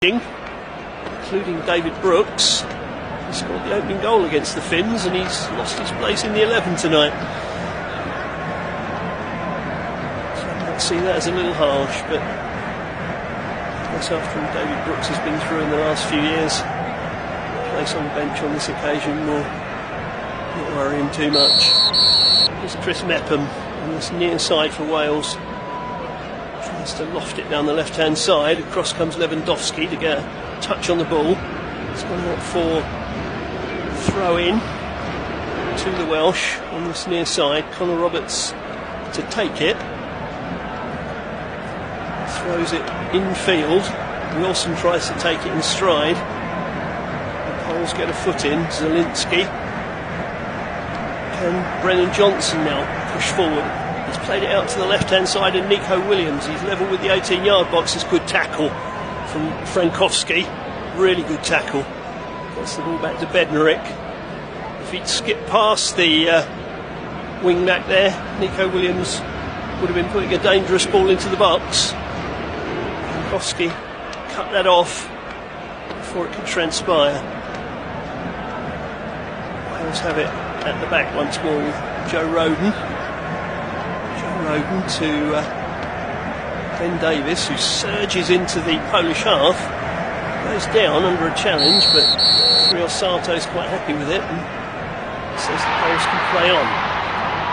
including David Brooks. He scored the opening goal against the Finns and he's lost his place in the 11 tonight. So I might see that as a little harsh, but that's after all David Brooks has been through in the last few years. Place on the bench on this occasion will not worry him too much. Here's Chris Mepham on this near side for Wales. Tries to loft it down the left-hand side. Across comes Lewandowski to get a touch on the ball. It's gone out for throw in to the Welsh on this near side. Connor Roberts to take it. Throws it infield. Wilson tries to take it in stride. The Poles get a foot in. Zielinski. Can Brennan Johnson now push forward? He's played it out to the left-hand side and Nico Williams. He's level with the 18-yard box. It's good tackle from Frankowski. Really good tackle. Gets the ball back to Bednarek. If he'd skipped past the wing back there, Nico Williams would have been putting a dangerous ball into the box. Frankowski cut that off before it could transpire. Wales have it at the back once more with Joe Roden. To Ben Davis, who surges into the Polish half, goes down under a challenge, but Real Sato is quite happy with it and says the Poles can play on.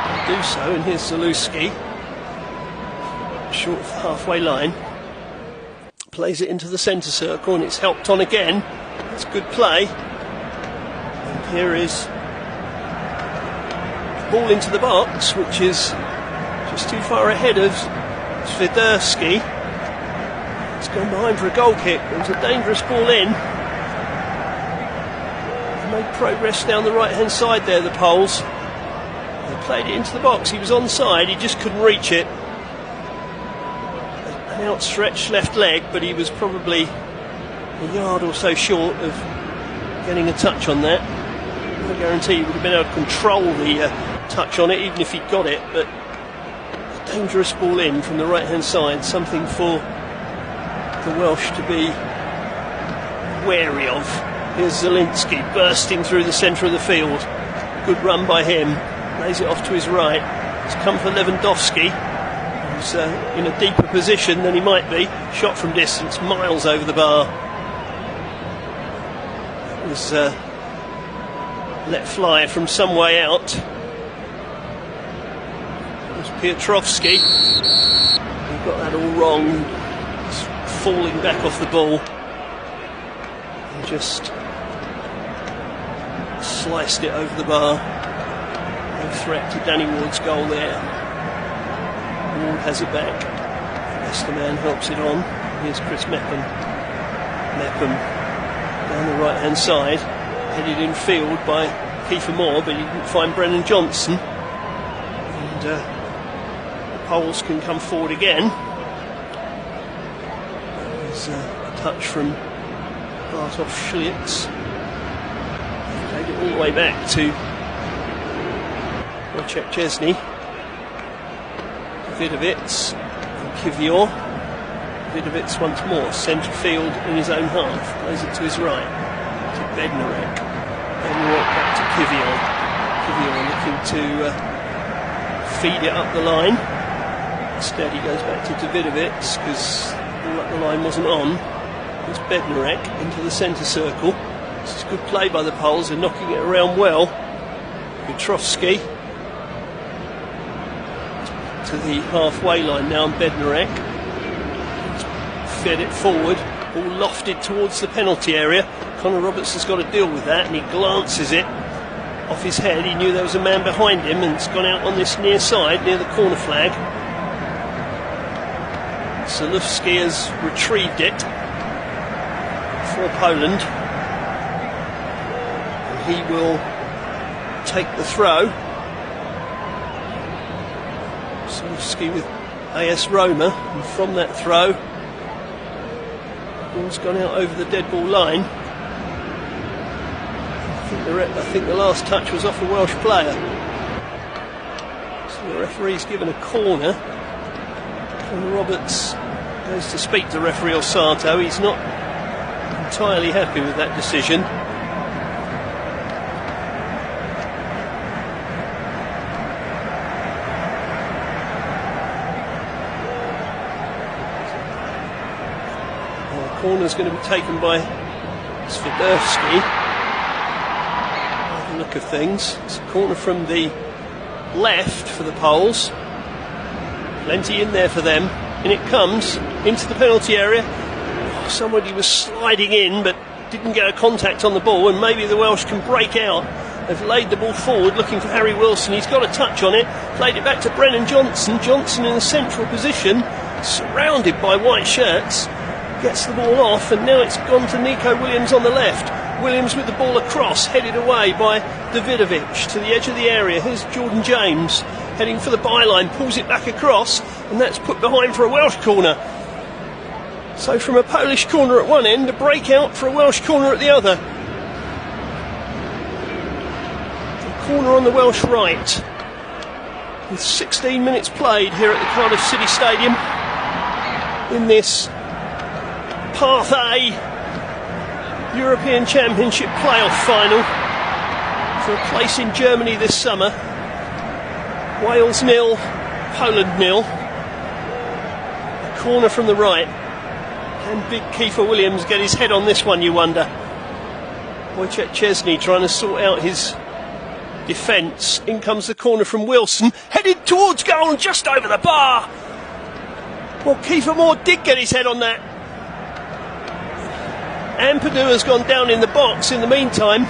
They do so, and here's Zalewski, short of the halfway line, plays it into the centre circle, and it's helped on again. It's good play, and here is the ball into the box, which is just too far ahead of Swiderski. It's gone behind for a goal kick. It was a dangerous ball in. They made progress down the right hand side there, the Poles. They played it into the box. He was onside, he just couldn't reach it. An outstretched left leg, but he was probably a yard or so short of getting a touch on that. I guarantee he would have been able to control the touch on it even if he'd got it, but dangerous ball in from the right hand side, something for the Welsh to be wary of. Here's Zielinski bursting through the centre of the field. Good run by him, lays it off to his right. It's come for Lewandowski, who's in a deeper position than he might be. Shot from distance, miles over the bar. It was let fly from some way out. Piotrowski, he got that all wrong. He's falling back off the ball and just sliced it over the bar. No threat to Danny Ward's goal there. Ward has it back. Leicester man helps it on. Here's Chris Mepham. Mepham down the right hand side, headed in field by Kiefer Moore, but he didn't find Brennan Johnson. And Poles can come forward again. There's a touch from Bartosz Schlitz. Played it all the way back to Wojciech Szczesny. Davidovits and Kiwior. Davidovits once more, centre field in his own half. Plays it to his right to Bednarek. Bednarek back to Kiwior. Kiwior looking to feed it up the line. Instead he goes back to Davidovits because all up the line wasn't on. It's Bednarek into the centre circle. This is good play by the Poles, they're knocking it around well. Piotrowski to the halfway line now, and Bednarek fed it forward, all lofted towards the penalty area. Connor Roberts has got to deal with that, and he glances it off his head. He knew there was a man behind him, and it's gone out on this near side near the corner flag. Zalewski has retrieved it for Poland, and he will take the throw. Zalewski with AS Roma, and from that throw the ball's gone out over the dead ball line. I think the last touch was off a Welsh player, so the referee's given a corner. And Roberts goes to speak to referee Osato. He's not entirely happy with that decision. The corner's going to be taken by Svidurski. By the look of things, it's a corner from the left for the Poles. Plenty in there for them. And it comes into the penalty area. Somebody was sliding in but didn't get a contact on the ball, and maybe the Welsh can break out. They've laid the ball forward looking for Harry Wilson. He's got a touch on it, played it back to Brennan Johnson. Johnson in a central position, surrounded by white shirts, gets the ball off, and now it's gone to Nico Williams on the left. Williams with the ball across, headed away by Davidovic to the edge of the area. Here's Jordan James heading for the byline, pulls it back across, and that's put behind for a Welsh corner. So from a Polish corner at one end, a breakout for a Welsh corner at the other. A corner on the Welsh right, with 16 minutes played here at the Cardiff City Stadium in this Path A European Championship playoff final for a place in Germany this summer. Wales 0, Poland 0. A corner from the right. Can big Kiefer Williams get his head on this one, you wonder? Wojciech Szczesny trying to sort out his defence. In comes the corner from Wilson, headed towards goal and just over the bar. Well, Kiefer Moore did get his head on that. Ampadu has gone down in the box in the meantime,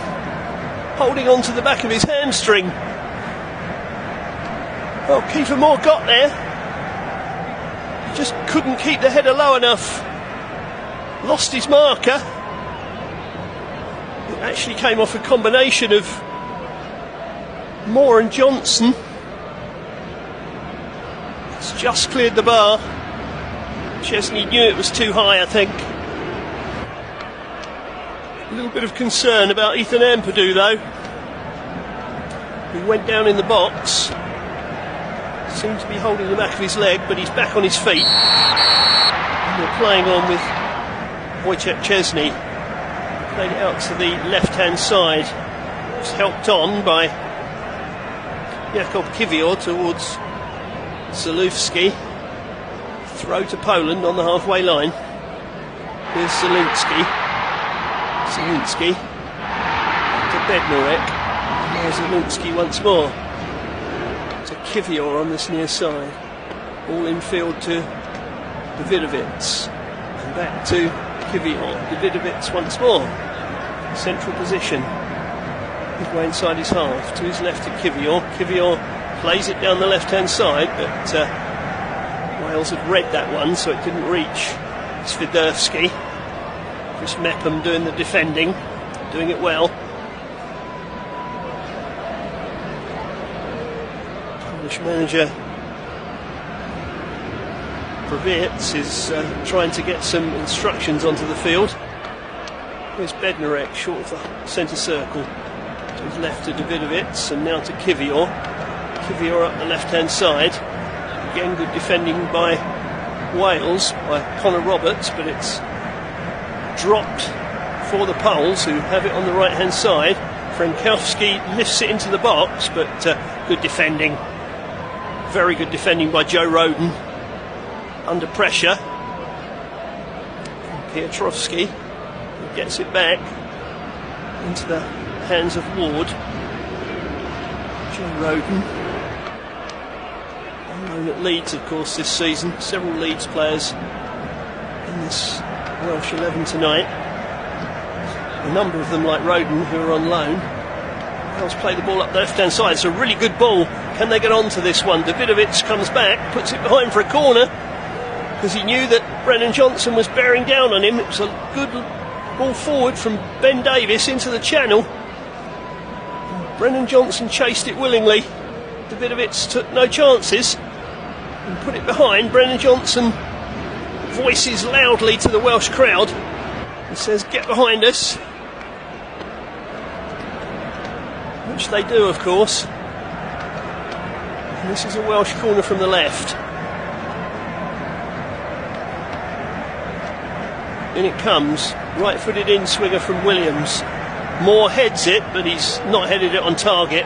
holding on to the back of his hamstring. Well, Kiefer Moore got there, just couldn't keep the header low enough. Lost his marker. It actually came off a combination of Moore and Johnson. It's just cleared the bar. Szczesny knew it was too high, I think. A little bit of concern about Ethan Ampadu though. He went down in the box. Seemed to be holding the back of his leg, but he's back on his feet. And we're playing on with Wojciech Szczesny. Played it out to the left-hand side. Was helped on by Jakub Kiwior towards Zalewski. Throw to Poland on the halfway line. Here's Zielinski. Zielinski to Bednarek. And there's Zielinski once more. To Kiwior on this near side. All in field to Davidovic. And back to Kiwior. Davidovic once more. Central position. Midway inside his half. To his left to Kiwior. Kiwior plays it down the left-hand side, but Wales had read that one, so it didn't reach Svidurski. Chris Mepham doing the defending, doing it well. Polish manager Pravets is trying to get some instructions onto the field. Here's Bednarek, short of the centre circle. To his left to Davidovic, and now to Kiwior. Kiwior up the left-hand side. Again, good defending by Wales, by Connor Roberts, but it's dropped for the Poles, who have it on the right-hand side. Frankowski lifts it into the box, but good defending. Very good defending by Joe Roden. Under pressure. Piotrowski gets it back into the hands of Ward. Joe Roden. On loan at Leeds, of course, this season. Several Leeds players in this Welsh 11 tonight. A number of them, like Roden, who are on loan. Wales play the ball up the left-hand side. It's a really good ball. Can they get on to this one? Davidovic comes back, puts it behind for a corner, because he knew that Brennan Johnson was bearing down on him. It was a good ball forward from Ben Davies into the channel. Brennan Johnson chased it willingly. Davidovic took no chances and put it behind. Brennan Johnson voices loudly to the Welsh crowd and says, "Get behind us," which they do, of course. And this is a Welsh corner from the left. In it comes, right-footed in-swinger from Williams. Moore heads it, but he's not headed it on target.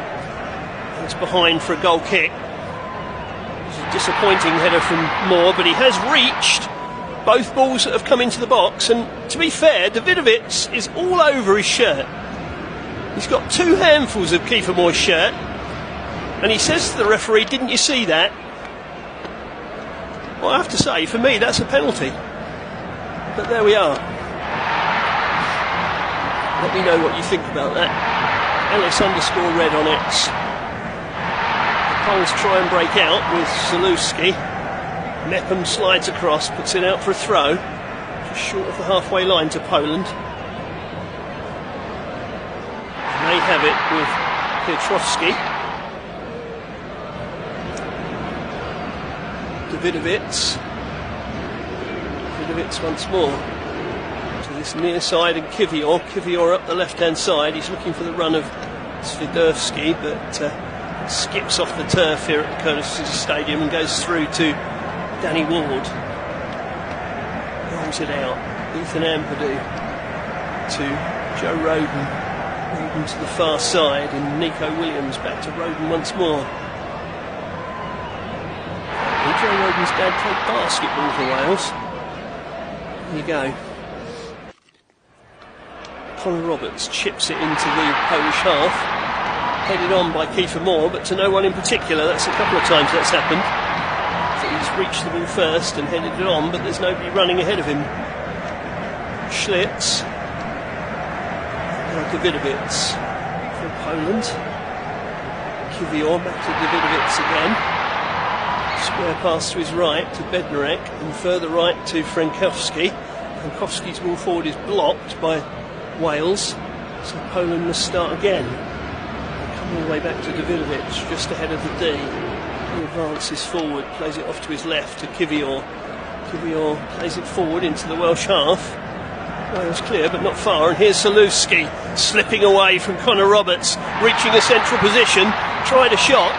It's behind for a goal kick. It's a disappointing header from Moore, but he has reached both balls that have come into the box. And to be fair, Davidovic is all over his shirt. He's got 2 handfuls of Kiefer Moore's shirt, and he says to the referee, "Didn't you see that?" Well, I have to say, for me, that's a penalty. But there we are. Let me know what you think about that. Ellis_red on X. The Poles try and break out with Zalewski. Mepham slides across, puts it out for a throw, just short of the halfway line to Poland. They have it with Piotrowski. Davidovic once more to this near side, and Kivior up the left hand side. He's looking for the run of Swiderski, but skips off the turf here at the Cardiff City Stadium and goes through to Danny Ward. Rolls it out. Ethan Ampadu to Joe Roden. Roden to the far side, and Nico Williams back to Roden once more. Joe Roden's dad played basketball for Wales. There you go. Connor Roberts chips it into the Polish half. Headed on by Kiefer Moore, but to no one in particular. That's a couple of times that's happened. So he's reached the ball first and headed it on, but there's nobody running ahead of him. Schlitz. Now Davidovic for Poland. Kivior back to Davidovic again. Square pass to his right to Bednarek, and further right to Frankowski. Frankowski's ball forward is blocked by Wales, so Poland must start again. They come all the way back to Davidovic, just ahead of the D. He advances forward, plays it off to his left to Kivior. Kivior plays it forward into the Welsh half. Wales clear, but not far, and here's Zalewski slipping away from Connor Roberts, reaching a central position, tried a shot,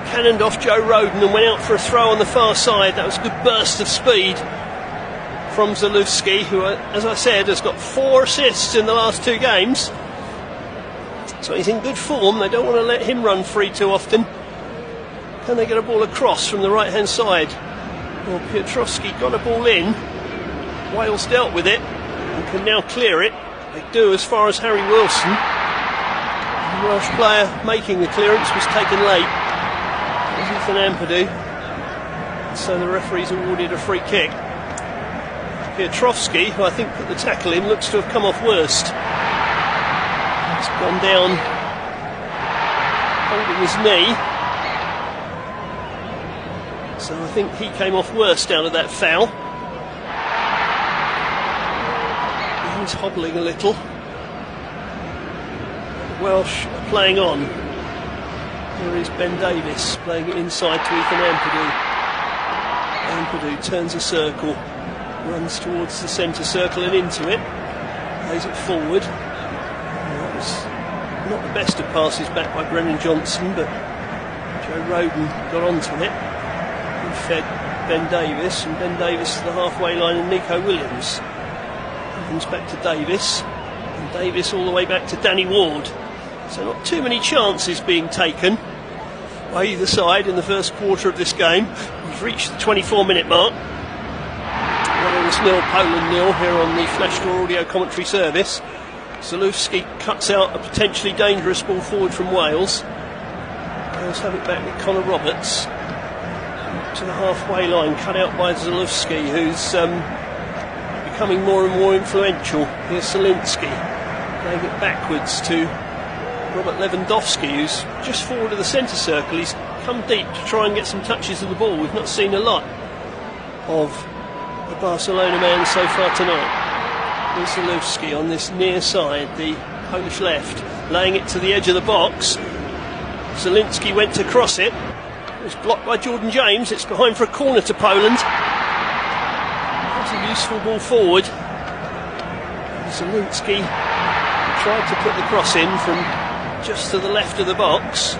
cannoned off Joe Roden and went out for a throw on the far side. That was a good burst of speed from Zalewski, who, as I said, has got 4 assists in the last 2 games. So he's in good form. They don't want to let him run free too often. Can they get a ball across from the right-hand side? Well, Piotrowski got a ball in. Wales dealt with it and can now clear it. They do as far as Harry Wilson. The Welsh player making the clearance was taken late. Ethan Ampadu, so the referee's awarded a free kick. Piotrowski, who I think put the tackle in, looks to have come off worst. He's gone down holding his knee, so I think he came off worst out of that foul. He's hobbling a little. The Welsh are playing on. Here is Ben Davies playing it inside to Ethan Ampadu. Ampadu turns a circle, runs towards the centre circle and into it, plays it forward. That was not the best of passes back by Brennan Johnson, but Joe Roden got onto it and fed Ben Davies, and Ben Davies to the halfway line, and Nico Williams. Comes back to Davies, and Davies all the way back to Danny Ward. So not too many chances being taken by either side in the first quarter of this game. We've reached the 24-minute mark. Wales 0, Poland 0 here on the Flashcore audio commentary service. Zalewski cuts out a potentially dangerous ball forward from Wales. Wales have it back with Connor Roberts to the halfway line, cut out by Zalewski, who's becoming more and more influential. Here's Zielinski playing it backwards to Robert Lewandowski, who's just forward of the centre circle. He's come deep to try and get some touches of the ball. We've not seen a lot of the Barcelona man so far tonight. Here's Zalewski on this near side, the Polish left, laying it to the edge of the box. Zielinski went to cross it. It was blocked by Jordan James. It's behind for a corner to Poland. That's a useful ball forward. Zielinski tried to put the cross in from just to the left of the box.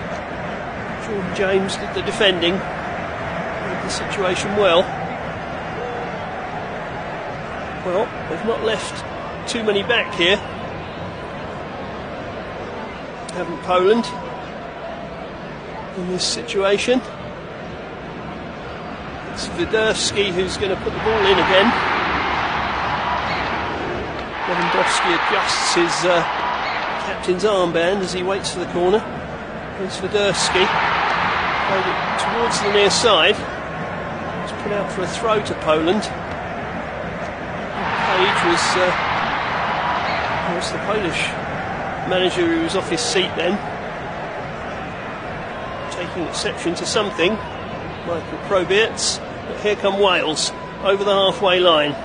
Jordan James did the defending, read the situation well. Well, they've not left too many back here, haven't Poland, in this situation. It's Swiderski who's going to put the ball in again. Lewandowski adjusts his captain's armband as he waits for the corner. Here's Swiderski, played it towards the near side. It's put out for a throw to Poland. Page was the Polish manager who was off his seat then, taking exception to something, Michael Probierz. But here come Wales over the halfway line,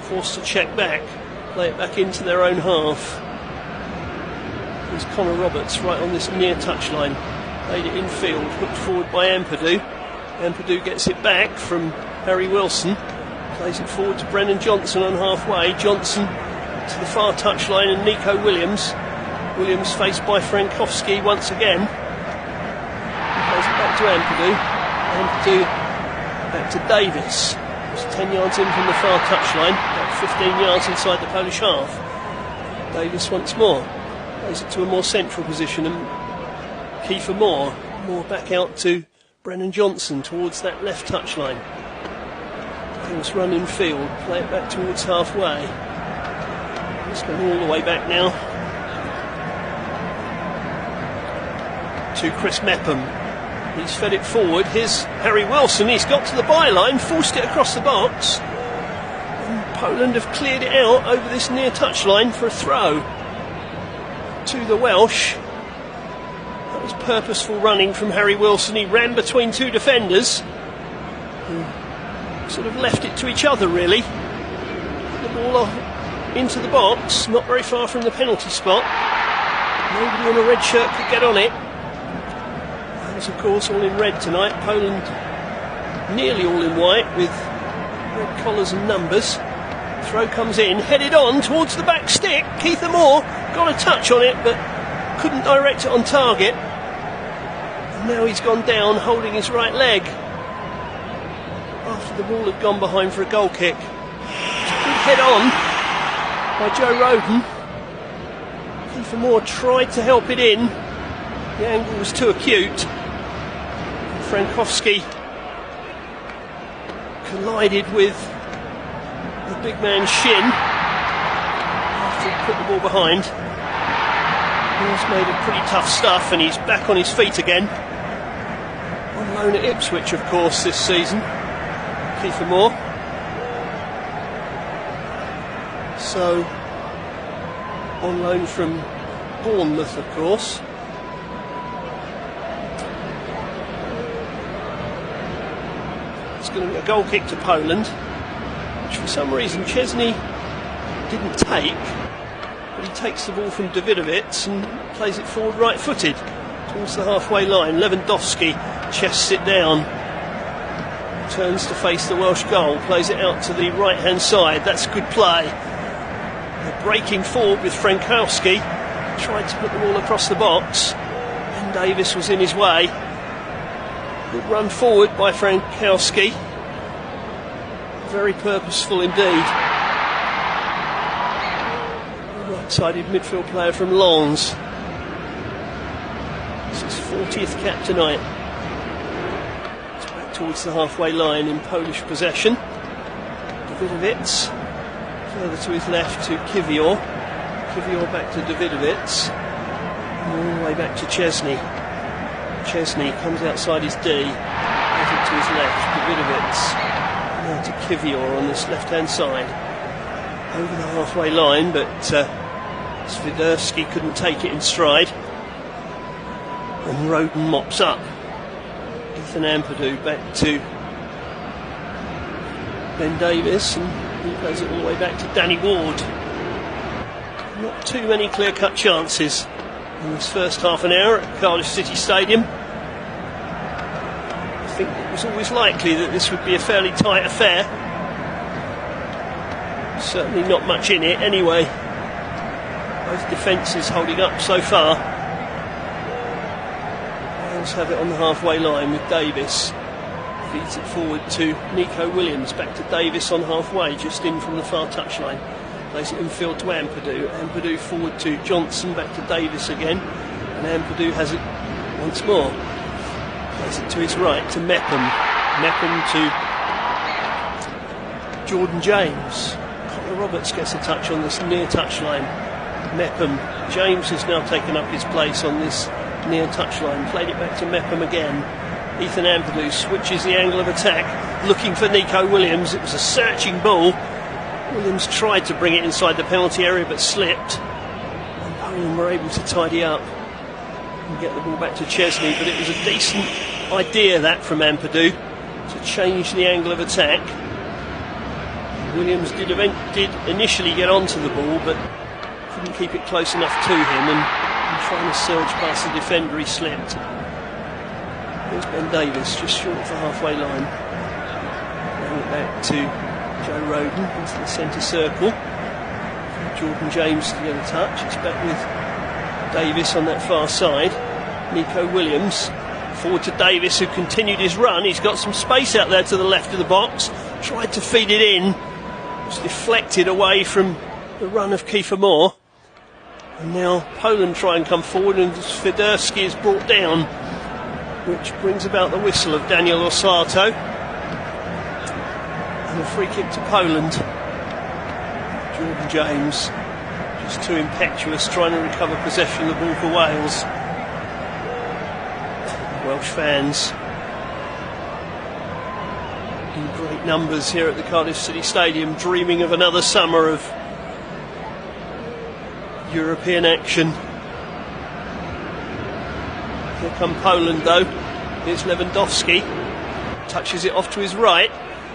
forced to check back, play it back into their own half. There's Connor Roberts right on this near touchline, played it infield, hooked forward by Ampadu. Ampadu gets it back from Harry Wilson, plays it forward to Brennan Johnson on halfway. Johnson to the far touchline and Nico Williams. Williams faced by Frankowski once again. He plays it back to Ampadu. Ampadu back to Davis. It's 10 yards in from the far touchline, about 15 yards inside the Polish half. Davis once more. Plays it to a more central position and Kiefer Moore back out to Brennan Johnson towards that left touchline. Let's run in field, play it back towards halfway. It's going all the way back now to Chris Mepham. He's fed it forward. Here's Harry Wilson. He's got to the byline, forced it across the box. And Poland have cleared it out over this near touchline for a throw to the Welsh. That was purposeful running from Harry Wilson. He ran between two defenders, sort of left it to each other really. The ball into the box, not very far from the penalty spot. Nobody in a red shirt could get on it. Wales of course all in red tonight. Poland nearly all in white with red collars and numbers. Throw comes in, headed on towards the back stick. Kiefer Moore got a touch on it but couldn't direct it on target. And now he's gone down holding his right leg after the ball had gone behind for a goal kick. Good head on by Joe Roden. Kiefer Moore tried to help it in. The angle was too acute. Frankowski collided with the big man's shin after he put the ball behind. Moore's made of pretty tough stuff and he's back on his feet again. On loan at Ipswich of course this season, Kiefer Moore. So on loan from Bournemouth of course. It's going to be a goal kick to Poland, which for some reason Chesney didn't take, but he takes the ball from Davidovits and plays it forward right-footed towards the halfway line. Lewandowski chests it down, turns to face the Welsh goal, plays it out to the right-hand side. That's good play. They're breaking forward with Frankowski, tried to put the ball across the box, and Davis was in his way. Good run forward by Frankowski. Very purposeful indeed. Right-sided midfield player from Lens. This is 40th cap tonight. It's back towards the halfway line in Polish possession. Davidovits further to his left to Kiwior. Kiwior back to Davidovits. And all the way back to Chesney. Chesney comes outside his D, has it to his left, Davidovits, now to Kiwior on this left-hand side, over the halfway line, but Swiderski couldn't take it in stride, and Roden mops up. Ethan Ampadu back to Ben Davis, and he plays it all the way back to Danny Ward. Not too many clear-cut chances in this first half an hour at Cardiff City Stadium. I think it was always likely that this would be a fairly tight affair. Certainly not much in it anyway. Both defences holding up so far. Wales have it on the halfway line with Davis. Feeds it forward to Nico Williams, back to Davis on halfway, just in from the far touchline. Plays it infield to Ampadu. Ampadu forward to Johnson, back to Davis again. And Ampadu has it once more. Plays it to his right to Mepham. Mepham to Jordan James. Connor Roberts gets a touch on this near touchline. Mepham. James has now taken up his place on this near touchline. Played it back to Mepham again. Ethan Ampadu switches the angle of attack, looking for Nico Williams. It was a searching ball. Williams tried to bring it inside the penalty area but slipped. And Poland were able to tidy up and get the ball back to Chesney, but it was a decent idea that from Ampadu to change the angle of attack. Williams did initially get onto the ball but couldn't keep it close enough to him, and trying to surge past the defender he slipped. Here's Ben Davis, just short of the halfway line. Bring it back to Joe Roden into the centre circle. Jordan James to get a touch. It's back with Davis on that far side. Nico Williams forward to Davis, who continued his run. He's got some space out there to the left of the box. Tried to feed it in. Was deflected away from the run of Kiefer Moore. And now Poland try and come forward, and Swiderski is brought down, which brings about the whistle of Daniel Osato. And a free kick to Poland. Jordan James, just too impetuous, trying to recover possession of the ball for Wales. Welsh fans in great numbers here at the Cardiff City Stadium, dreaming of another summer of European action. Here come Poland though. Here's Lewandowski. Touches it off to his right.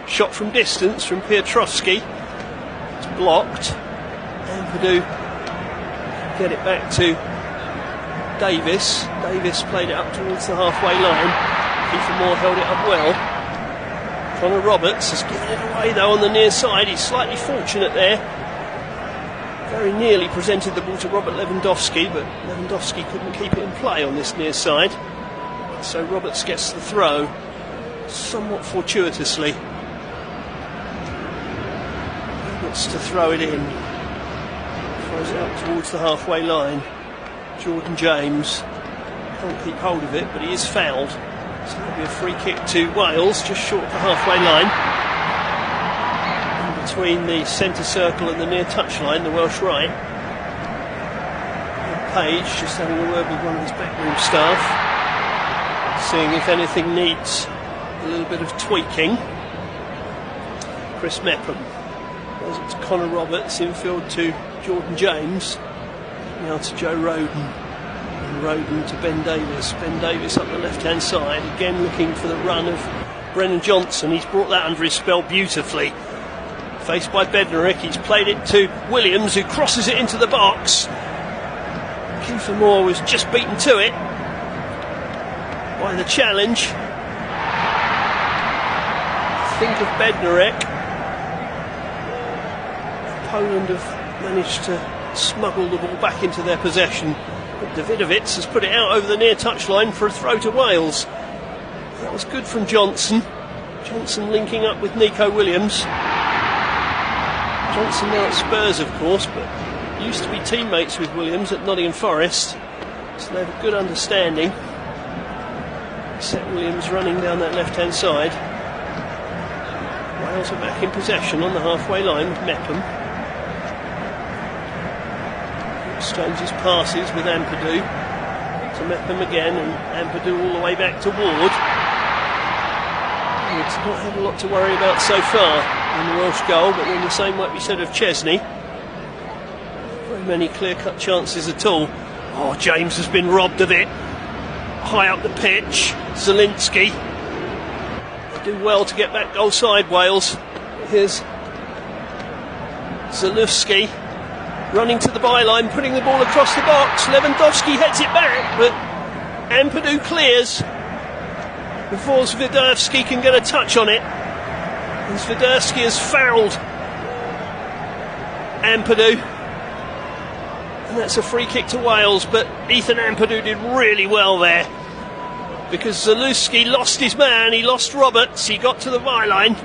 Shot from distance from Piotrowski. It's blocked. Ampadu get it back to Davis. Davis played it up towards the halfway line. Kiefer Moore held it up well. Connor Roberts has given it away though on the near side. He's slightly fortunate there. Very nearly presented the ball to Robert Lewandowski, but Lewandowski couldn't keep it in play on this near side. So Roberts gets the throw, somewhat fortuitously. Roberts to throw it in. Throws it up towards the halfway line. Jordan James can't keep hold of it, but he is fouled. So it'll be a free kick to Wales, just short of the halfway line. Between the centre circle and the near touchline, the Welsh right. And Page just having a word with one of his backroom staff, seeing if anything needs a little bit of tweaking. Chris Mepham. Goes it to Connor Roberts, infield to Jordan James. Now to Joe Roden. And Roden to Ben Davis. Ben Davis up the left-hand side, again looking for the run of Brennan Johnson. He's brought that under his spell beautifully. Faced by Bednarek, he's played it to Williams, who crosses it into the box. Kiefer Moore was just beaten to it by the challenge. Think of Bednarek. Poland have managed to smuggle the ball back into their possession, but Davidovits has put it out over the near touchline for a throw to Wales. That was good from Johnson. Johnson linking up with Nico Williams. Johnson now at Spurs, of course, but used to be teammates with Williams at Nottingham Forest, so they have a good understanding. Set Williams running down that left-hand side. Wales are back in possession on the halfway line with Mepham. Exchanges passes with Ampadu to Mepham again, and Ampadu all the way back to Ward. Ward's not had a lot to worry about so far in the Welsh goal, but then the same might be said of Chesney. Very many clear-cut chances at all. Oh, James has been robbed of it. High up the pitch, Zielinski. They do well to get back goal side, Wales. Here's Zalewski running to the byline, putting the ball across the box. Lewandowski heads it back, but Ampadu clears before Swiderski can get a touch on it. And Swiderski has fouled Ampadu. And that's a free kick to Wales, but Ethan Ampadu did really well there. because Zaluski lost his man, he lost Roberts, he got to the byline,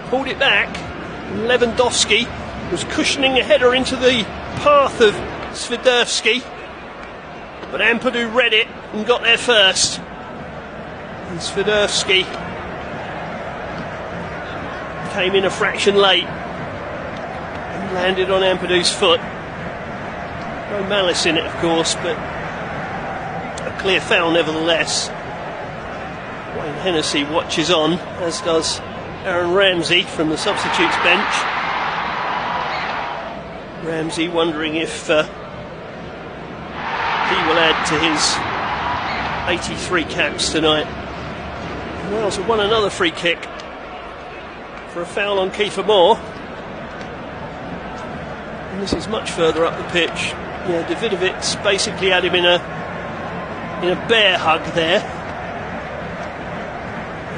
pulled it back, and Lewandowski was cushioning a header into the path of Swiderski, but Ampadu read it and got there first. And Swiderski came in a fraction late and landed on Ampadu's foot. No malice in it, of course, but a clear foul nevertheless. Wayne Hennessy watches on, as does Aaron Ramsey from the substitutes bench. Ramsey wondering if he will add to his 83 caps tonight. Wales have won another free kick for a foul on Kiefer Moore. And this is much further up the pitch. Yeah, Davidovic's basically had him in a bear hug there.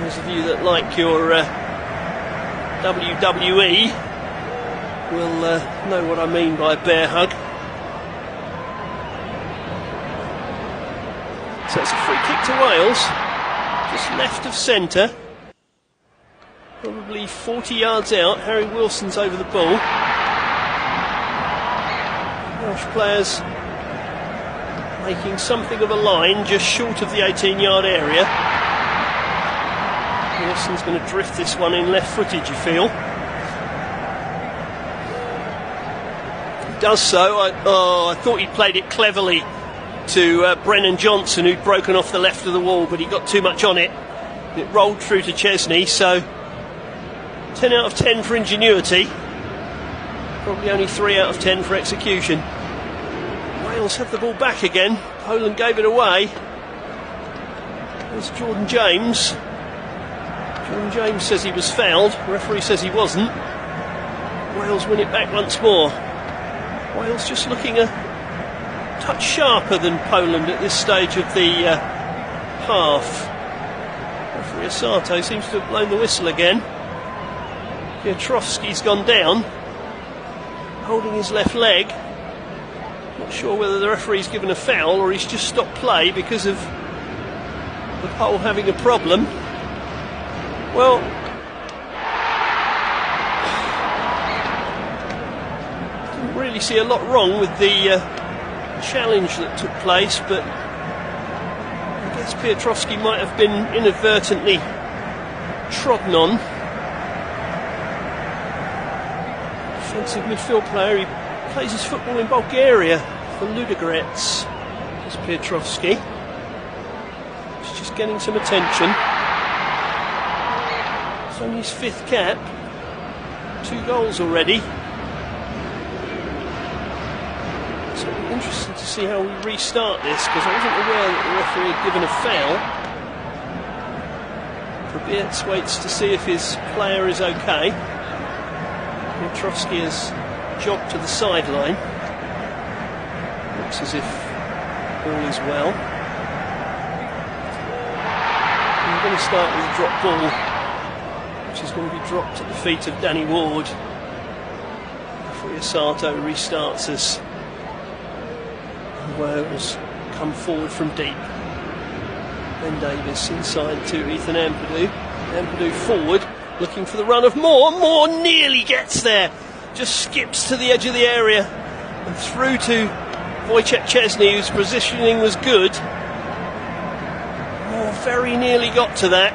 Those of you that like your WWE will know what I mean by bear hug. So it's a free kick to Wales, just left of centre, probably 40 yards out. Harry Wilson's over the ball. Welsh players making something of a line just short of the 18-yard area. Wilson's going to drift this one in left-footed, you feel. He does so. I thought he played it cleverly to Brennan Johnson, who'd broken off the left of the wall, but he got too much on it. It rolled through to Chesney, so 10 out of 10 for ingenuity, probably only 3 out of 10 for execution. Wales have the ball back again. Poland gave it away. There's Jordan James. Jordan James says he was fouled. The referee says he wasn't. Wales win it back once more. Wales just looking a touch sharper than Poland at this stage of the half. Referee Asato seems to have blown the whistle again. Piotrowski's gone down, holding his left leg. Not sure whether the referee's given a foul or he's just stopped play because of the pole having a problem. Well, didn't really see a lot wrong with the challenge that took place, but I guess Piotrowski might have been inadvertently trodden on. Defensive midfield player, he plays his football in Bulgaria for Ludogorets. There's Piotrowski. He's just getting some attention. It's only his 5th cap. 2 goals already. So it'll be interesting to see how we restart this, because I wasn't aware that the referee had given a foul. Probierz waits to see if his player is okay. Piotrowski has jogged to the sideline. Looks as if all is well. And we're going to start with a drop ball, which is going to be dropped at the feet of Danny Ward. Referee Asato restarts us. And Wales come forward from deep. Ben Davies inside to Ethan Ampadu. Ampadu forward, looking for the run of Moore. Moore nearly gets there. Just skips to the edge of the area and through to Wojciech Chesney, whose positioning was good. Moore very nearly got to that.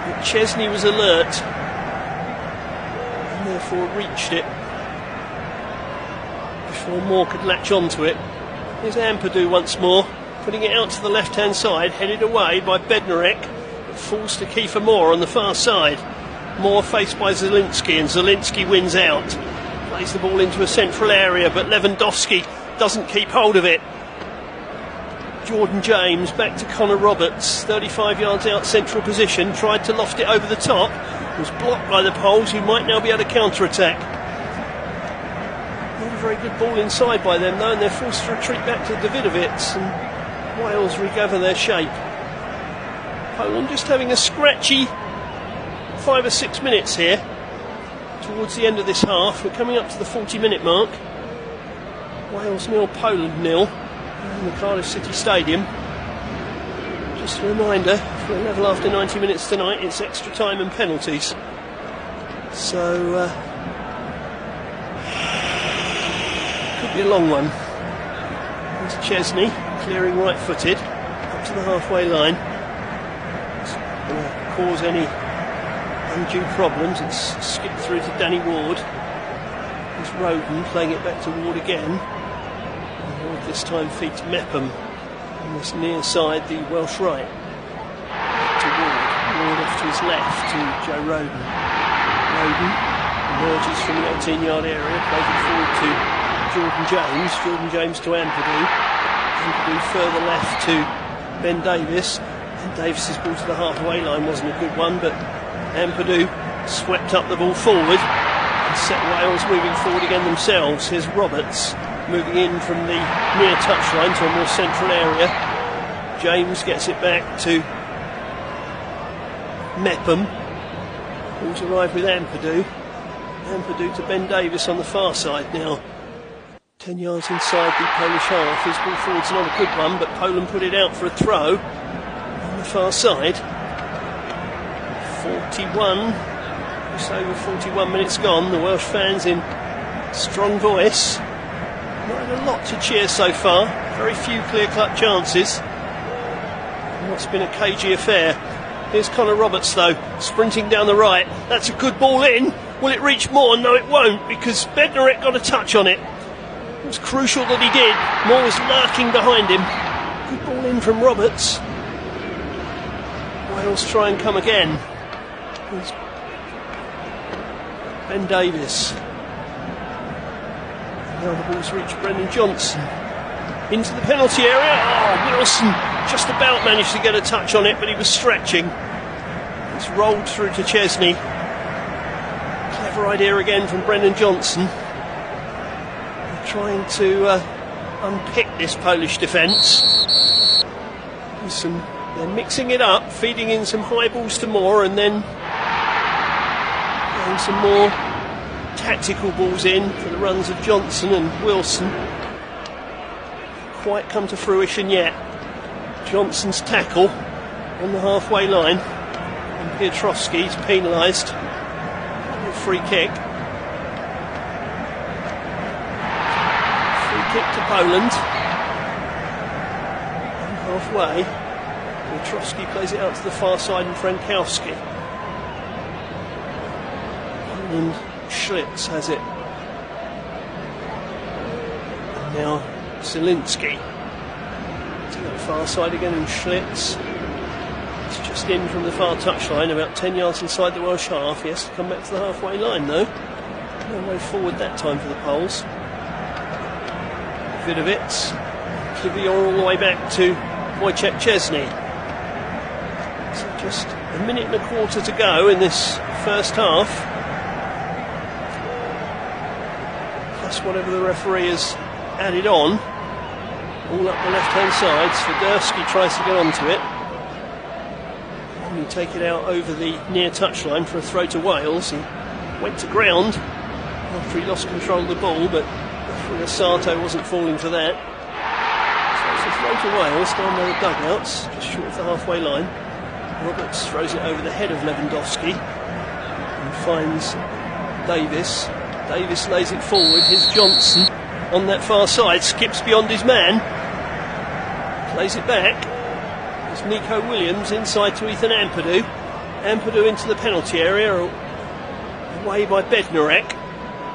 But Chesney was alert and therefore reached it before Moore could latch onto it. Here's Ampadu once more, putting it out to the left-hand side, headed away by Bednarek. Falls to Kiefer Moore on the far side. Moore faced by Zielinski, and Zielinski wins out. Plays the ball into a central area, but Lewandowski doesn't keep hold of it. Jordan James back to Connor Roberts, 35 yards out central position, tried to loft it over the top, was blocked by the Poles, who might now be able to counter-attack. Not a very good ball inside by them though, and they're forced to retreat back to Davidovic's, and Wales regather their shape. Poland just having a scratchy 5 or 6 minutes here towards the end of this half. We're coming up to the 40-minute mark. Wales 0, Poland 0 in the Cardiff City Stadium. Just a reminder, for a level after 90 minutes tonight, it's extra time and penalties. So, could be a long one. There's Chesney, clearing right-footed, up to the halfway line. It's going to cause any undue problems. It's skipped through to Danny Ward. There's Roden playing it back to Ward again. And Ward this time feeds Mepham on this near side, the Welsh right. To Ward. Ward off to his left to Joe Roden. Roden emerges from the 18-yard area, plays it forward to Jordan James. Jordan James to Ampadu. Ampadu further left to Ben Davies. Ben Davies' ball to the halfway line wasn't a good one, but Ampadu swept up the ball forward and set Wales moving forward again themselves. Here's Roberts moving in from the near touchline to a more central area. James gets it back to Mepham. Ball's arrived with Ampadu. Ampadu to Ben Davies on the far side now. 10 yards inside the Polish half. His ball forward's not a good one, but Poland put it out for a throw on the far side. 41, just over 41 minutes gone. The Welsh fans in strong voice. Not had a lot to cheer so far. Very few clear-cut chances. What's been a cagey affair. Here's Connor Roberts though, sprinting down the right. That's a good ball in. Will it reach Moore? No, it won't, because Bednarek got a touch on it. It was crucial that he did. Moore was lurking behind him. Good ball in from Roberts. Wales try and come again. Here's Ben Davies. Now the ball's reached Brendan Johnson. Into the penalty area. Oh, Wilson just about managed to get a touch on it, but he was stretching. It's rolled through to Chesney. Clever idea again from Brendan Johnson. They're trying to unpick this Polish defence. They're mixing it up, feeding in some high balls to Moore, and then getting some more tactical balls in for the runs of Johnson and Wilson. Quite come to fruition yet. Johnson's tackle on the halfway line, and Piotrowski's penalised. Free kick. Free kick to Poland. And halfway, Piotrowski plays it out to the far side, and Frankowski. And Schlitz has it. And now Zielinski to the far side again, and Schlitz. It's just in from the far touchline, about 10 yards inside the Welsh half. He has to come back to the halfway line though. No way forward that time for the Poles. Vidovitz, Clivier all the way back to Wojciech Chesney. So just a minute and a quarter to go in this first half. Plus whatever the referee has added on. All up the left-hand side. Swiderski tries to get onto it. And you take it out over the near touchline for a throw to Wales. He went to ground after he lost control of the ball, but referee Sato wasn't falling for that. So it's a throw to Wales down by the dugouts, just short of the halfway line. Roberts throws it over the head of Lewandowski and finds Davies. Davies lays it forward. Here's Johnson on that far side, skips beyond his man, plays it back. There's Nico Williams inside to Ethan Ampadu. Ampadu into the penalty area, away by Bednarek.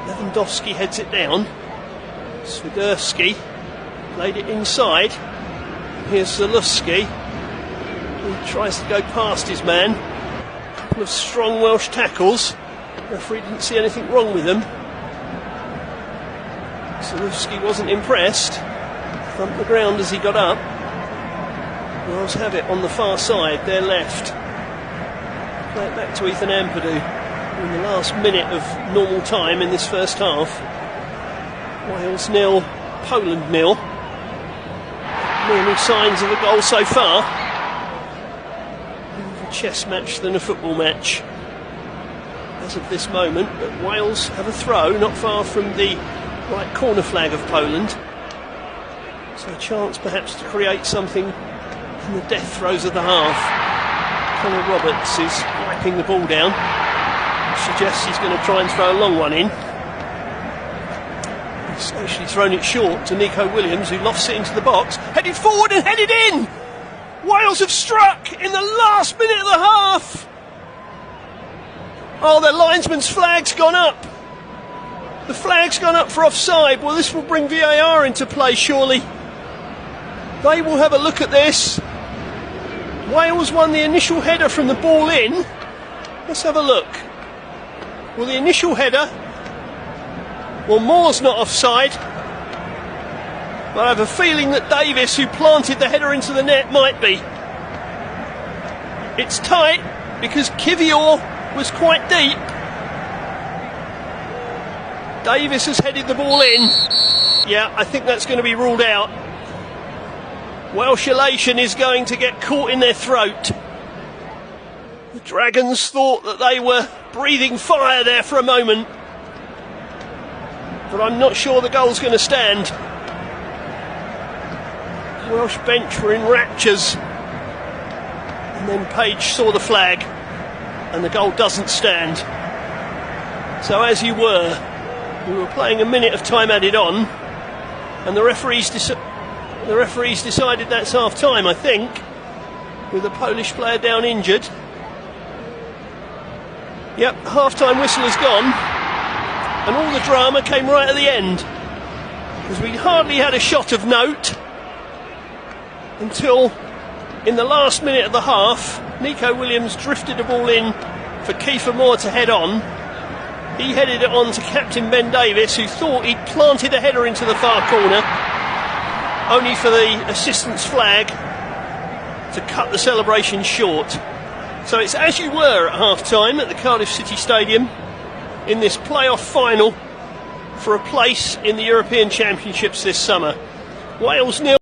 Lewandowski heads it down. Swiderski laid it inside. Here's Zaluski. He tries to go past his man. A couple of strong Welsh tackles. The referee didn't see anything wrong with them. Zaluski wasn't impressed. Thumped the ground as he got up. Wales have it on the far side, their left. Play it back to Ethan Ampadu in the last minute of normal time in this first half. Wales 0, Poland 0. Many signs of a goal so far. More of a chess match than a football match as of this moment, but Wales have a throw not far from the right corner flag of Poland. So a chance perhaps to create something in the death throes of the half. Conor Roberts is wiping the ball down. Suggests he's going to try and throw a long one in. He's actually thrown it short to Nico Williams, who lofts it into the box. Headed forward and headed in! Wales have struck in the last minute of the half! Oh, the linesman's flag's gone up. The flag's gone up for offside. Well, this will bring VAR into play, surely. They will have a look at this. Wales won the initial header from the ball in. Let's have a look. Well, the initial header... Well, Moore's not offside. But I have a feeling that Davis, who planted the header into the net, might be. It's tight because Kivior was quite deep. Davis has headed the ball in. Yeah, I think that's going to be ruled out. Welsh elation is going to get caught in their throat. The Dragons thought that they were breathing fire there for a moment. But I'm not sure the goal's going to stand. The Welsh bench were in raptures. And then Page saw the flag. And the goal doesn't stand. So as you were, we were playing a minute of time added on. And the referees decided that's half time, I think, with the Polish player down injured. Yep, half-time whistle has gone, and all the drama came right at the end, because we hardly had a shot of note until, in the last minute of the half, Nico Williams drifted the ball in for Kiefer Moore to head on. He headed it on to captain Ben Davis, who thought he'd planted a header into the far corner, only for the assistant's flag to cut the celebration short. So it's as you were at half-time at the Cardiff City Stadium in this playoff final for a place in the European Championships this summer. Wales 0.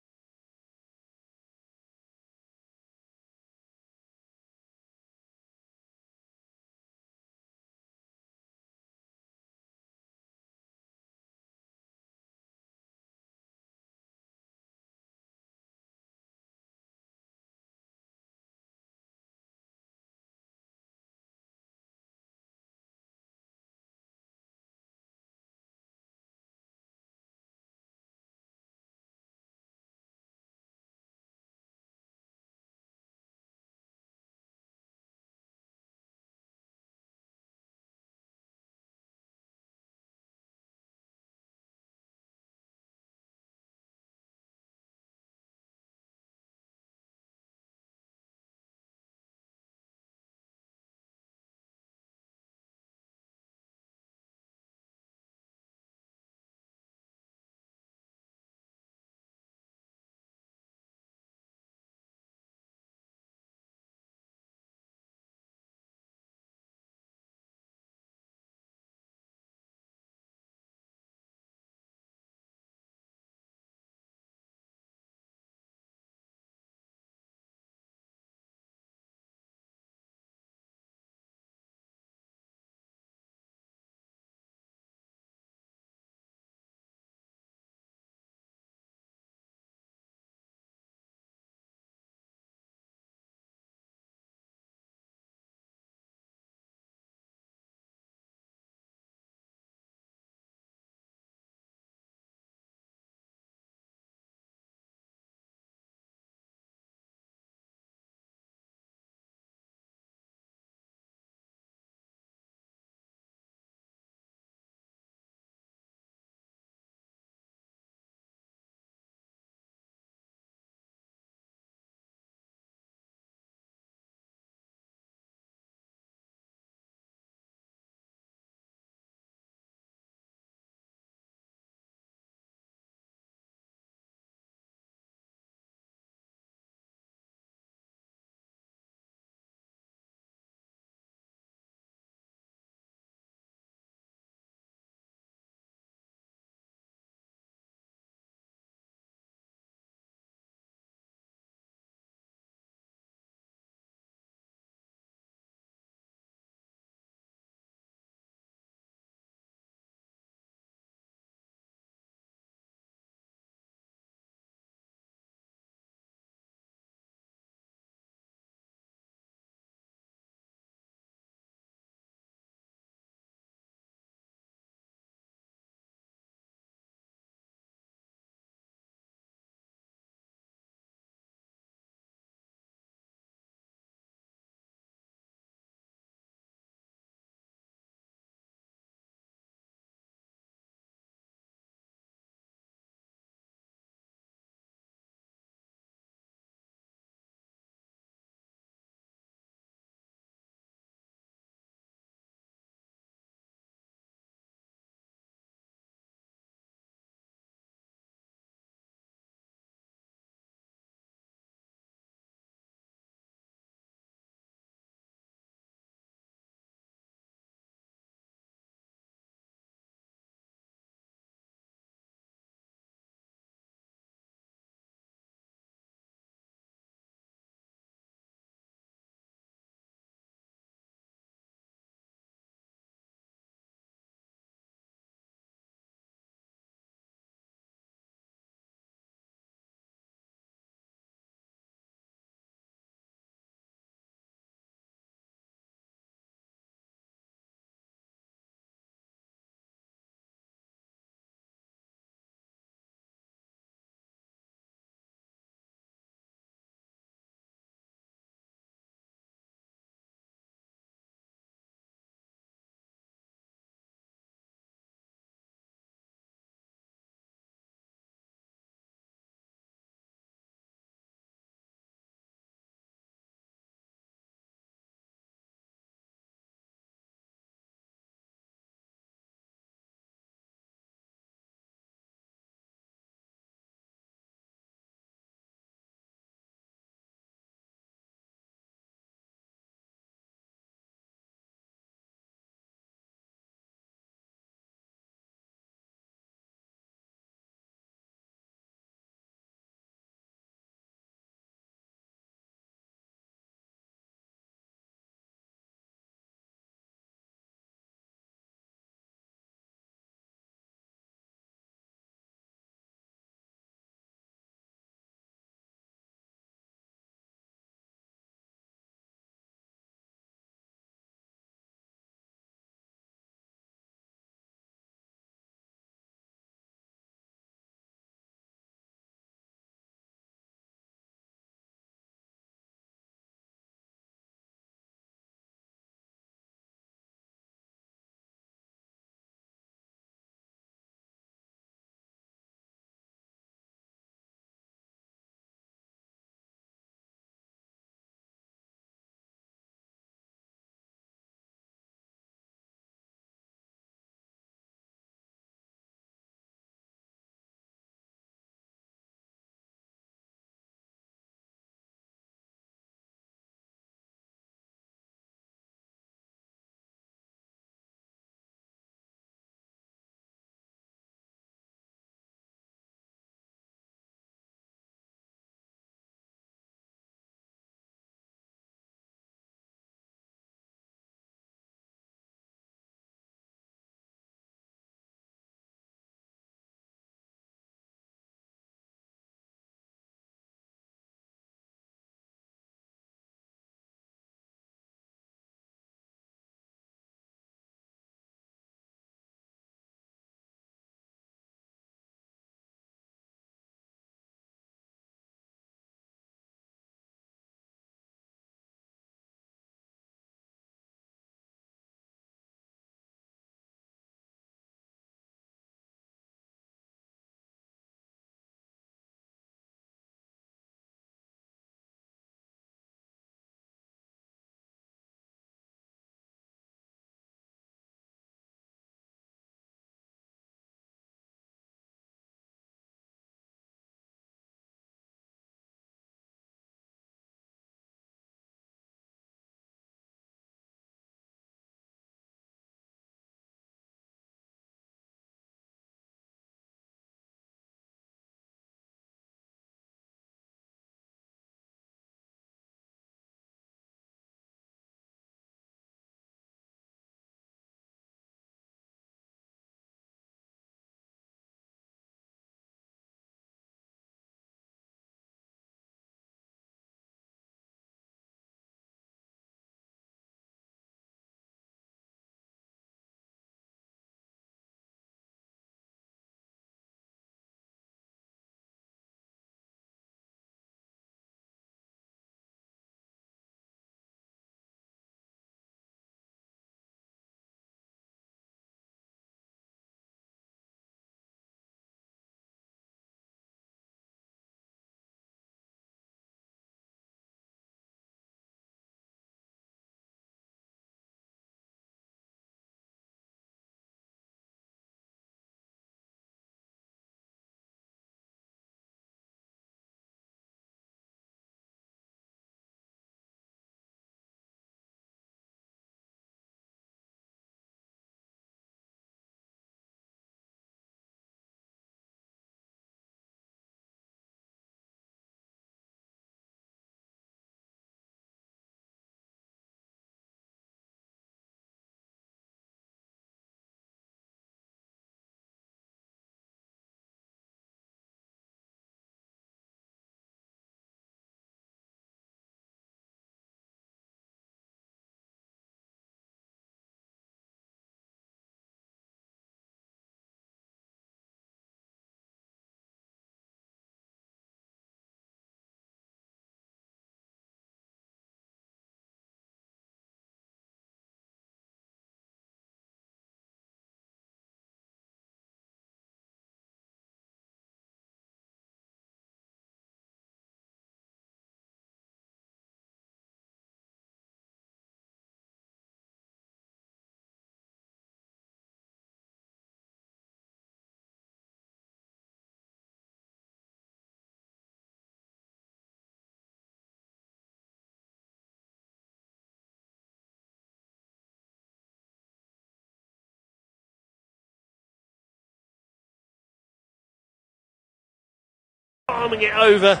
palming it over.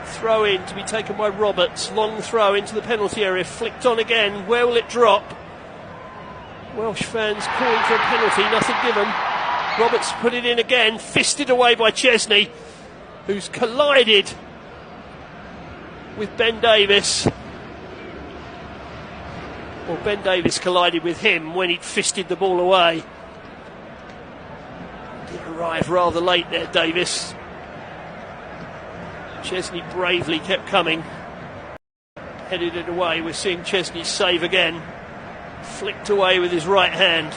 Throw in to be taken by Roberts. Long throw into the penalty area. Flicked on again. Where will it drop? Welsh fans calling for a penalty. Nothing given. Roberts put it in again. Fisted away by Chesney, who's collided with Ben Davies. Well, Ben Davies collided with him when he'd fisted the ball away. Did arrive rather late there, Davies. Chesney bravely kept coming. Headed it away. We're seeing Chesney save again. Flicked away with his right hand.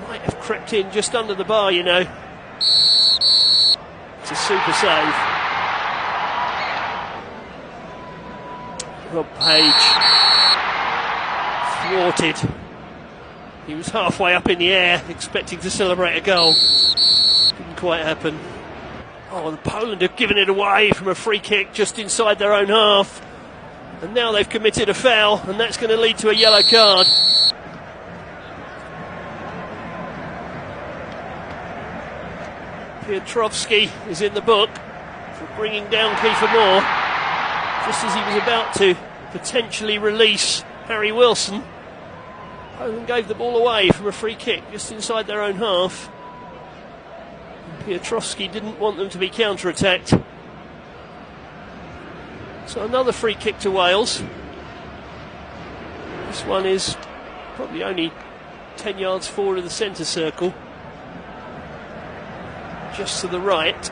Might have crept in just under the bar, you know. It's a super save. Rob Page thwarted. He was halfway up in the air, expecting to celebrate a goal. Didn't quite happen. Oh, and Poland have given it away from a free kick just inside their own half. And now they've committed a foul, and that's going to lead to a yellow card. Piotrowski is in the book for bringing down Kiefer Moore just as he was about to potentially release Harry Wilson. Poland gave the ball away from a free kick just inside their own half. Piotrowski didn't want them to be counter-attacked. So another free kick to Wales. This one is probably only 10 yards forward of the centre circle. Just to the right.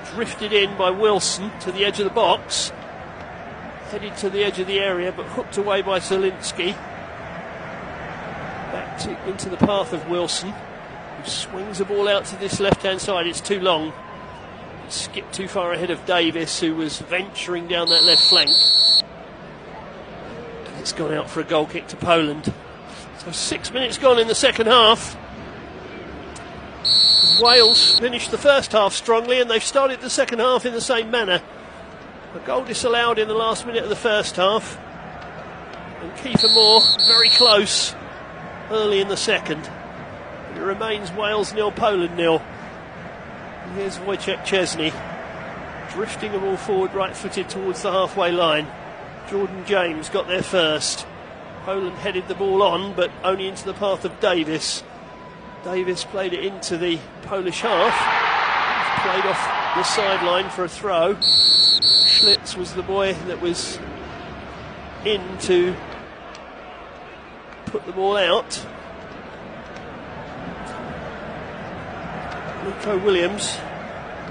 It's drifted in by Wilson to the edge of the box. Headed to the edge of the area, but hooked away by Zielinski. Back into the path of Wilson, who swings the ball out to this left-hand side. It's too long. Skipped too far ahead of Davis, who was venturing down that left flank. And it's gone out for a goal kick to Poland. So 6 minutes gone in the second half. Wales finished the first half strongly, and they've started the second half in the same manner. A goal disallowed in the last minute of the first half, and Kiefer Moore very close early in the second. It remains Wales 0, Poland 0. And here's Wojciech Chesney drifting the ball forward, right-footed towards the halfway line. Jordan James got there first. Poland headed the ball on, but only into the path of Davis. Davis played it into the Polish half. Played off the sideline for a throw. Schlitz was the boy that was in to put the ball out. Nico Williams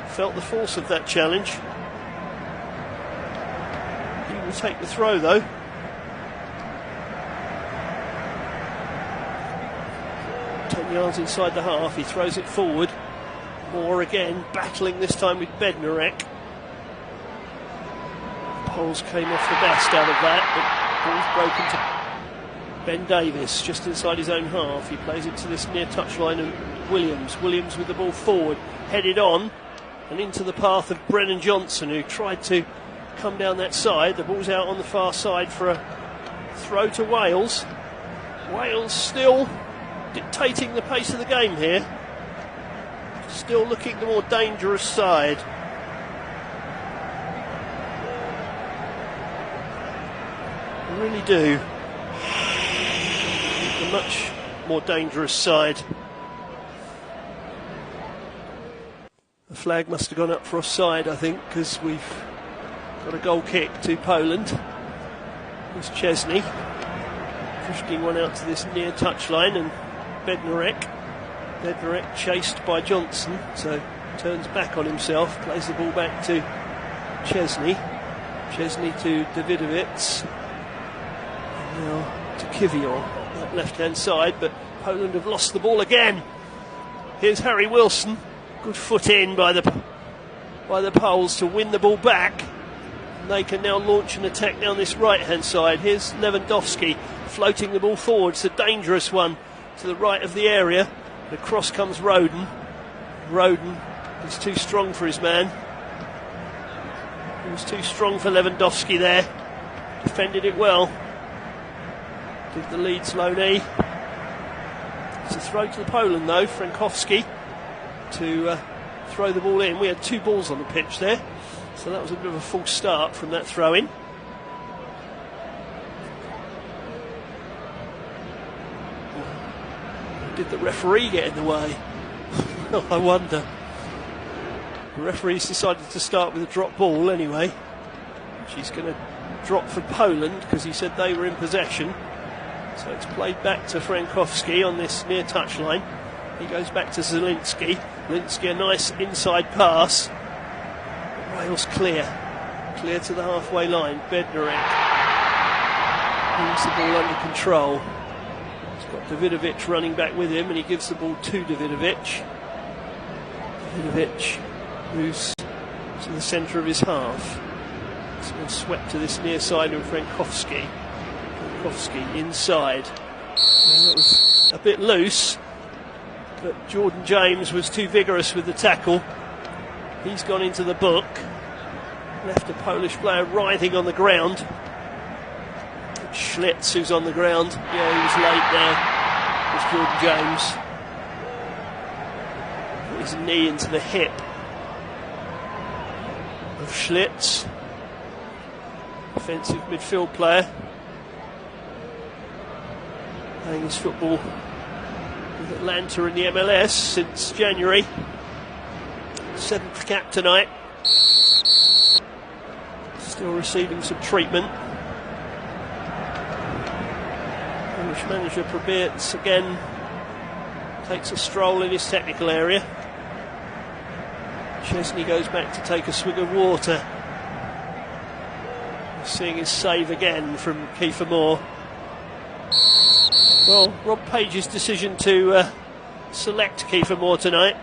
felt the force of that challenge. He will take the throw though. Yards inside the half, he throws it forward. Moore again, battling this time with Bednarek. Poles came off the best out of that, but ball's broken to Ben Davis, just inside his own half. He plays it to this near touchline and Williams with the ball forward, headed on and into the path of Brennan Johnson, who tried to come down that side. The ball's out on the far side for a throw to Wales. Wales still dictating the pace of the game here, still looking the more dangerous side. I really do. A much more dangerous side. The flag must have gone up for offside, I think, because we've got a goal kick to Poland. There's Chesney drifting one out to this near touchline, and Bednarek chased by Johnson, so turns back on himself, plays the ball back to Chesney to Davidovits, and now to Kivior, that left-hand side, but Poland have lost the ball again. Here's Harry Wilson, good foot in by the Poles to win the ball back, and they can now launch an attack down this right-hand side. Here's Lewandowski floating the ball forward, it's a dangerous one to the right of the area. Across comes Roden. Roden is too strong for his man. He was too strong for Lewandowski there. Defended it well. Did the Leeds loanee. It's a to throw to Poland though, Frankowski to throw the ball in. We had 2 balls on the pitch there, so that was a bit of a false start from that throw in. Did the referee get in the way? I wonder. The referee's decided to start with a drop ball anyway. She's going to drop for Poland because he said they were in possession. So it's played back to Frankowski on this near touchline. He goes back to Zielinski. Zielinski, a nice inside pass. But Wales clear to the halfway line. Bednarek brings the ball under control. He's got Davidovic running back with him, and he gives the ball to Davidovic. Davidovic moves to the centre of his half. It's been swept to this near side of Frankowski. Frankowski inside. Well, that was a bit loose, but Jordan James was too vigorous with the tackle. He's gone into the book. Left a Polish player writhing on the ground. Schlitz, who's on the ground. Yeah, he was late there. It was Jordan James. Put his knee into the hip of Schlitz. Offensive midfield player. Playing his football with Atlanta in the MLS since January. 7th cap tonight. Still receiving some treatment. English manager Probierz again takes a stroll in his technical area. Chesney goes back to take a swig of water. Seeing his save again from Kiefer Moore. Well, Rob Page's decision to select Kiefer Moore tonight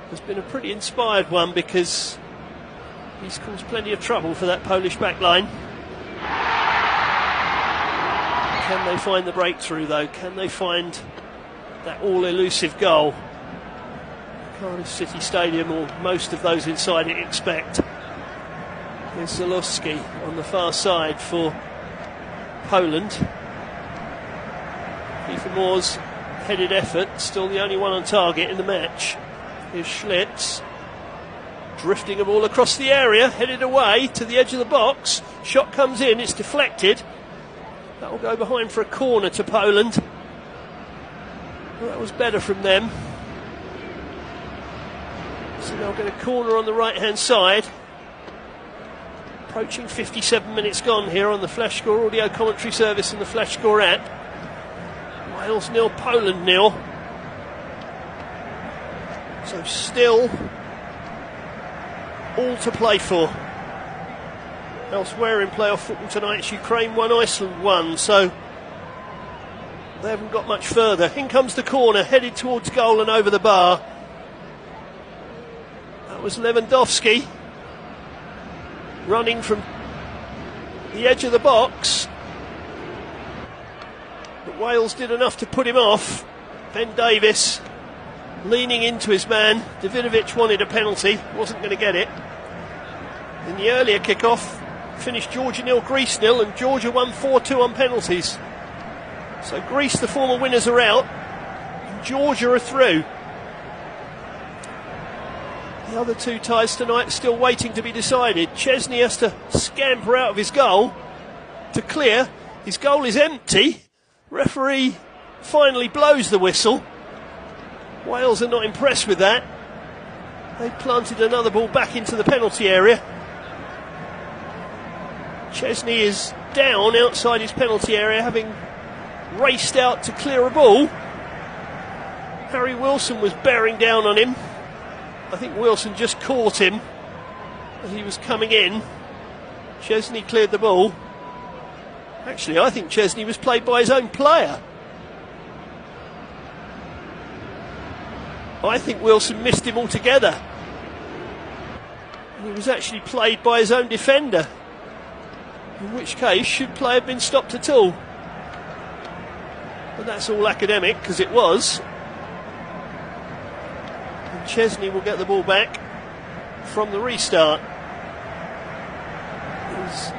has been a pretty inspired one, because he's caused plenty of trouble for that Polish back line. Can they find the breakthrough though? Can they find that all-elusive goal? Cardiff City Stadium, or most of those inside it, expect. Here's Zalewski on the far side for Poland. Kiefer Moore's headed effort, still the only one on target in the match. Here's Schlitz, drifting a ball across the area, headed away to the edge of the box. Shot comes in, it's deflected. That will go behind for a corner to Poland. Well, that was better from them. So they'll get a corner on the right-hand side. Approaching 57 minutes gone here on the Flash Score audio commentary service and the Flash Score app. Wales 0, Poland 0. So still all to play for. Elsewhere in playoff football tonight, it's Ukraine 1, Iceland 1, so they haven't got much further. In comes the corner, headed towards goal and over the bar. That was Lewandowski, running from the edge of the box. But Wales did enough to put him off. Ben Davies leaning into his man. Davidovic wanted a penalty, wasn't going to get it. In the earlier kick-off, finished Georgia 0, Greece 0, and Georgia won 4-2 on penalties. So Greece, the former winners, are out, and Georgia are through. The other 2 ties tonight still waiting to be decided. Chesney has to scamper out of his goal to clear. His goal is empty. Referee finally blows the whistle. Wales are not impressed with that. They planted another ball back into the penalty area. Chesney is down outside his penalty area, having raced out to clear a ball. Harry Wilson was bearing down on him. I think Wilson just caught him as he was coming in. Chesney cleared the ball. Actually, I think Chesney was played by his own player. I think Wilson missed him altogether. He was actually played by his own defender, in which case should play have been stopped at all. But that's all academic, because it was. And Chesney will get the ball back from the restart.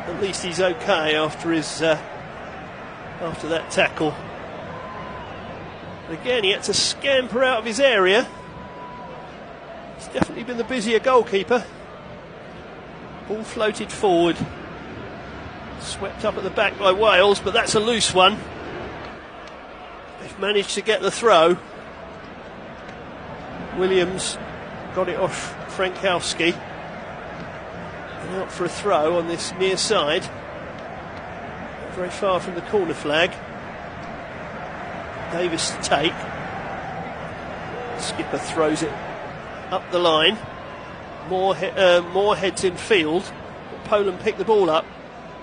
At least he's okay after his after that tackle. And again, he had to scamper out of his area. He's definitely been the busier goalkeeper. Ball floated forward. Swept up at the back by Wales, but that's a loose one. They've managed to get the throw. Williams got it off Frankowski. And out for a throw on this near side. Not very far from the corner flag. Davis to take. Skipper throws it up the line. More heads in field. But Poland pick the ball up.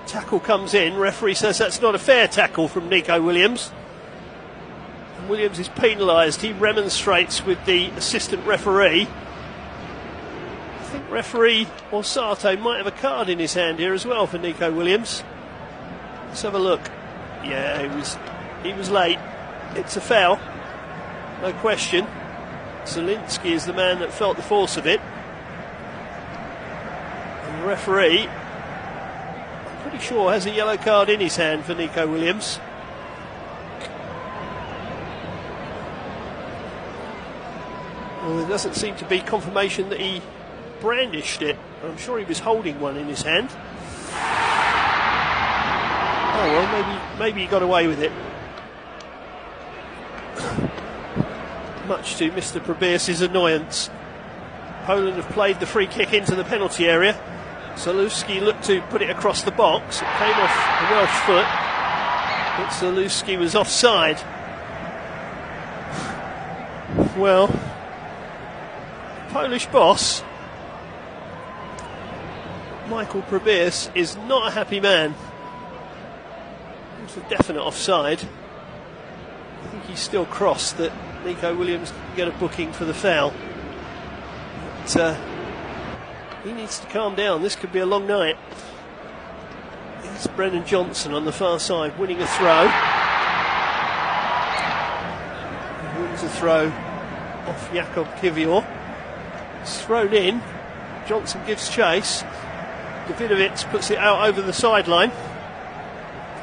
Tackle comes in. Referee says that's not a fair tackle from Nico Williams. And Williams is penalised. He remonstrates with the assistant referee. I think referee Orsato might have a card in his hand here as well for Nico Williams. Let's have a look. Yeah, he was late. It's a foul, no question. Zielinski is the man that felt the force of it. And the referee, I'm pretty sure, has a yellow card in his hand for Nico Williams. Well, there doesn't seem to be confirmation that he brandished it. I'm sure he was holding one in his hand. Oh well, maybe he got away with it. Much to Mr. Probier's annoyance. Poland have played the free kick into the penalty area. Zalewski looked to put it across the box. It came off the Welsh foot, but Zalewski was offside. Well, Polish boss Michael Probier is not a happy man. It's a definite offside. I think he's still cross that Nico Williams can get a booking for the foul. But he needs to calm down. This could be a long night. It's Brennan Johnson on the far side winning a throw. He wins a throw off Jakub Kiwior. It's thrown in. Johnson gives chase. Davidovich puts it out over the sideline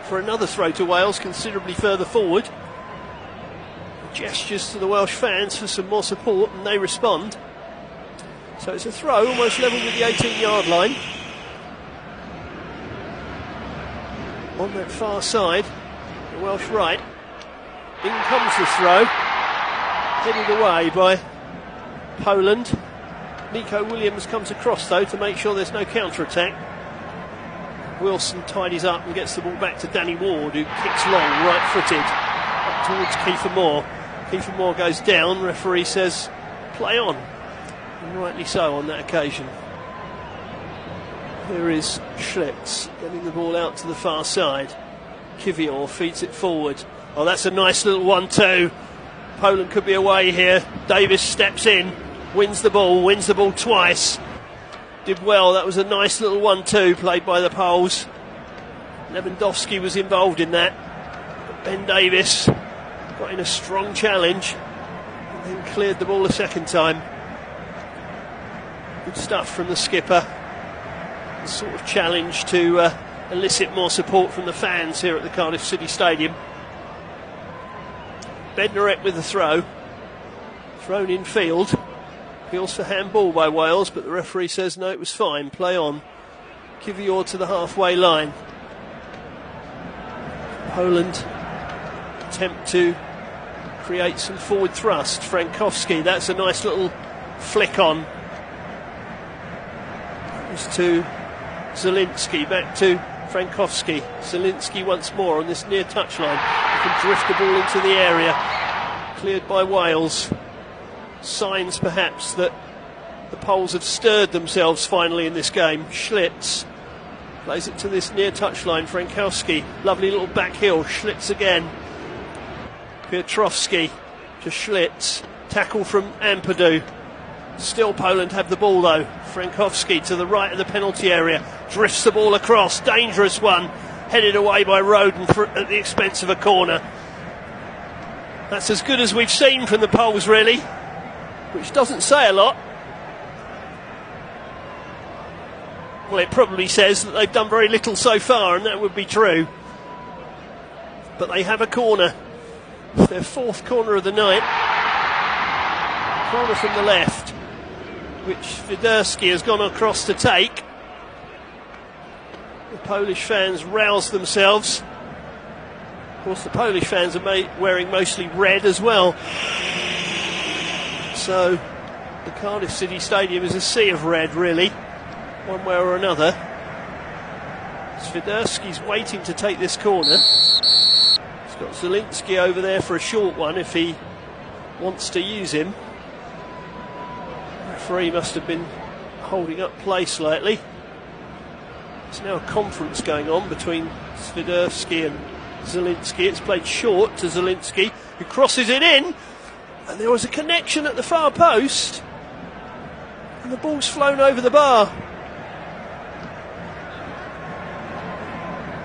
for another throw to Wales, considerably further forward. Gestures to the Welsh fans for some more support, and they respond. So it's a throw almost level with the 18-yard line. On that far side, the Welsh right. In comes the throw, headed away by Poland. Nico Williams comes across though to make sure there's no counter-attack. Wilson tidies up and gets the ball back to Danny Ward, who kicks long, right-footed, up towards Kiefer Moore. Kiefer Moore goes down, referee says play on, and rightly so on that occasion. Here is Schlitz getting the ball out to the far side. Kiwior feeds it forward. Oh, that's a nice little 1-2. Poland could be away here. Davis steps in, wins the ball twice. Did well. That was a nice little 1-2 played by the Poles. Lewandowski was involved in that. But Ben Davis got in a strong challenge and then cleared the ball a second time. Good stuff from the skipper. A sort of challenge to elicit more support from the fans here at the Cardiff City Stadium. Bednarek with the throw. Thrown in field. Appeals for handball by Wales, but the referee says no, it was fine, play on. Kiwior to the halfway line. Poland attempt to create some forward thrust. Frankowski, that's a nice little flick on. Goes to Zielinski, back to Frankowski. Zielinski once more on this near touchline. He can drift the ball into the area. Cleared by Wales. Signs perhaps that the Poles have stirred themselves finally in this game. Schlitz plays it to this near touchline. Frankowski, lovely little back heel. Schlitz again. Piotrowski to Schlitz. Tackle from Ampadu. Still Poland have the ball though. Frankowski to the right of the penalty area. Drifts the ball across. Dangerous one. Headed away by Roden at the expense of a corner. That's as good as we've seen from the Poles really, which doesn't say a lot. Well, it probably says that they've done very little so far, and that would be true. But they have a corner. It's their fourth corner of the night. Corner from the left, which Swiderski has gone across to take. The Polish fans rouse themselves. Of course, the Polish fans are wearing mostly red as well. So the Cardiff City Stadium is a sea of red, really, one way or another. Swiderski's waiting to take this corner. He's got Zielinski over there for a short one if he wants to use him. The referee must have been holding up play slightly. There's now a conference going on between Swiderski and Zielinski. It's played short to Zielinski, who crosses it in, and there was a connection at the far post, and the ball's flown over the bar.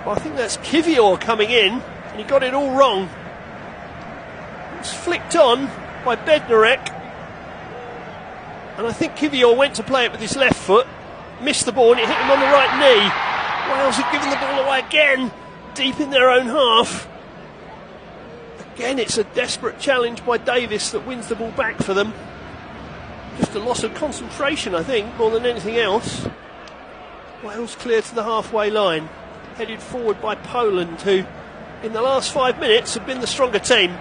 Well, I think that's Kivior coming in, and he got it all wrong. It's flicked on by Bednarek, and I think Kivior went to play it with his left foot, missed the ball, and it hit him on the right knee. Wales have given the ball away again, deep in their own half. Again, it's a desperate challenge by Davis that wins the ball back for them. Just a loss of concentration, I think, more than anything else. Wales clear to the halfway line, headed forward by Poland, who in the last 5 minutes have been the stronger team.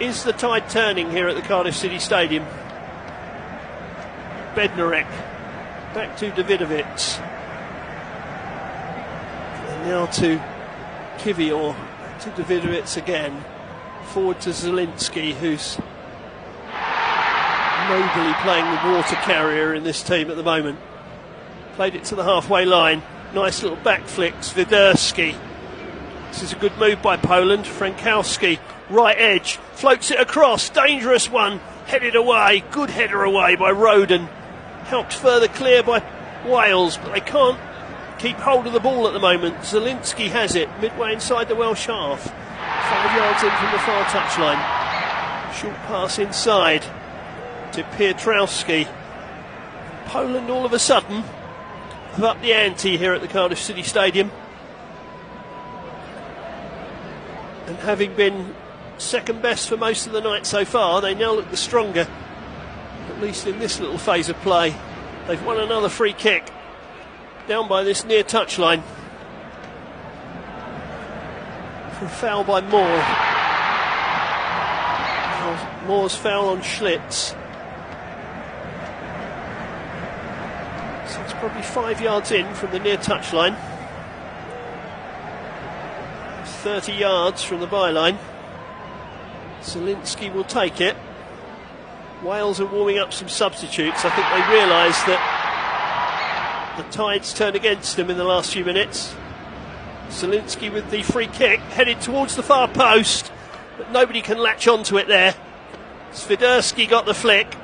Is the tide turning here at the Cardiff City Stadium? Bednarek back to Davidovic. Now to Kivior, back to Davidovic again, forward to Zielinski, who's nobly playing the water carrier in this team at the moment. Played it to the halfway line, nice little back flick, Swiderski. This is a good move by Poland. Frankowski, right edge, floats it across, dangerous one, headed away, good header away by Roden. Helped further clear by Wales, but they can't keep hold of the ball at the moment. Zielinski has it, midway inside the Welsh half. 5 yards in from the far touchline. Short pass inside to Pietrowski. Poland all of a sudden have upped the ante here at the Cardiff City Stadium. And having been second best for most of the night so far, they now look the stronger, at least in this little phase of play. They've won another free kick down by this near touchline for a foul by Moore. Moore's foul on Schlitz. So it's probably 5 yards in from the near touchline, 30 yards from the byline. Zielinski will take it. Wales are warming up some substitutes. I think they realise that the tide's turned against them in the last few minutes. Zielinski with the free kick, headed towards the far post, but nobody can latch onto it there. Swiderski got the flick.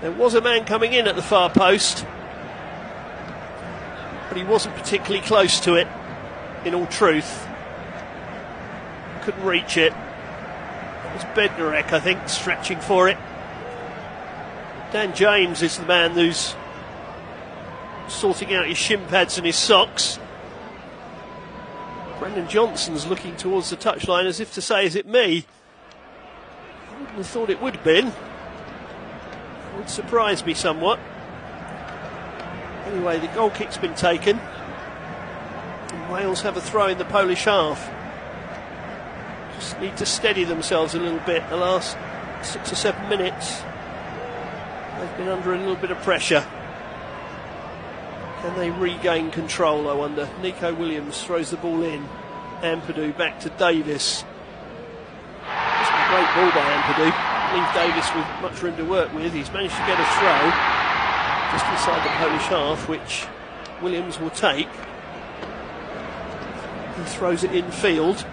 There was a man coming in at the far post, but he wasn't particularly close to it, in all truth. Couldn't reach it. It was Bednarek, I think, stretching for it. Dan James is the man who's sorting out his shin pads and his socks. Brendan Johnson's looking towards the touchline as if to say, is it me? I wouldn't have thought it would have been. It would surprise me somewhat. Anyway, the goal kick's been taken, and Wales have a throw in the Polish half. Just need to steady themselves a little bit. The last 6 or 7 minutes, they've been under a little bit of pressure. Can they regain control, I wonder? Nico Williams throws the ball in. Ampadu back to Davis. It's a great ball by Ampadu. Leave Davis with much room to work with. He's managed to get a throw just inside the Polish half, which Williams will take. He throws it infield,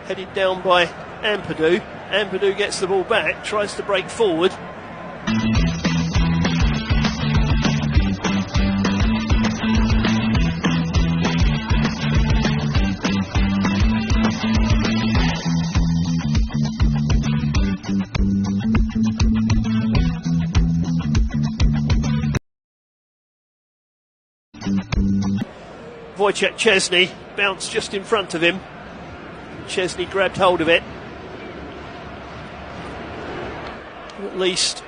headed down by Ampadu. Ampadu gets the ball back, tries to break forward. Wojciech Szczesny bounced just in front of him. Szczesny grabbed hold of it, At least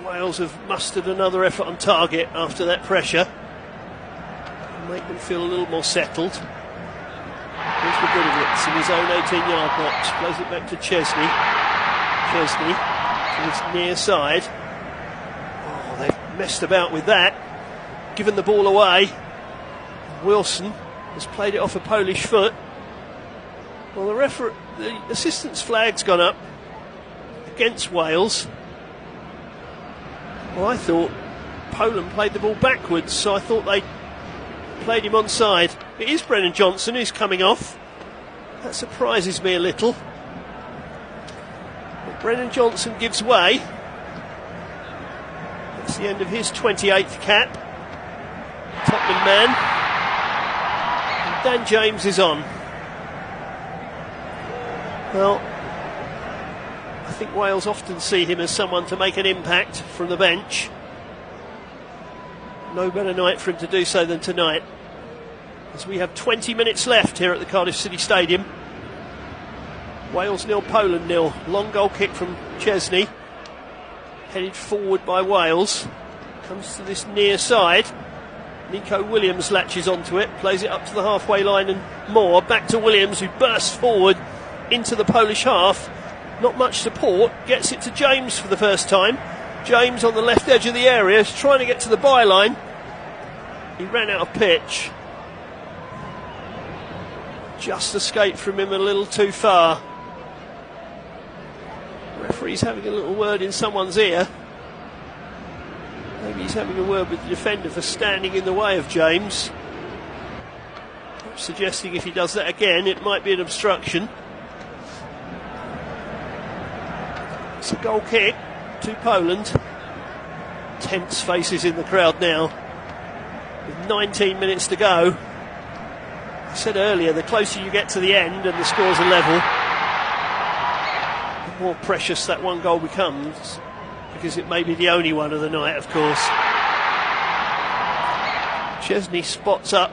Wales have mustered another effort on target after that pressure. Make them feel a little more settled. Here's Vidovic in his own 18-yard box. Plays it back to Chesney. Chesney to his near side. Oh, they've messed about with that. Given the ball away. Wilson has played it off a Polish foot. Well, the assistant's flag's gone up against Wales. Well, I thought Poland played the ball backwards, so I thought they played him onside. It is Brennan Johnson who's coming off. That surprises me a little. But Brennan Johnson gives way. That's the end of his 28th cap. Tottenham man. And Dan James is on. Well, I think Wales often see him as someone to make an impact from the bench. No better night for him to do so than tonight, as we have 20 minutes left here at the Cardiff City Stadium. Wales 0, Poland 0. Long goal kick from Chesney, headed forward by Wales. Comes to this near side. Nico Williams latches onto it, plays it up to the halfway line and more. Back to Williams, who bursts forward into the Polish half. Not much support, gets it to James for the first time. James on the left edge of the area is trying to get to the byline. He ran out of pitch. Just escaped from him a little too far. Referee's having a little word in someone's ear. Maybe he's having a word with the defender for standing in the way of James. Suggesting if he does that again, it might be an obstruction. It's a goal kick to Poland. Tense faces in the crowd now, with 19 minutes to go. I said earlier, the closer you get to the end and the scores are level, the more precious that one goal becomes, because it may be the only one of the night, of course. Chesney spots up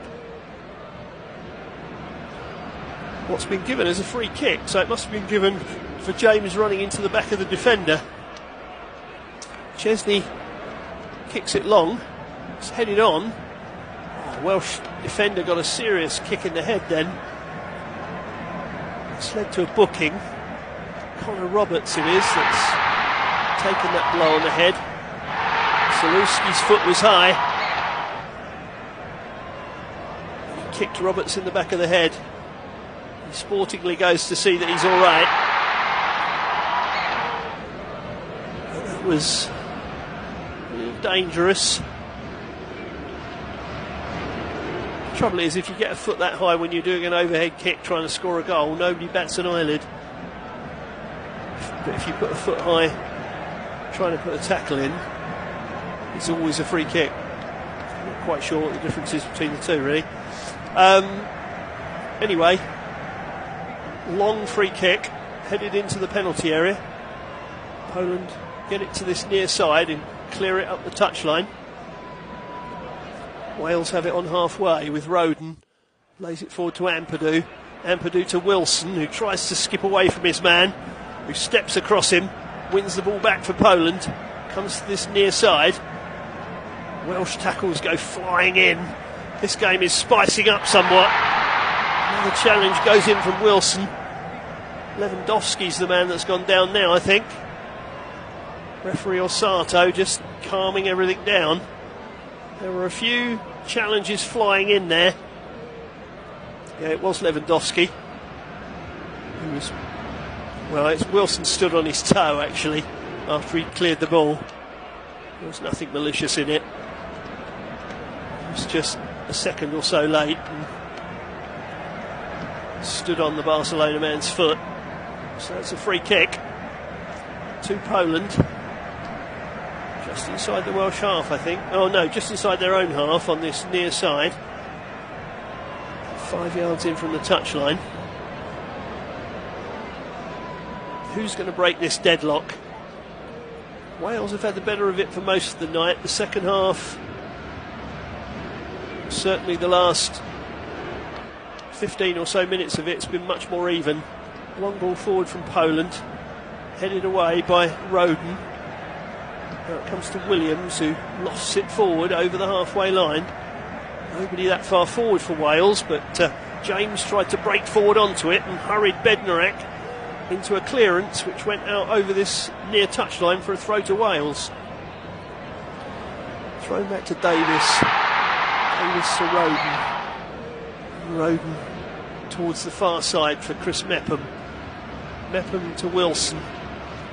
what's been given as a free kick, so it must have been given for James running into the back of the defender. Chesney kicks it long. It's headed on. Oh, Welsh defender got a serious kick in the head then. It's led to a booking. Connor Roberts it is that's taken that blow on the head. Salewski's foot was high. He kicked Roberts in the back of the head. He sportingly goes to see that he's all right. That was dangerous. The trouble is, if you get a foot that high when you're doing an overhead kick trying to score a goal, nobody bats an eyelid. But if you put a foot high trying to put a tackle in, it's always a free kick. I'm not quite sure what the difference is between the two, really. Anyway, long free kick headed into the penalty area. Poland get it to this near side and clear it up the touchline. Wales have it on halfway with Roden. Lays it forward to Ampadu. Ampadu to Wilson, who tries to skip away from his man, who steps across him, wins the ball back for Poland. Comes to this near side. Welsh tackles go flying in. This game is spicing up somewhat. Another challenge goes in from Wilson. Lewandowski's the man that's gone down now, I think. Referee Osato just calming everything down. There were a few challenges flying in there. Yeah, it was Lewandowski. It's Wilson stood on his toe actually after he cleared the ball. There was nothing malicious in it. He was just a second or so late and stood on the Barcelona man's foot. So that's a free kick to Poland. Just inside the Welsh half, I think. Oh no, just inside their own half on this near side. 5 yards in from the touchline. Who's going to break this deadlock? Wales have had the better of it for most of the night. The second half, certainly the last 15 or so minutes of it's been much more even. Long ball forward from Poland, headed away by Roden. Now it comes to Williams, who lofts it forward over the halfway line. Nobody that far forward for Wales, but James tried to break forward onto it and hurried Bednarek into a clearance which went out over this near touchline for a throw to Wales. Thrown back to Davis. Davis to Roden. Roden towards the far side for Chris Mepham. Mepham to Wilson.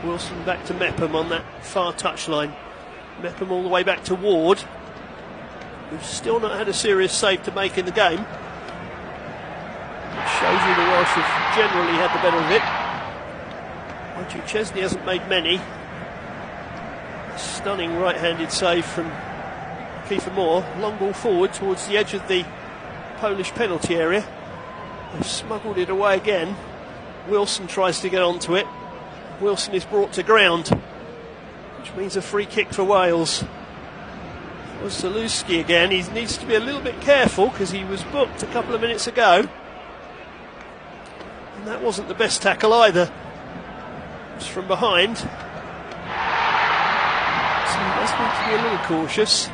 Wilson back to Mepham on that far touchline. Mepham all the way back to Ward, who's still not had a serious save to make in the game. It shows you the Welsh have generally had the better of it. Mind you, Chesney hasn't made many. A stunning right-handed save from Kiefer Moore. Long ball forward towards the edge of the Polish penalty area. They've smuggled it away again. Wilson tries to get onto it. Wilson is brought to ground, which means a free kick for Wales. It was Zaluski again. He needs to be a little bit careful because he was booked a couple of minutes ago. And that wasn't the best tackle either. It was from behind. So he does need to be a little cautious.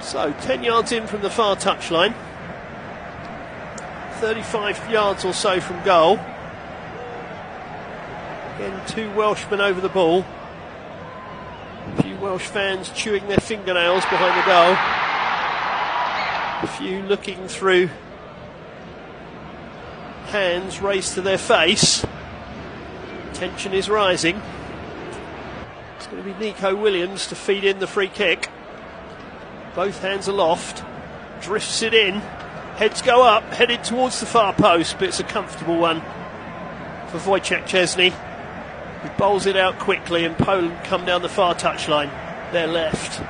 So 10 yards in from the far touchline. 35 yards or so from goal. Again, two Welshmen over the ball. A few Welsh fans chewing their fingernails behind the goal. A few looking through hands raised to their face. Tension is rising. It's going to be Nico Williams to feed in the free kick. Both hands aloft. Drifts it in. Heads go up, headed towards the far post, but it's a comfortable one for Wojciech Chesney. He bowls it out quickly, and Poland come down the far touchline. They're left.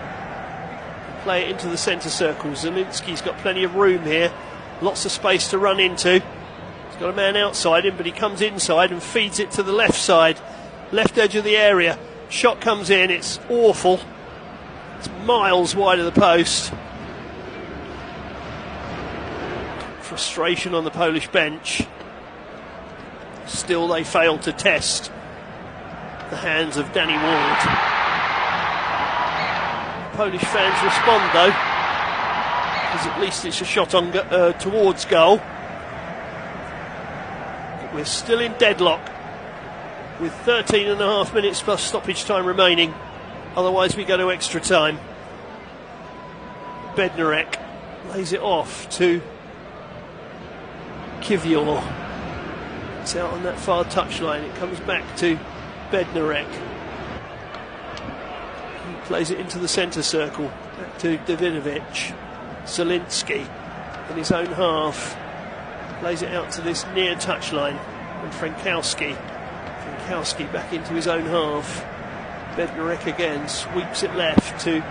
Play it into the centre circle. Zielinski's got plenty of room here. Lots of space to run into. He's got a man outside him, but he comes inside and feeds it to the left side. Left edge of the area. Shot comes in. It's awful. It's miles wide of the post. Frustration on the Polish bench. Still they fail to test the hands of Danny Ward. Polish fans respond though, because at least it's a shot on towards goal. But we're still in deadlock with 13.5 minutes plus stoppage time remaining. Otherwise we go to extra time. Bednarek lays it off to Kiwior. It's out on that far touchline. It comes back to Bednarek. He plays it into the centre circle. Back to Davidovic. Zielinski in his own half. Plays it out to this near touchline. And Frankowski. Frankowski back into his own half. Bednarek again sweeps it left to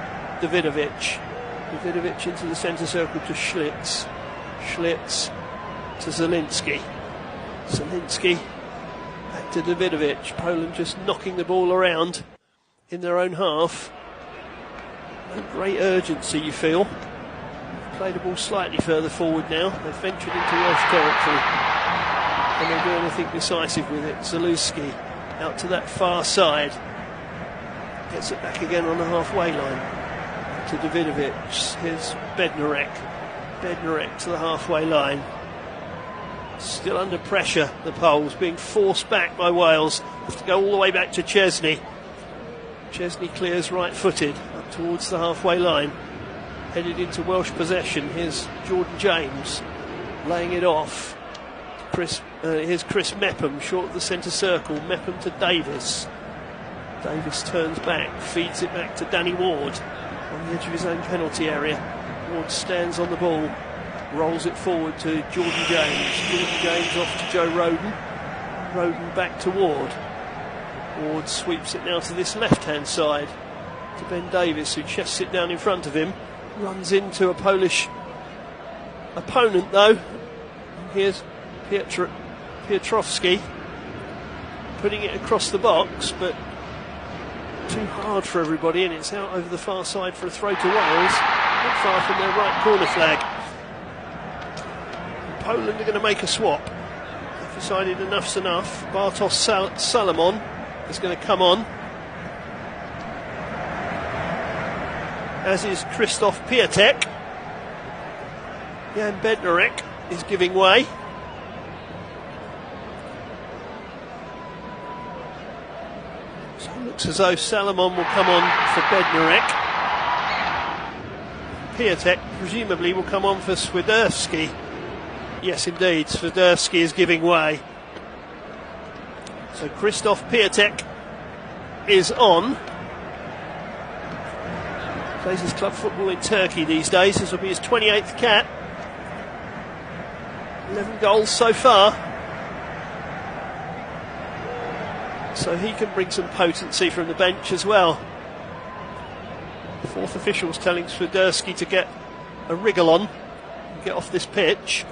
Davidovic. Davidovic into the centre circle to Schlitz. Schlitz to Zielinski. Zielinski back to Davidovic. Poland just knocking the ball around in their own half. No great urgency, you feel. Played the ball slightly further forward now. They've ventured into Welsh territory. Can they do anything decisive with it? Zaluski out to that far side. Gets it back again on the halfway line. Back to Davidovic. Here's Bednarek. Bednarek to the halfway line. Still under pressure, the Poles, being forced back by Wales. Have to go all the way back to Chesney. Chesney clears right-footed up towards the halfway line. Headed into Welsh possession. Here's Jordan James laying it off. Here's Chris Mepham, short of the centre circle. Mepham to Davis. Davis turns back, feeds it back to Danny Ward on the edge of his own penalty area. Ward stands on the ball. Rolls it forward to Jordan James. Jordan James off to Joe Roden. Roden back to Ward. Ward sweeps it now to this left-hand side to Ben Davis, who chests it down in front of him. Runs into a Polish opponent though. Here's Piotrowski putting it across the box, but too hard for everybody, and it's out over the far side for a throw to Wales. Not far from their right corner flag. Poland are going to make a swap. They've decided enough's enough. Bartosz Salomon is going to come on. as is Krzysztof Piatek. Jan Bednarek is giving way. So it looks as though Salomon will come on for Bednarek. Piatek presumably will come on for Swiderski. Yes, indeed, Swiderski is giving way. So Krzysztof Piatek is on. Plays his club football in Turkey these days. This will be his 28th cap. 11 goals so far. So he can bring some potency from the bench as well. Fourth officials telling Swiderski to get a wriggle on and get off this pitch.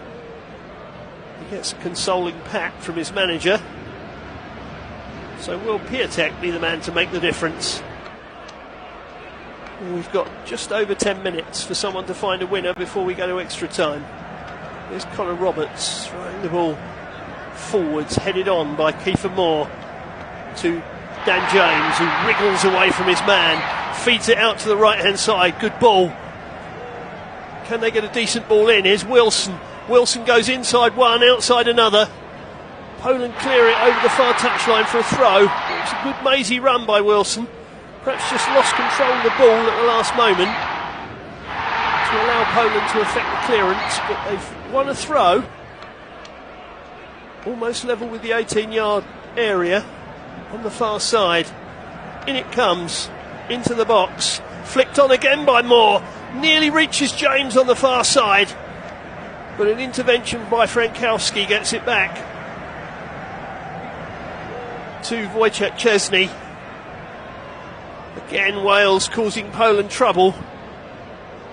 He gets a consoling pat from his manager. So will Piatek be the man to make the difference? We've got just over 10 minutes for someone to find a winner before we go to extra time. There's Connor Roberts throwing the ball forwards, headed on by Kiefer Moore to Dan James, who wriggles away from his man, feeds it out to the right hand side. Good ball. Can they get a decent ball in? Here's Wilson. Wilson goes inside one, outside another. Poland clear it over the far touchline for a throw. It's a good mazy run by Wilson. Perhaps just lost control of the ball at the last moment to allow Poland to effect the clearance, but they've won a throw. Almost level with the 18-yard area on the far side. In it comes, into the box. Flicked on again by Moore. Nearly reaches James on the far side, but an intervention by Frankowski gets it back to Wojciech Chesney. Again, Wales causing Poland trouble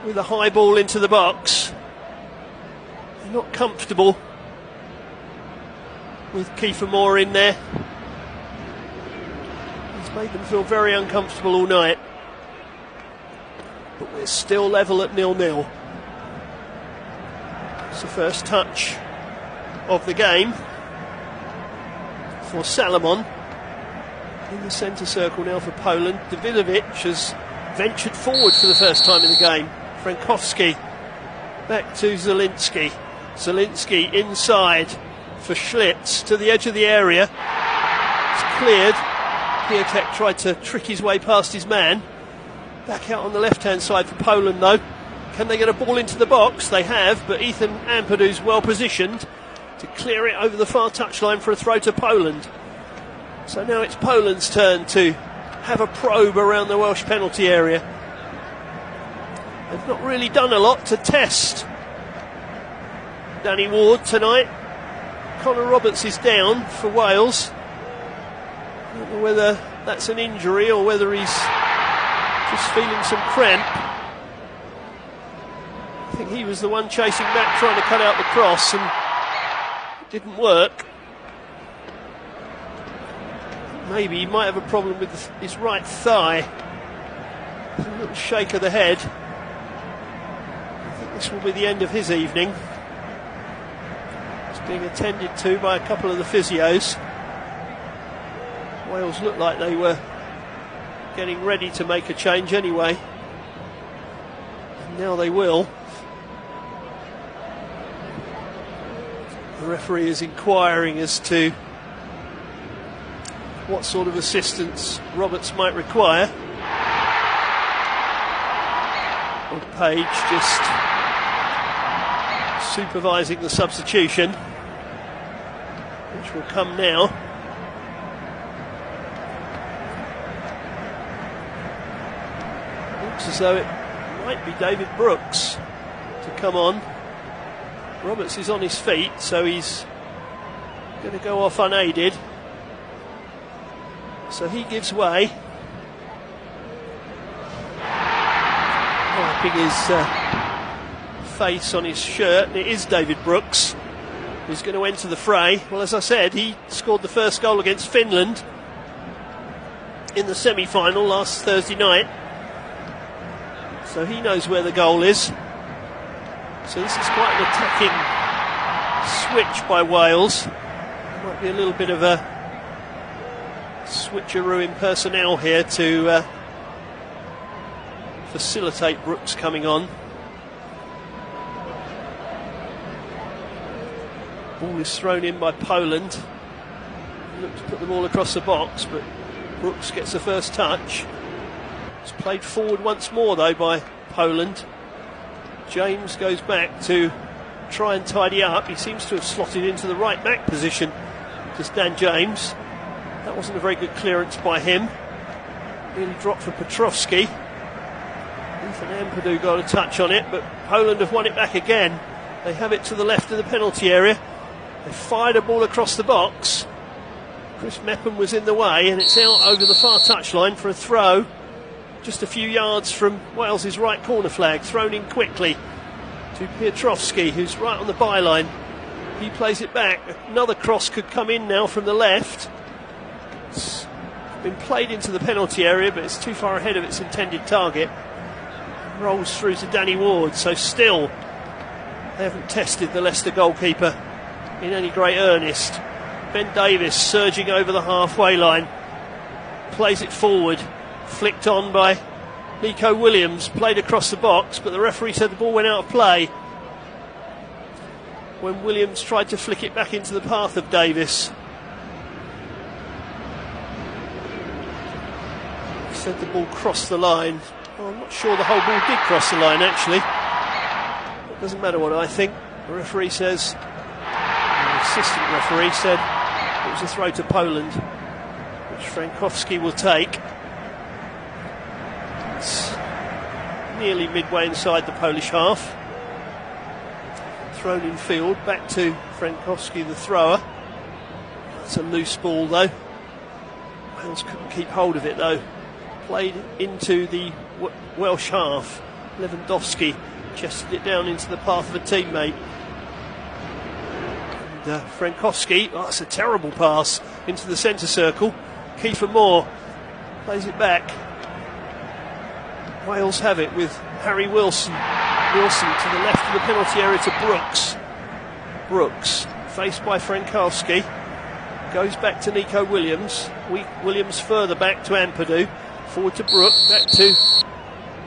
with a high ball into the box. They're not comfortable with Kiefer Moore in there. He's made them feel very uncomfortable all night. But we're still level at 0-0. It's the first touch of the game for Salomon. In the centre circle now for Poland. Davidovic has ventured forward for the first time in the game. Frankowski back to Zielinski. Zielinski inside for Schlitz to the edge of the area. It's cleared. Piatek tried to trick his way past his man. Back out on the left hand side for Poland though. Can they get a ball into the box? They have, but Ethan Ampadu's well positioned to clear it over the far touchline for a throw to Poland. So now it's Poland's turn to have a probe around the Welsh penalty area. They've not really done a lot to test Danny Ward tonight. Connor Roberts is down for Wales. I don't know whether that's an injury or whether he's just feeling some cramp. I think he was the one chasing back, trying to cut out the cross, and it didn't work. Maybe he might have a problem with his right thigh. A little shake of the head. I think this will be the end of his evening. He's being attended to by a couple of the physios. Wales looked like they were getting ready to make a change anyway. And now they will. The referee is inquiring as to what sort of assistance Roberts might require. And Page just supervising the substitution, which will come now. Looks as though it might be David Brooks to come on. Roberts is on his feet, so he's going to go off unaided. So he gives way. Wiping his face on his shirt, and it is David Brooks who's going to enter the fray. Well, as I said, he scored the first goal against Finland in the semi-final last Thursday night. So he knows where the goal is. So this is quite an attacking switch by Wales. Might be a little bit of a switcheroo in personnel here to facilitate Brooks coming on. Ball is thrown in by Poland. Look to put the ball across the box, but Brooks gets the first touch. It's played forward once more though by Poland. James goes back to try and tidy up. He seems to have slotted into the right back position, just Dan James. That wasn't a very good clearance by him. Nearly dropped for Petrovski. Ethan Ampadu got a touch on it, but Poland have won it back again. They have it to the left of the penalty area. They fired a ball across the box. Chris Mepham was in the way, and it's out over the far touchline for a throw. Just a few yards from Wales's right corner flag, thrown in quickly to Piotrowski, who's right on the byline. He plays it back. Another cross could come in now from the left. It's been played into the penalty area, but it's too far ahead of its intended target. Rolls through to Danny Ward, so still they haven't tested the Leicester goalkeeper in any great earnest. Ben Davies surging over the halfway line, plays it forward, flicked on by Nico Williams, played across the box, but the referee said the ball went out of play when Williams tried to flick it back into the path of Davies. He said the ball crossed the line. Well, I'm not sure the whole ball did cross the line actually. It doesn't matter what I think. The referee says, the assistant referee said it was a throw to Poland, which Frankowski will take. It's nearly midway inside the Polish half. Thrown in field, back to Frankowski, the thrower. That's a loose ball though. Wales couldn't keep hold of it though. Played into the Welsh half. Lewandowski chested it down into the path of a teammate. And Frankowski, that's a terrible pass into the centre circle. Kiefer Moore plays it back. Wales have it with Harry Wilson. Wilson to the left of the penalty area to Brooks. Brooks, faced by Frankowski, goes back to Nico Williams. Williams further back to Ampadu. Forward to Brook, back to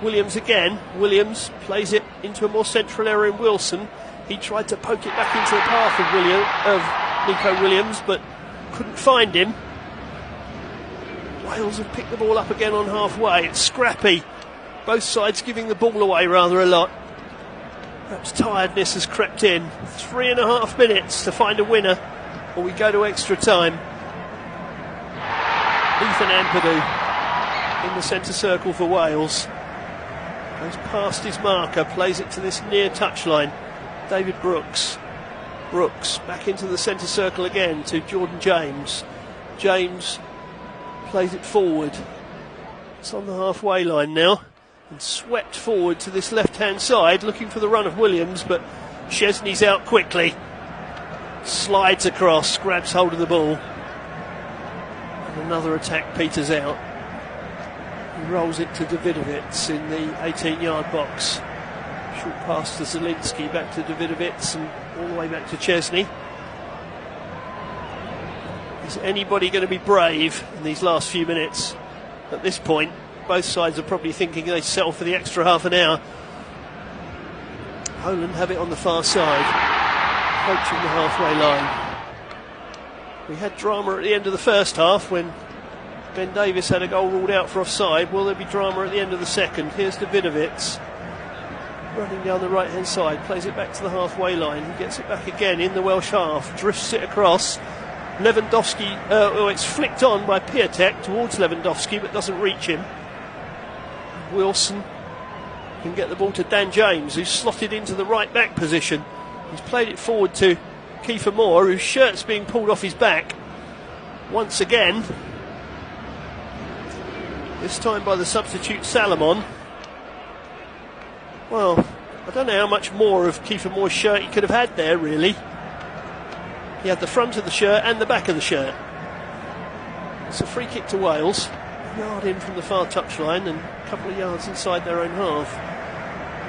Williams again. Williams plays it into a more central area in Wilson. He tried to poke it back into the path of Nico Williams, but couldn't find him. Wales have picked the ball up again on halfway. It's scrappy. Both sides giving the ball away rather a lot. Perhaps tiredness has crept in. 3.5 minutes to find a winner, or we go to extra time. Ethan Ampadu in the centre circle for Wales. Goes past his marker, plays it to this near touchline. David Brooks. Brooks back into the centre circle again to Jordan James. James plays it forward. It's on the halfway line now. And swept forward to this left-hand side, looking for the run of Williams, but Szczesny's out quickly. Slides across, grabs hold of the ball. And another attack peters out. He rolls it to Davidovits in the 18-yard box. Short pass to Zielinski, back to Davidovits, and all the way back to Szczesny. Is anybody going to be brave in these last few minutes? At this point, both sides are probably thinking they settle for the extra half an hour. Poland have it on the far side, approaching the halfway line. We had drama at the end of the first half when Ben Davies had a goal ruled out for offside. Will there be drama at the end of the second? Here's Davidovits running down the right hand side, plays it back to the halfway line. He gets it back again in the Welsh half, drifts it across. Lewandowski, it's flicked on by Piatek towards Lewandowski, but doesn't reach him. Wilson can get the ball to Dan James, who's slotted into the right back position. He's played it forward to Kiefer Moore, whose shirt's being pulled off his back once again, this time by the substitute Salomon. Well, I don't know how much more of Kiefer Moore's shirt he could have had there really. He had the front of the shirt and the back of the shirt. It's a free kick to Wales, a yard in from the far touchline and a couple of yards inside their own half.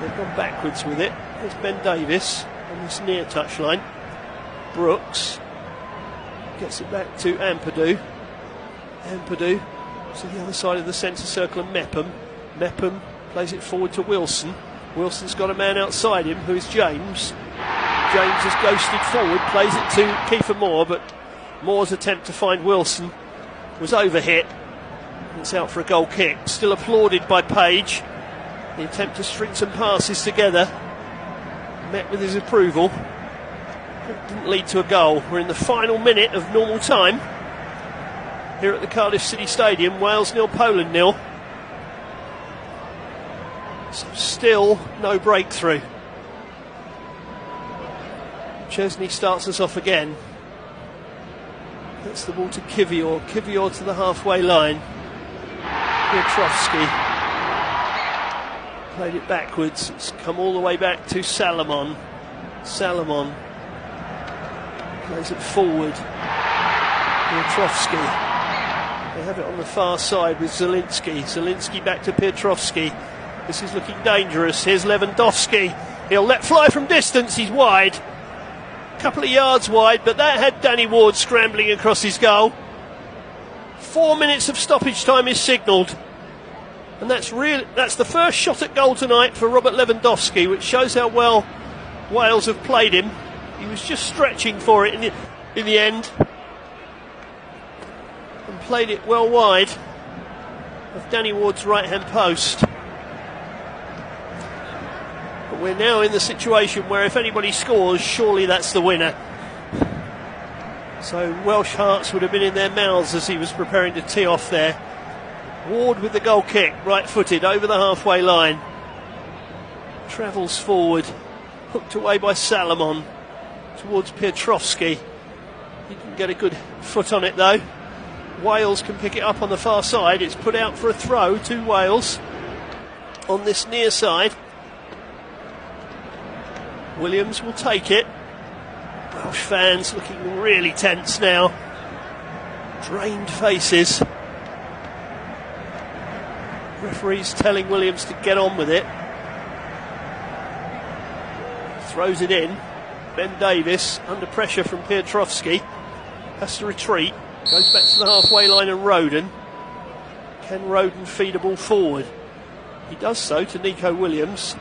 They've gone backwards with it. There's Ben Davies on this near touchline. Brooks gets it back to Ampadu. Ampadu to the other side of the centre circle and Mepham. Mepham Plays it forward to Wilson. Wilson's got a man outside him, who is James. James has ghosted forward, plays it to Kiefer Moore, but Moore's attempt to find Wilson was overhit. It's out for a goal kick. Still applauded by Page. The attempt to string some passes together met with his approval. It didn't lead to a goal. We're in the final minute of normal time here at the Cardiff City Stadium. Wales 0, Poland 0. So still no breakthrough. Chesney starts us off again. That's the ball to Kivior. Kivior to the halfway line. Piotrowski played it backwards. It's come all the way back to Salomon. Salomon plays it forward. Piotrowski. They have it on the far side with Zielinski. Zielinski back to Piotrowski. This is looking dangerous. Here's Lewandowski. He'll let fly from distance. He's wide. A couple of yards wide, but that had Danny Ward scrambling across his goal. 4 minutes of stoppage time is signalled. And that's the first shot at goal tonight for Robert Lewandowski, which shows how well Wales have played him. He was just stretching for it in the end. And played it well wide of Danny Ward's right-hand post. But we're now in the situation where if anybody scores, surely that's the winner. So Welsh hearts would have been in their mouths as he was preparing to tee off there. Ward with the goal kick, right-footed, over the halfway line. Travels forward, hooked away by Salomon towards Piotrowski. He didn't get a good foot on it though. Wales can pick it up on the far side. It's put out for a throw to Wales on this near side. Williams will take it. Welsh fans looking really tense now. Drained faces. Referee's telling Williams to get on with it. Throws it in. Ben Davis under pressure from Piotrowski. Has to retreat. Goes back to the halfway line and Roden. Can Roden feed a ball forward? He does so to Nico Williams.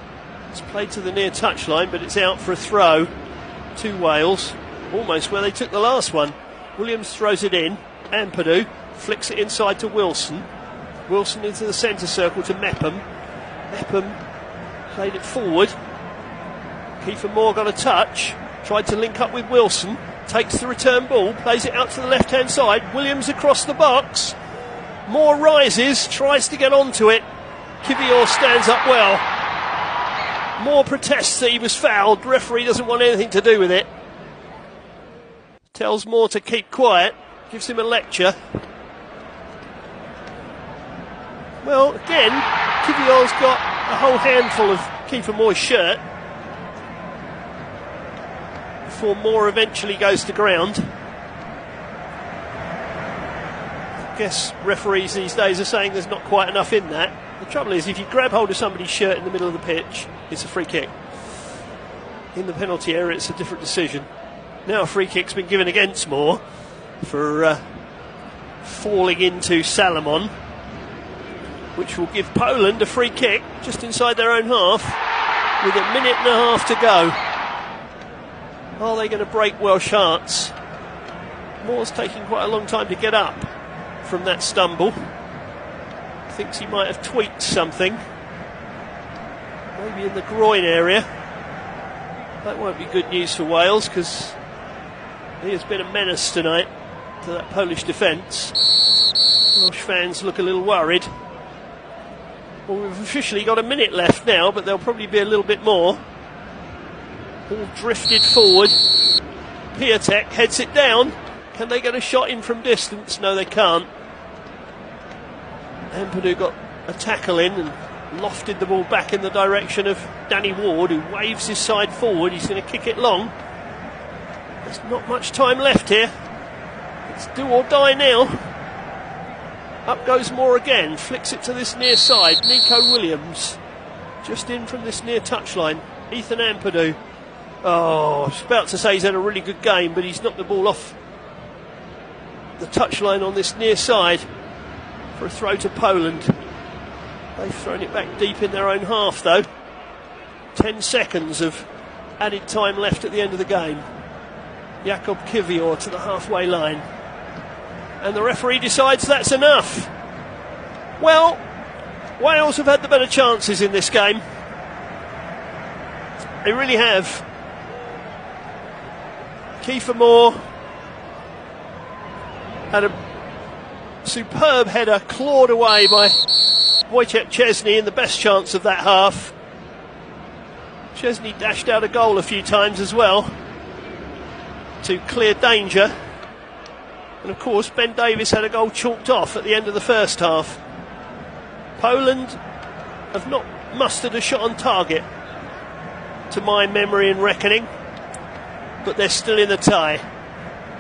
It's played to the near touchline, but it's out for a throw to Wales. Almost where they took the last one. Williams throws it in. Ampadu flicks it inside to Wilson. Wilson into the centre circle to Mepham. Mepham played it forward. Kiefer Moore got a touch. Tried to link up with Wilson. Takes the return ball. Plays it out to the left-hand side. Williams across the box. Moore rises. Tries to get onto it. Kivior stands up well. Moore protests that he was fouled. Referee doesn't want anything to do with it. Tells Moore to keep quiet. Gives him a lecture. Well, again, Kivior's got a whole handful of Kiefer Moore's shirt before Moore eventually goes to ground. I guess referees these days are saying there's not quite enough in that. The trouble is, if you grab hold of somebody's shirt in the middle of the pitch, it's a free kick. In the penalty area, it's a different decision. Now a free kick's been given against Moore for falling into Salomon, which will give Poland a free kick just inside their own half with a minute and a half to go. Are they going to break Welsh hearts? Moore's taking quite a long time to get up from that stumble. Thinks he might have tweaked something, maybe in the groin area. That won't be good news for Wales, because he has been a menace tonight to that Polish defence. Welsh fans look a little worried. Well, we've officially got a minute left now, but there'll probably be a little bit more. Ball drifted forward. Piatek heads it down. Can they get a shot in from distance? No, they can't. Ampadu got a tackle in and lofted the ball back in the direction of Danny Ward, who waves his side forward. He's going to kick it long. There's not much time left here. It's do or die now. Up goes Moore again, flicks it to this near side. Nico Williams just in from this near touchline. Ethan Ampadu. Oh, I was about to say he's had a really good game, but he's knocked the ball off the touchline on this near side for a throw to Poland. They've thrown it back deep in their own half though. 10 seconds of added time left at the end of the game. Jakob Kivior to the halfway line. And the referee decides that's enough. Well, Wales have had the better chances in this game. They really have. Kiefer Moore had a superb header clawed away by Wojciech Szczesny in the best chance of that half. Szczesny dashed out a goal a few times as well to clear danger. And of course Ben Davies had a goal chalked off at the end of the first half. Poland have not mustered a shot on target to my memory and reckoning, but they're still in the tie.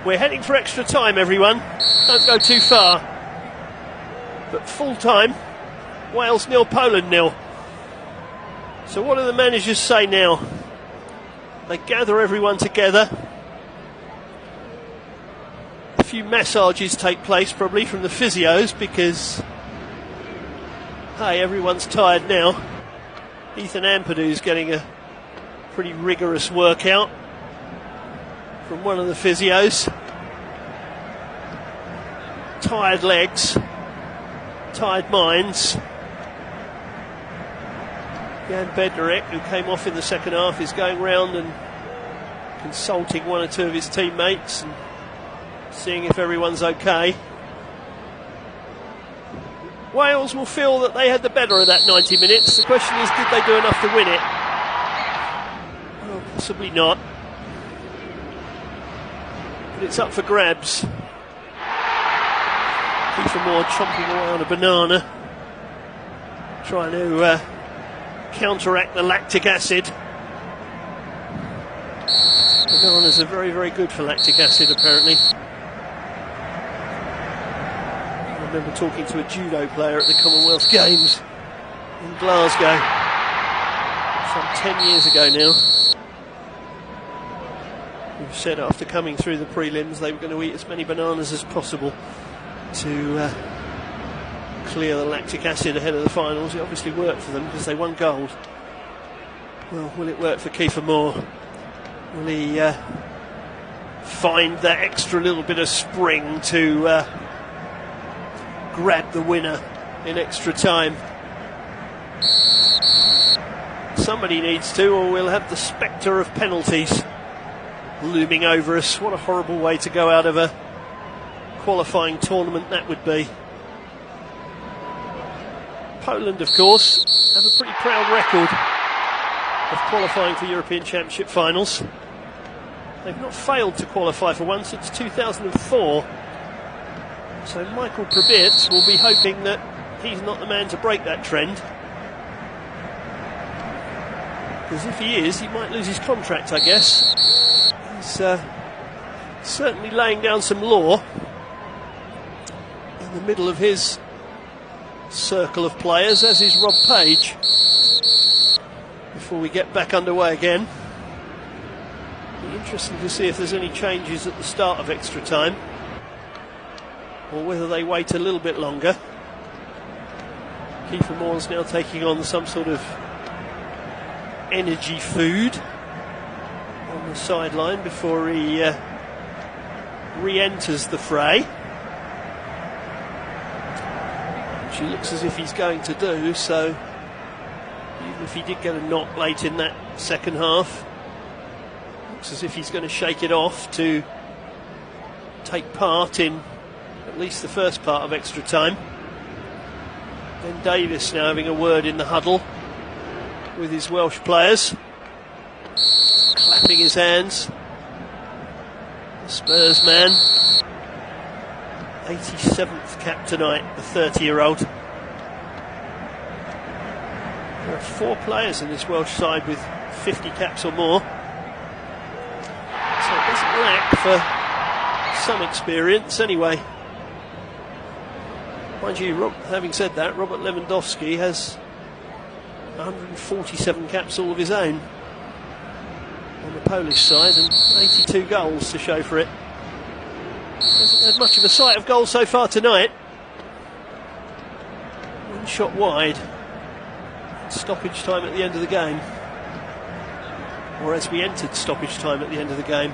We're heading for extra time, everyone. Don't go too far. But full time, Wales 0, Poland 0. So what do the managers say now? They gather everyone together. A few massages take place probably from the physios because, hey, everyone's tired now. Ethan Ampadu's getting a pretty rigorous workout from one of the physios. Tired legs, tired minds. Jan Bednarek, who came off in the second half, is going round and consulting one or two of his teammates and seeing if everyone's okay. Wales will feel that they had the better of that 90 minutes. The question is, did they do enough to win it? Well, possibly not. But it's up for grabs. Kiefer Moore chomping away on a banana, trying to counteract the lactic acid. Bananas are very, very good for lactic acid, apparently. I remember talking to a judo player at the Commonwealth Games in Glasgow some 10 years ago now, who said after coming through the prelims they were going to eat as many bananas as possible to clear the lactic acid ahead of the finals. It obviously worked for them because they won gold. Well, will it work for Kiefer Moore? Will he find that extra little bit of spring to grab the winner in extra time? Somebody needs to, or we'll have the spectre of penalties looming over us. What a horrible way to go out of a qualifying tournament that would be. Poland, of course, have a pretty proud record of qualifying for European Championship finals. They've not failed to qualify for one since 2004. So Michael Probierz will be hoping that he's not the man to break that trend. Because if he is, he might lose his contract, I guess. He's certainly laying down some law in the middle of his circle of players, as is Rob Page. Before we get back underway again, be interesting to see if there's any changes at the start of extra time, or whether they wait a little bit longer. Kiefer Moore's now taking on some sort of energy food on the sideline before he re-enters the fray, which he looks as if he's going to do. So even if he did get a knock late in that second half, looks as if he's going to shake it off to take part in at least the first part of extra time. Ben Davies now having a word in the huddle with his Welsh players, clapping his hands. The Spurs man, 87th cap tonight, the 30-year-old. There are 4 players in this Welsh side with 50 caps or more, so it doesn't lack for some experience anyway. Mind you, having said that, Robert Lewandowski has 147 caps all of his own on the Polish side and 82 goals to show for it. Hasn't had much of a sight of goals so far tonight. One shot wide stoppage time at the end of the game, or as we entered stoppage time at the end of the game.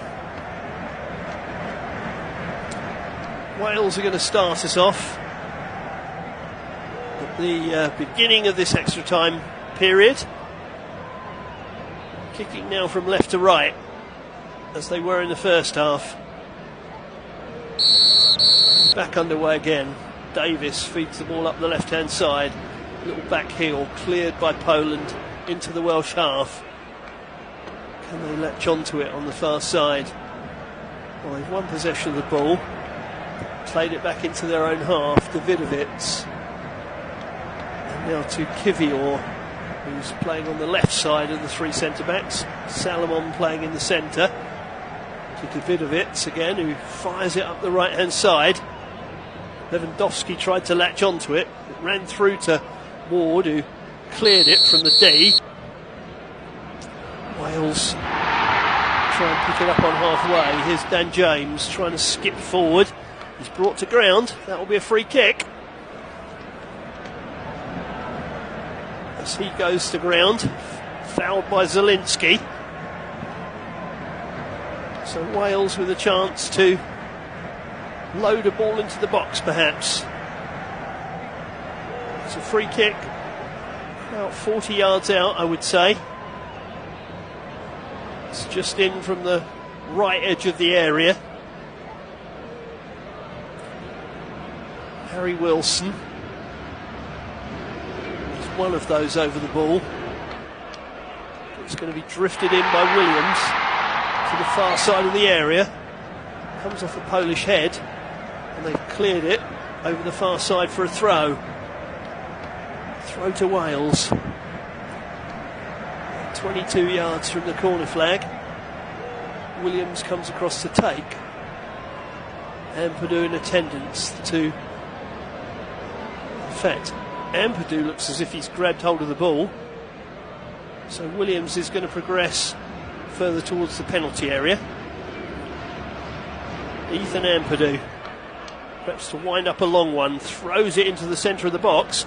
Wales are going to start us off at the beginning of this extra time period, kicking now from left to right as they were in the first half. Back underway again. Davis feeds the ball up the left hand side, little back heel cleared by Poland into the Welsh half. Can they latch onto it on the far side? Well, they've won possession of the ball, played it back into their own half. Davidovits, and now to Kivior, who's playing on the left side of the three centre-backs. Salomon playing in the centre. To Davidovits again, who fires it up the right-hand side. Lewandowski tried to latch onto it. It ran through to Ward, who cleared it from the D. Wales try and pick it up on halfway. Here's Dan James trying to skip forward. He's brought to ground. That will be a free kick. As he goes to ground, fouled by Zielinski. So Wales with a chance to load a ball into the box, perhaps. It's a free kick, about 40 yards out, I would say. It's just in from the right edge of the area. Harry Wilson is one of those over the ball. It's going to be drifted in by Williams to the far side of the area. Comes off a Polish head, and they've cleared it over the far side for a throw. Throw to Wales. 22 yards from the corner flag. Williams comes across to take. Ampadu in attendance to... In fact, Ampadu looks as if he's grabbed hold of the ball. So Williams is going to progress further towards the penalty area. Ethan Ampadu, perhaps to wind up a long one, throws it into the centre of the box.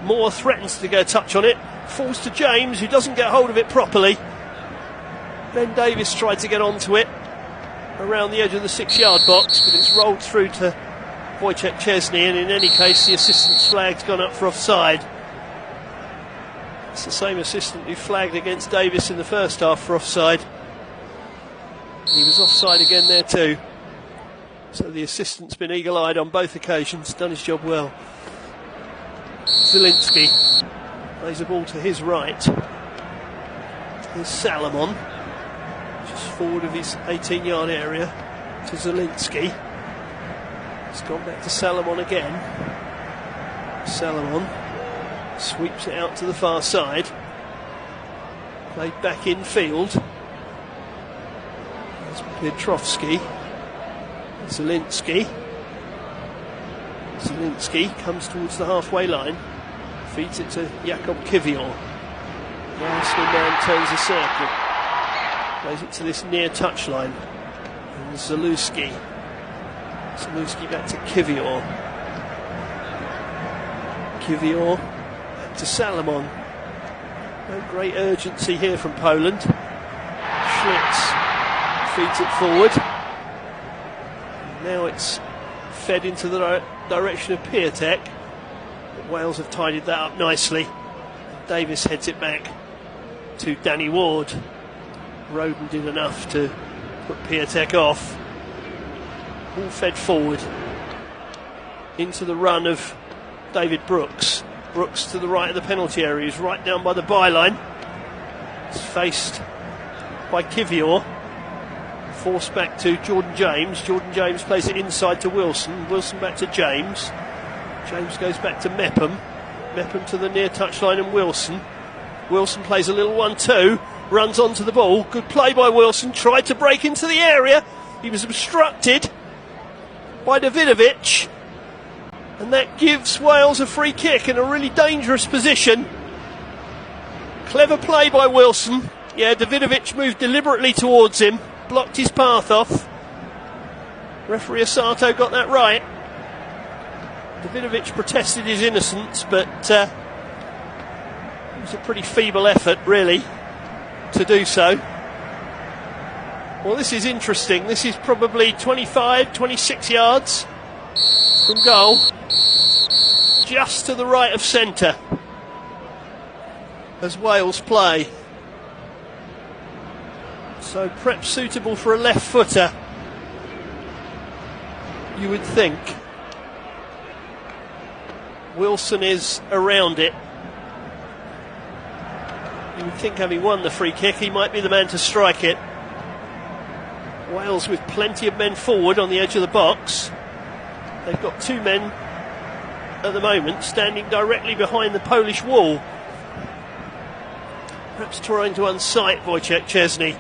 Moore threatens to go touch on it, falls to James, who doesn't get hold of it properly. Ben Davis tried to get onto it around the edge of the 6-yard box, but it's rolled through to Wojciech Chesney, and in any case the assistant's flag's gone up for offside. It's the same assistant who flagged against Davis in the first half for offside. He was offside again there too. So the assistant's been eagle-eyed on both occasions, done his job well. Zielinski plays the ball to his right. Here's Salomon, just forward of his 18-yard area, to Zielinski. It's gone back to Salomon again. Salomon sweeps it out to the far side. Played back in field. There's Piotrowski. Zielinski. Zielinski comes towards the halfway line. Feeds it to Jakob Kivior. Arsenal man turns a circle. Plays it to this near touchline. And Zielinski. Zielinski back to Kivior. Kivior back to Salomon. No great urgency here from Poland. Schlitz feeds it forward. Now it's fed into the direction of Piatek. But Wales have tidied that up nicely. Davis heads it back to Danny Ward. Roden did enough to put Piatek off. All fed forward into the run of David Brooks. Brooks to the right of the penalty area. He's right down by the byline. It's faced by Kivior. Forced back to Jordan James. Jordan James plays it inside to Wilson. Wilson back to James. James goes back to Mepham. Mepham to the near touchline and Wilson. Wilson plays a little 1-2. Runs onto the ball. Good play by Wilson. Tried to break into the area. He was obstructed by Davidovic. And that gives Wales a free kick in a really dangerous position. Clever play by Wilson. Yeah, Davidovic moved deliberately towards him. Blocked his path off. Referee Asato got that right. Davidovic protested his innocence, but It was a pretty feeble effort, really, to do so. Well, this is interesting. This is probably 25, 26 yards from goal, just to the right of centre as Wales play. So perhaps suitable for a left footer, you would think. Wilson is around it. You would think, having won the free kick, he might be the man to strike it. Wales with plenty of men forward on the edge of the box. They've got two men at the moment standing directly behind the Polish wall, perhaps trying to unsight Wojciech Szczesny,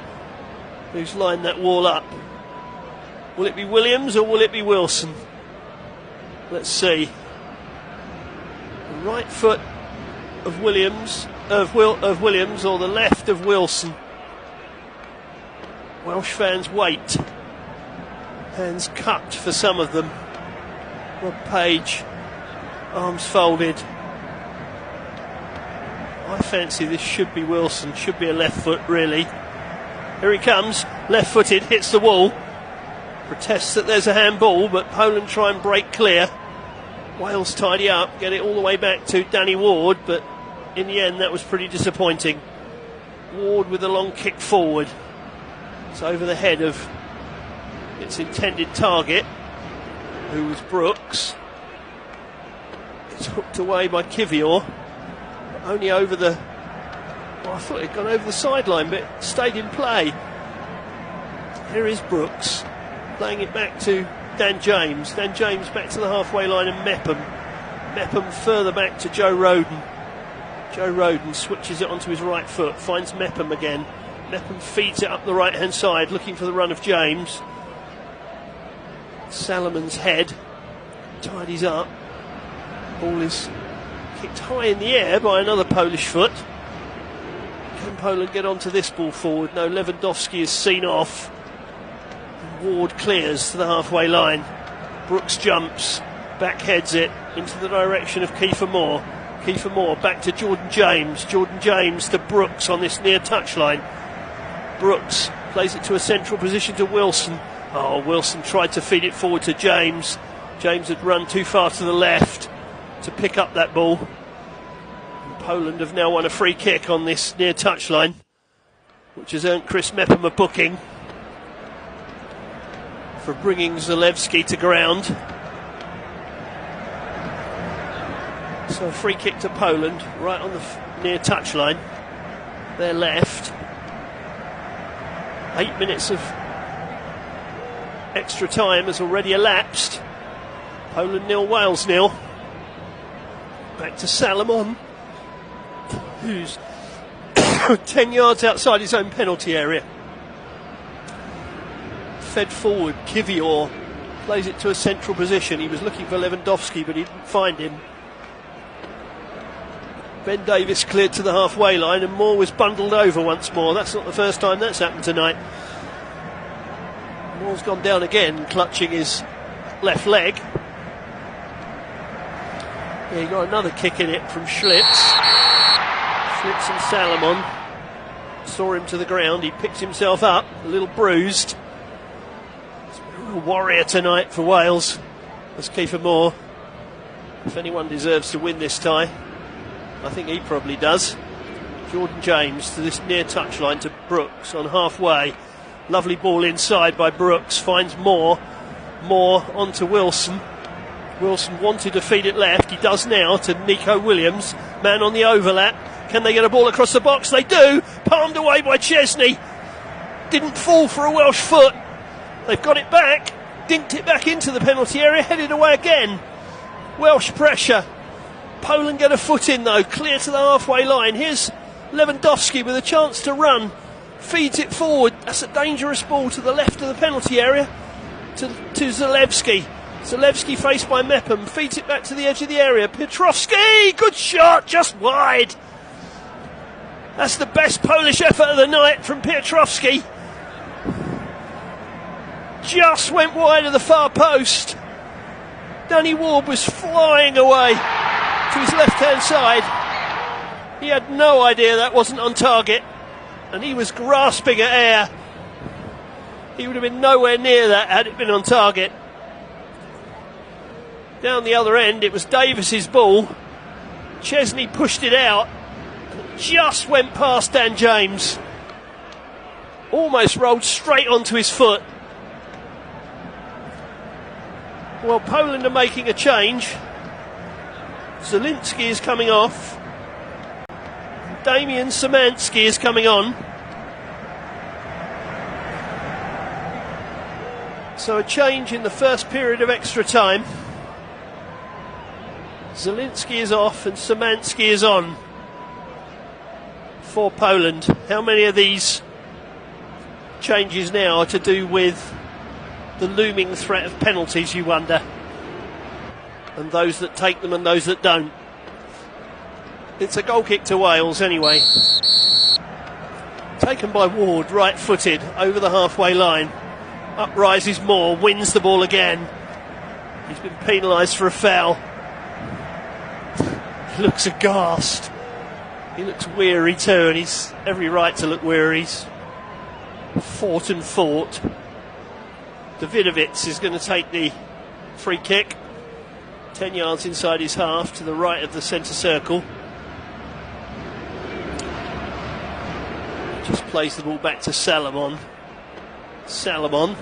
who's lined that wall up. Will it be Williams or will it be Wilson? Let's see. The right foot of Williams or the left of Wilson. Welsh fans wait. Hands cupped for some of them. Rob Page, arms folded. I fancy this should be Wilson, should be a left foot, really. Here he comes, left footed, hits the wall. Protests that there's a handball, but Poland try and break clear. Wales tidy up, get it all the way back to Danny Ward, but in the end that was pretty disappointing. Ward with a long kick forward. It's over the head of its intended target, who was Brooks. It's hooked away by Kivior, but only over the... Well, I thought it had gone over the sideline, but it stayed in play. Here is Brooks, playing it back to Dan James. Dan James back to the halfway line and Mepham. Mepham further back to Joe Roden. Joe Roden switches it onto his right foot, finds Mepham again. Mepham feeds it up the right hand side, looking for the run of James. Salomon's head tidies up. Ball is kicked high in the air by another Polish foot. Can Poland get onto this ball forward? No, Lewandowski is seen off. Ward clears to the halfway line. Brooks jumps, backheads it into the direction of Kiefer Moore. Kiefer Moore back to Jordan James. Jordan James to Brooks on this near touchline. Brooks plays it to a central position to Wilson. Oh, Wilson tried to feed it forward to James. James had run too far to the left to pick up that ball. And Poland have now won a free kick on this near touchline, which has earned Chris Mepham a booking for bringing Zalewski to ground. So a free kick to Poland, right on the near touchline. Their left. 8 minutes of extra time has already elapsed. Poland 0, Wales 0. Back to Salomon, who's 10 yards outside his own penalty area. Fed forward, Kivior plays it to a central position. He was looking for Lewandowski, but he didn't find him. Ben Davies cleared to the halfway line, and Moore was bundled over once more. That's not the first time that's happened tonight. Moore's gone down again, clutching his left leg. Yeah, he got another kick in it from Schlitz. Schlitz and Salomon saw him to the ground. He picked himself up, a little bruised. He's been a real warrior tonight for Wales, as Kiefer Moore. If anyone deserves to win this tie, I think he probably does. Jordan James to this near touchline to Brooks on halfway. Lovely ball inside by Brooks, finds Moore. Moore onto Wilson. Wilson wanted to feed it left, he does now to Nico Williams. Man on the overlap. Can they get a ball across the box? They do. Palmed away by Szczesny. Didn't fall for a Welsh foot. They've got it back. Dinked it back into the penalty area, headed away again. Welsh pressure. Poland get a foot in though, clear to the halfway line. Here's Lewandowski with a chance to run. Feeds it forward. That's a dangerous ball to the left of the penalty area to Zalewski. Zalewski faced by Mepham. Feeds it back to the edge of the area. Piotrowski! Good shot, just wide. That's the best Polish effort of the night from Piotrowski. Just went wide of the far post. Danny Ward was flying away to his left hand side. He had no idea that wasn't on target, and he was grasping at air. He would have been nowhere near that had it been on target. Down the other end, it was Davis's ball. Chesney pushed it out, and it just went past Dan James. Almost rolled straight onto his foot. Well, Poland are making a change. Zielinski is coming off. Damian Szymanski is coming on. So a change in the first period of extra time. Zielinski is off and Szymanski is on for Poland. How many of these changes now are to do with the looming threat of penalties, you wonder? And those that take them and those that don't. It's a goal kick to Wales anyway. Taken by Ward, right-footed, over the halfway line. Up rises Moore, wins the ball again. He's been penalised for a foul. He looks aghast. He looks weary too, and he's every right to look weary. He's fought and fought. Davidovic is going to take the free kick. 10 yards inside his half to the right of the centre circle. Just plays the ball back to Salomon. Salomon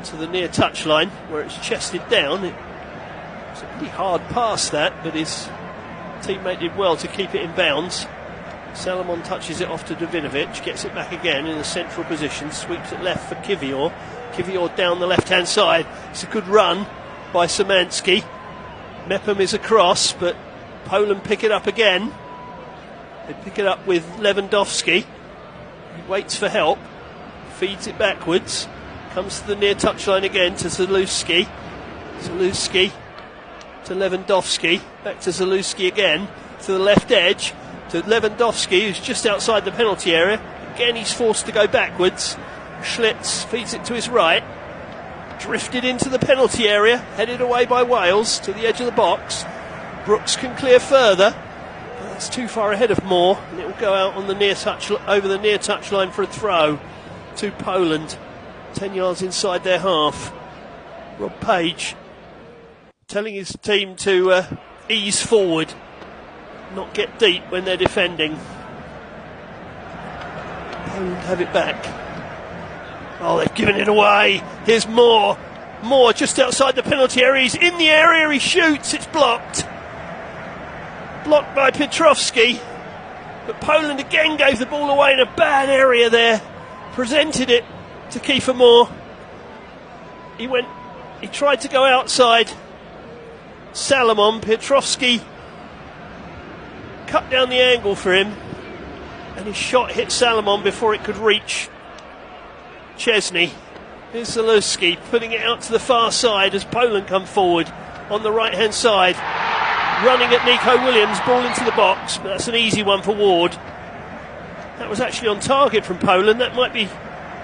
to the near touchline where it's chested down. It's a pretty hard pass that, but his teammate did well to keep it in bounds. Salomon touches it off to Davidovic, gets it back again in a central position, sweeps it left for Kivior. Kivior down the left hand side. It's a good run by Szymanski. Mepham is across, but Poland pick it up again. They pick it up with Lewandowski. He waits for help, feeds it backwards, comes to the near touchline again to Zaluski. Zaluski to Lewandowski, back to Zaluski again, to the left edge, to Lewandowski, who's just outside the penalty area. Again, he's forced to go backwards. Schlitz feeds it to his right, drifted into the penalty area, headed away by Wales to the edge of the box. Brooks can clear further, but that's too far ahead of Moore, and it will go out on the near touch, over the near touch line for a throw to Poland, 10 yards inside their half. Rob Page telling his team to ease forward, not get deep when they're defending. Poland have it back. Oh, they've given it away. Here's Moore. Moore just outside the penalty area. He's in the area. He shoots. It's blocked. Blocked by Piotrowski. But Poland again gave the ball away in a bad area there. Presented it to Kiefer Moore. He tried to go outside. Salomon. Piotrowski cut down the angle for him. And his shot hit Salomon before it could reach Chesney. Here's Zaluski putting it out to the far side as Poland come forward on the right hand side, running at Nico Williams, ball into the box, but that's an easy one for Ward. That was actually on target from Poland. That might be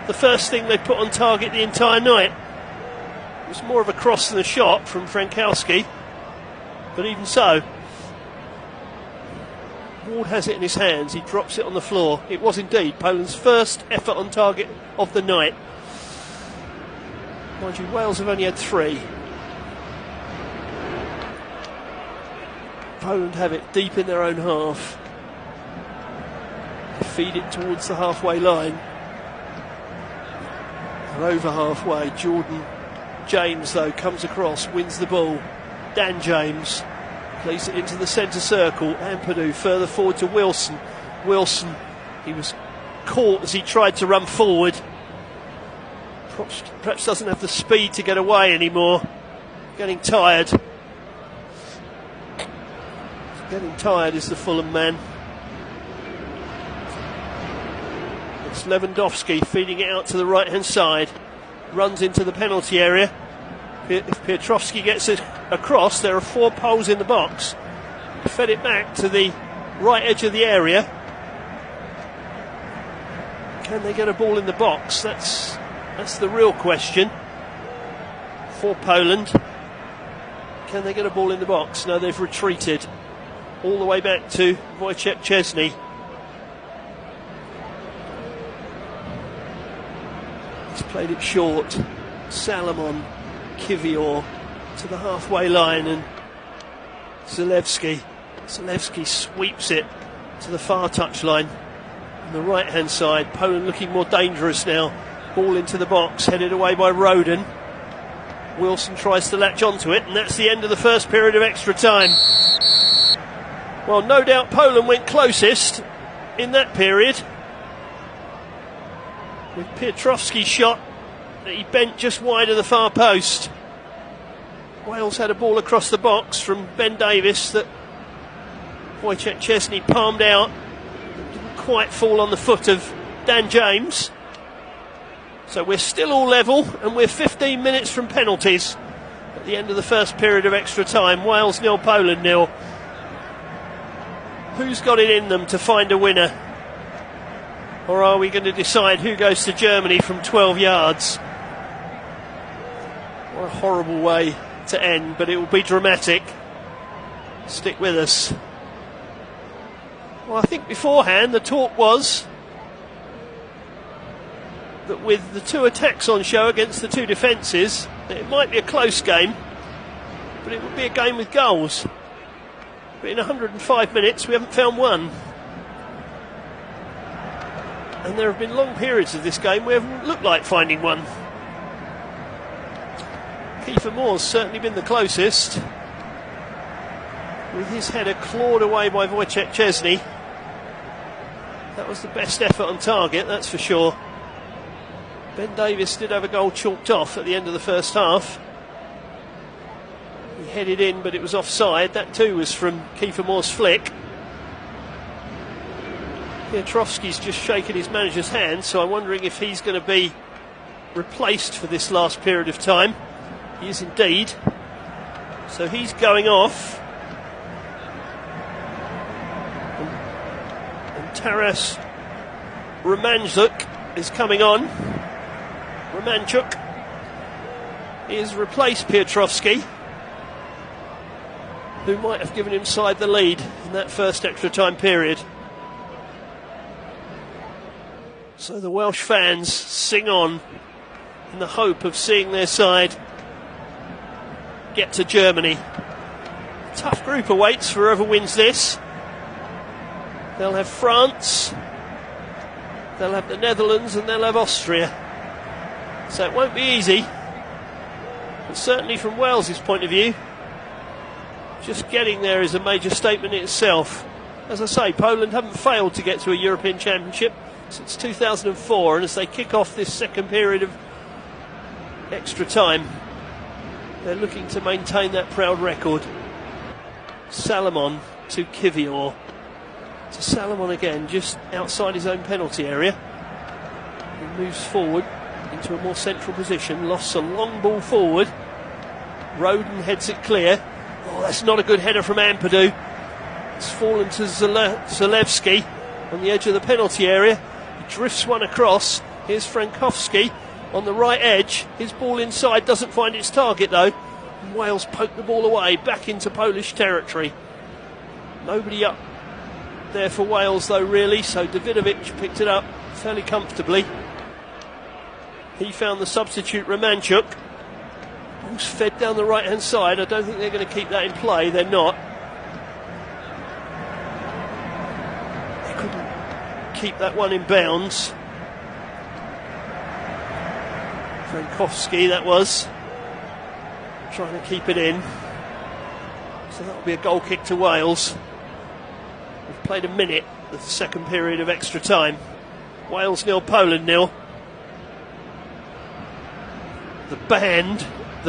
the first thing they put on target the entire night. It was more of a cross than a shot from Frankowski, but even so, Ward has it in his hands. He drops it on the floor. It was indeed Poland's first effort on target of the night. Mind you, Wales have only had 3. Poland have it deep in their own half. They feed it towards the halfway line. They're over halfway. Jordan James, though, comes across, wins the ball. Dan James plays it into the centre circle. Ampadu further forward to Wilson. Wilson, he was caught as he tried to run forward. Perhaps doesn't have the speed to get away anymore. Getting tired. Getting tired is the Fulham man. It's Lewandowski feeding it out to the right hand side. Runs into the penalty area. If Piotrowski gets it across, there are 4 poles in the box. Fed it back to the right edge of the area. Can they get a ball in the box? That's the real question for Poland. Can they get a ball in the box? No, they've retreated. all the way back to Wojciech Szczesny. He's played it short. Salomon, Kiwior to the halfway line, and Zalewski sweeps it to the far touchline on the right hand side. Poland looking more dangerous now. Ball into the box, headed away by Roden. Wilson tries to latch onto it, and that's the end of the first period of extra time. Well, no doubt Poland went closest in that period, with Piotrowski's shot that he bent just wide of the far post. Wales had a ball across the box from Ben Davies that Wojciech Szczesny palmed out. Didn't quite fall on the foot of Dan James. So we're still all level, and we're 15 minutes from penalties at the end of the first period of extra time. Wales 0, Poland 0. Who's got it in them to find a winner? Or are we going to decide who goes to Germany from 12 yards? What a horrible way to end, but it will be dramatic. Stick with us. Well, I think beforehand the talk was that with the two attacks on show against the two defences, that it might be a close game, but it would be a game with goals. But in 105 minutes we haven't found one. And there have been long periods of this game where we haven't looked like finding one. Kiefer Moore's certainly been the closest, with his header clawed away by Wojciech Szczesny. That was the best effort on target, that's for sure. Ben Davies did have a goal chalked off at the end of the first half. He headed in, but it was offside. That too was from Kiefer Moore's flick. Piotrowski's just shaken his manager's hand, so I'm wondering if he's going to be replaced for this last period of time. He is indeed. So he's going off. And Taras Romanchuk is coming on. Romanchuk is replaced Piotrowski, who might have given him side the lead in that first extra time period. So the Welsh fans sing on in the hope of seeing their side get to Germany. A tough group awaits for whoever wins this. They'll have France, they'll have the Netherlands, and they'll have Austria. So it won't be easy. But certainly from Wales's point of view, just getting there is a major statement in itself. As I say, Poland haven't failed to get to a European Championship since 2004, and as they kick off this second period of extra time, they're looking to maintain that proud record. Salomon to Kiwior. To Salomon again, just outside his own penalty area. He moves forward into a more central position, lost a long ball forward. Roden heads it clear. Oh, that's not a good header from Ampadu. It's fallen to Zalewski on the edge of the penalty area. He drifts one across. Here's Frankowski on the right edge. His ball inside doesn't find its target though. And Wales poke the ball away back into Polish territory. Nobody up there for Wales though really, so Davidovic picked it up fairly comfortably. He found the substitute Romanchuk, who's fed down the right hand side. I don't think they're going to keep that in play. They're not. They couldn't keep that one in bounds. Frankowski that was, trying to keep it in. So that'll be a goal kick to Wales. We've played a minute of the second period of extra time. Wales 0, Poland 0. The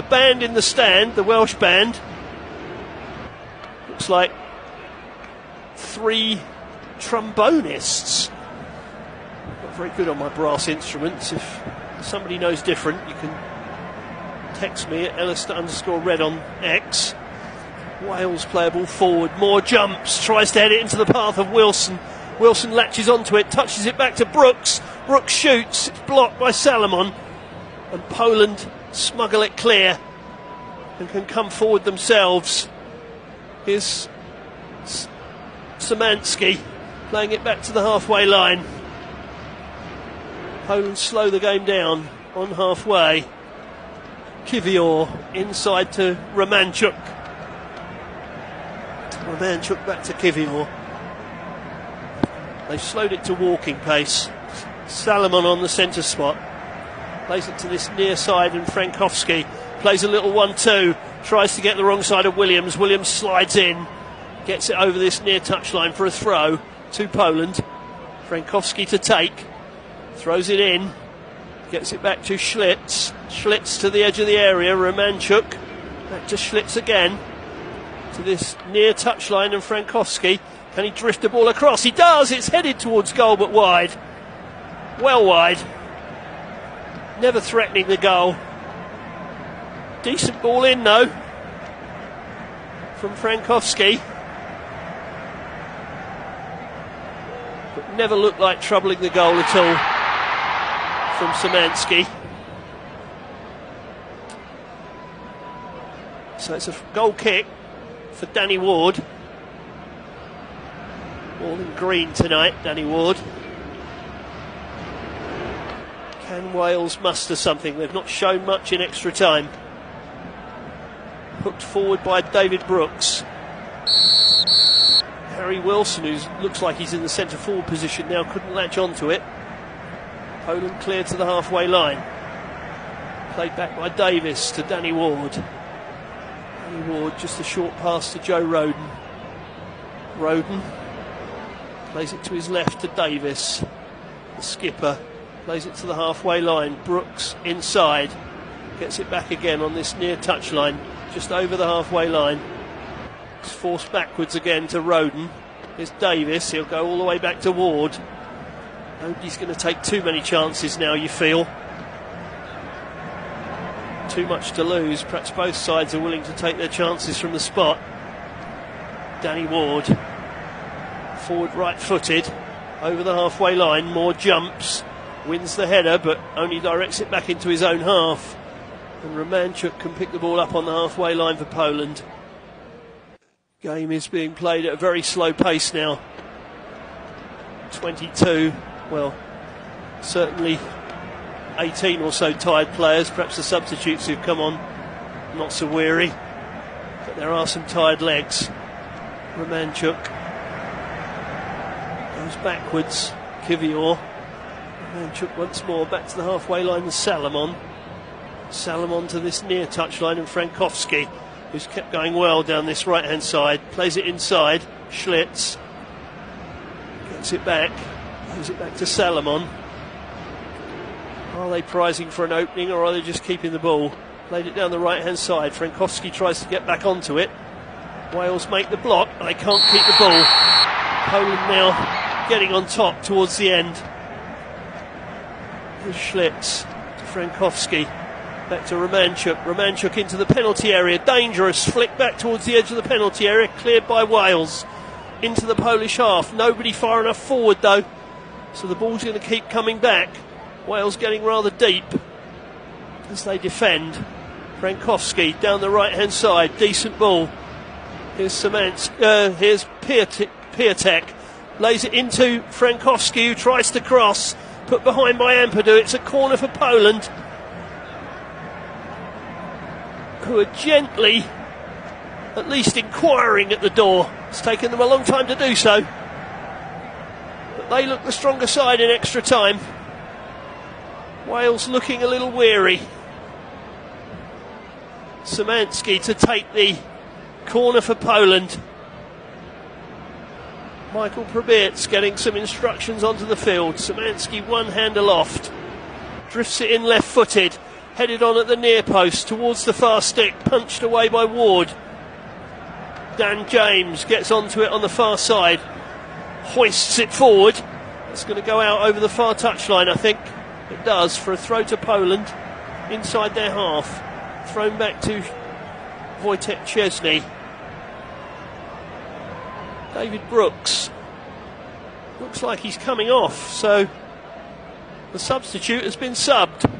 band in the stand, the Welsh band, looks like 3 trombonists. Not very good on my brass instruments. If somebody knows different, you can text me at Ellister_red on X. Wales playable forward, Moore jumps, tries to head it into the path of Wilson. Wilson latches onto it, touches it back to Brooks. Brooks shoots, it's blocked by Salomon. And Poland smuggle it clear and can come forward themselves. Here's Szymanski playing it back to the halfway line. Poland slow the game down on halfway. Kiwior inside to Romanchuk. Romanchuk back to Kiwior. They've slowed it to walking pace. Salomon on the centre spot. Plays it to this near side, and Frankowski plays a little 1-2. Tries to get the wrong side of Williams. Williams slides in. Gets it over this near touchline for a throw to Poland. Frankowski to take. Throws it in. Gets it back to Schlitz. Schlitz to the edge of the area. Romanchuk. Back to Schlitz again. To this near touchline, and Frankowski. Can he drift the ball across? He does! It's headed towards goal, but wide. Well wide. Never threatening the goal. Decent ball in, though, from Frankowski. But never looked like troubling the goal at all from Szymanski. So it's a goal kick for Danny Ward. All in green tonight, Danny Ward. Can Wales muster something? They've not shown much in extra time. Hooked forward by David Brooks. Harry Wilson, who looks like he's in the centre forward position now, couldn't latch onto it. Poland cleared to the halfway line. Played back by Davis to Danny Ward. Danny Ward, just a short pass to Joe Roden. Roden plays it to his left to Davis. The skipper plays it to the halfway line. Brooks inside. Gets it back again on this near touchline, just over the halfway line. It's forced backwards again to Roden. Here's Davis. He'll go all the way back to Ward. Nobody's going to take too many chances now, you feel. Too much to lose. Perhaps both sides are willing to take their chances from the spot. Danny Ward. Forward right-footed. Over the halfway line. More jumps. Wins the header, but only directs it back into his own half. And Romanchuk can pick the ball up on the halfway line for Poland. Game is being played at a very slow pace now. 22, well, certainly 18 or so tired players. Perhaps the substitutes who've come on not so weary, but there are some tired legs. Romanchuk goes backwards. Kiwior. Romanchuk once more back to the halfway line and Salomon. Salomon to this near touchline, and Frankowski, who's kept going well down this right hand side, plays it inside. Schlitz gets it back, gives it back to Salomon. Are they prizing for an opening, or are they just keeping the ball? Played it down the right hand side. Frankowski tries to get back onto it. Wales make the block, but they can't keep the ball. Poland now getting on top towards the end. Here's Schlitz to Frankowski. Back to Romanchuk. Romanchuk into the penalty area. Dangerous. Flick back towards the edge of the penalty area. Cleared by Wales. Into the Polish half. Nobody far enough forward though. So the ball's going to keep coming back. Wales getting rather deep as they defend. Frankowski down the right hand side. Decent ball. Here's here's Piatek. Lays it into Frankowski, who tries to cross. Put behind by Ampadu. It's a corner for Poland, who are gently, at least inquiring at the door. It's taken them a long time to do so, but they look the stronger side in extra time. Wales looking a little weary. Szymanski to take the corner for Poland. Michael Probierz getting some instructions onto the field. Szymanski one hand aloft. Drifts it in left-footed. Headed on at the near post towards the far stick. Punched away by Ward. Dan James gets onto it on the far side. Hoists it forward. It's going to go out over the far touchline, I think. It does, for a throw to Poland inside their half. Thrown back to Wojtek Szczesny. David Brooks looks like he's coming off, so the substitute has been subbed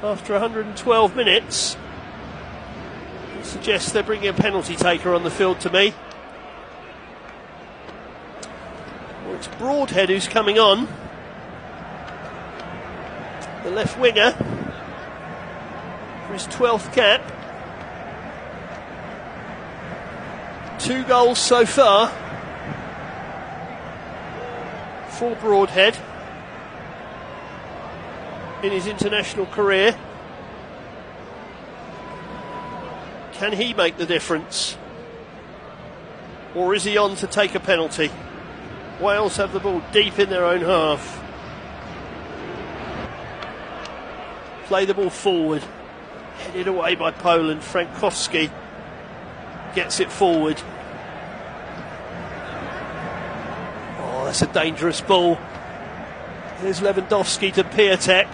after 112 minutes. It suggests they're bringing a penalty taker on the field to me. It's Broadhead who's coming on. The left winger for his 12th cap. 2 goals so far for Broadhead in his international career. Can he make the difference? Or is he on to take a penalty? Wales have the ball deep in their own half. Play the ball forward. Headed away by Poland. Frankowski gets it forward. Oh, that's a dangerous ball. Here's Lewandowski to Piatek.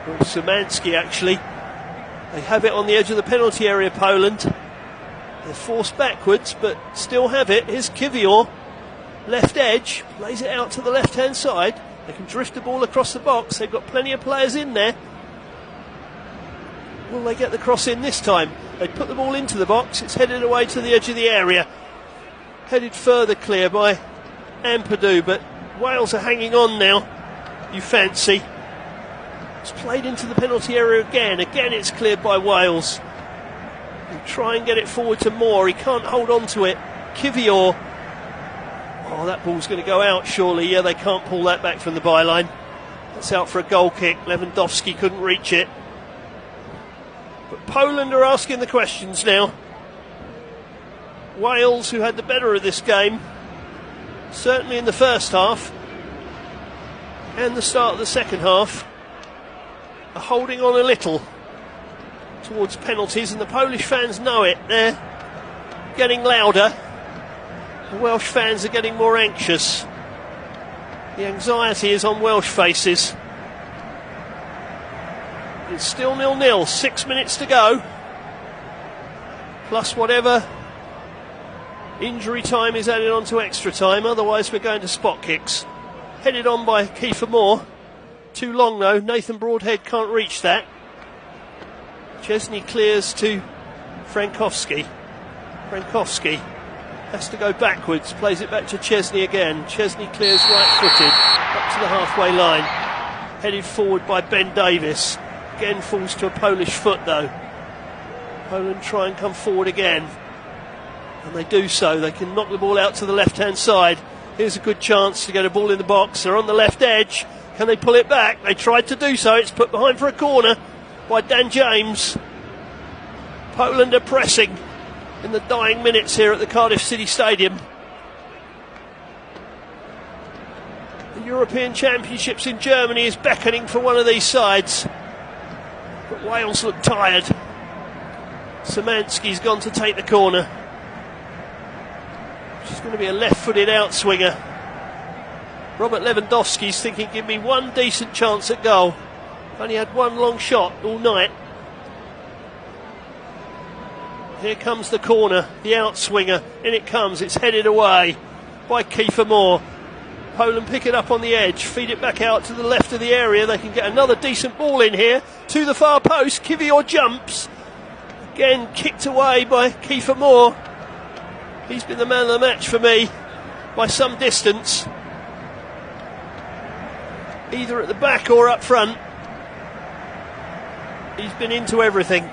Or Szymanski, actually. They have it on the edge of the penalty area, Poland. They're forced backwards, but still have it. Here's Kiwior. Left edge. Plays it out to the left-hand side. They can drift the ball across the box. They've got plenty of players in there. Will they get the cross in this time? They put the ball into the box. It's headed away to the edge of the area. Headed further clear by Ampadu, but Wales are hanging on now, you fancy. It's played into the penalty area again. Again it's cleared by Wales. He'll try and get it forward to Moore. He can't hold on to it. Kiwior. Oh, that ball's going to go out surely. Yeah, they can't pull that back from the byline. That's out for a goal kick. Lewandowski couldn't reach it. But Poland are asking the questions now. Wales, who had the better of this game, certainly in the first half and the start of the second half, are holding on a little towards penalties, and the Polish fans know it. They're getting louder. The Welsh fans are getting more anxious. The anxiety is on Welsh faces. It's still 0-0, 6 minutes to go, plus whatever injury time is added on to extra time. Otherwise we're going to spot kicks. Headed on by Kiefer Moore. Too long though, Nathan Broadhead can't reach that. Chesney clears to Frankowski. Frankowski has to go backwards, plays it back to Chesney again. Chesney clears right-footed, up to the halfway line. Headed forward by Ben Davies. Again falls to a Polish foot though. Poland try and come forward again. And they do so. They can knock the ball out to the left-hand side. Here's a good chance to get a ball in the box. They're on the left edge. Can they pull it back? They tried to do so. It's put behind for a corner by Dan James. Poland are pressing in the dying minutes here at the Cardiff City Stadium. The European Championships in Germany is beckoning for one of these sides. But Wales look tired. Szymanski's gone to take the corner. It's going to be a left-footed outswinger. Robert Lewandowski's thinking, give me one decent chance at goal. I've only had one long shot all night. Here comes the corner, the outswinger. In it comes, it's headed away by Kiefer Moore. Poland pick it up on the edge, feed it back out to the left of the area. They can get another decent ball in here to the far post. Kiwior jumps. Again kicked away by Kiefer Moore. He's been the man of the match for me by some distance, either at the back or up front. He's been into everything.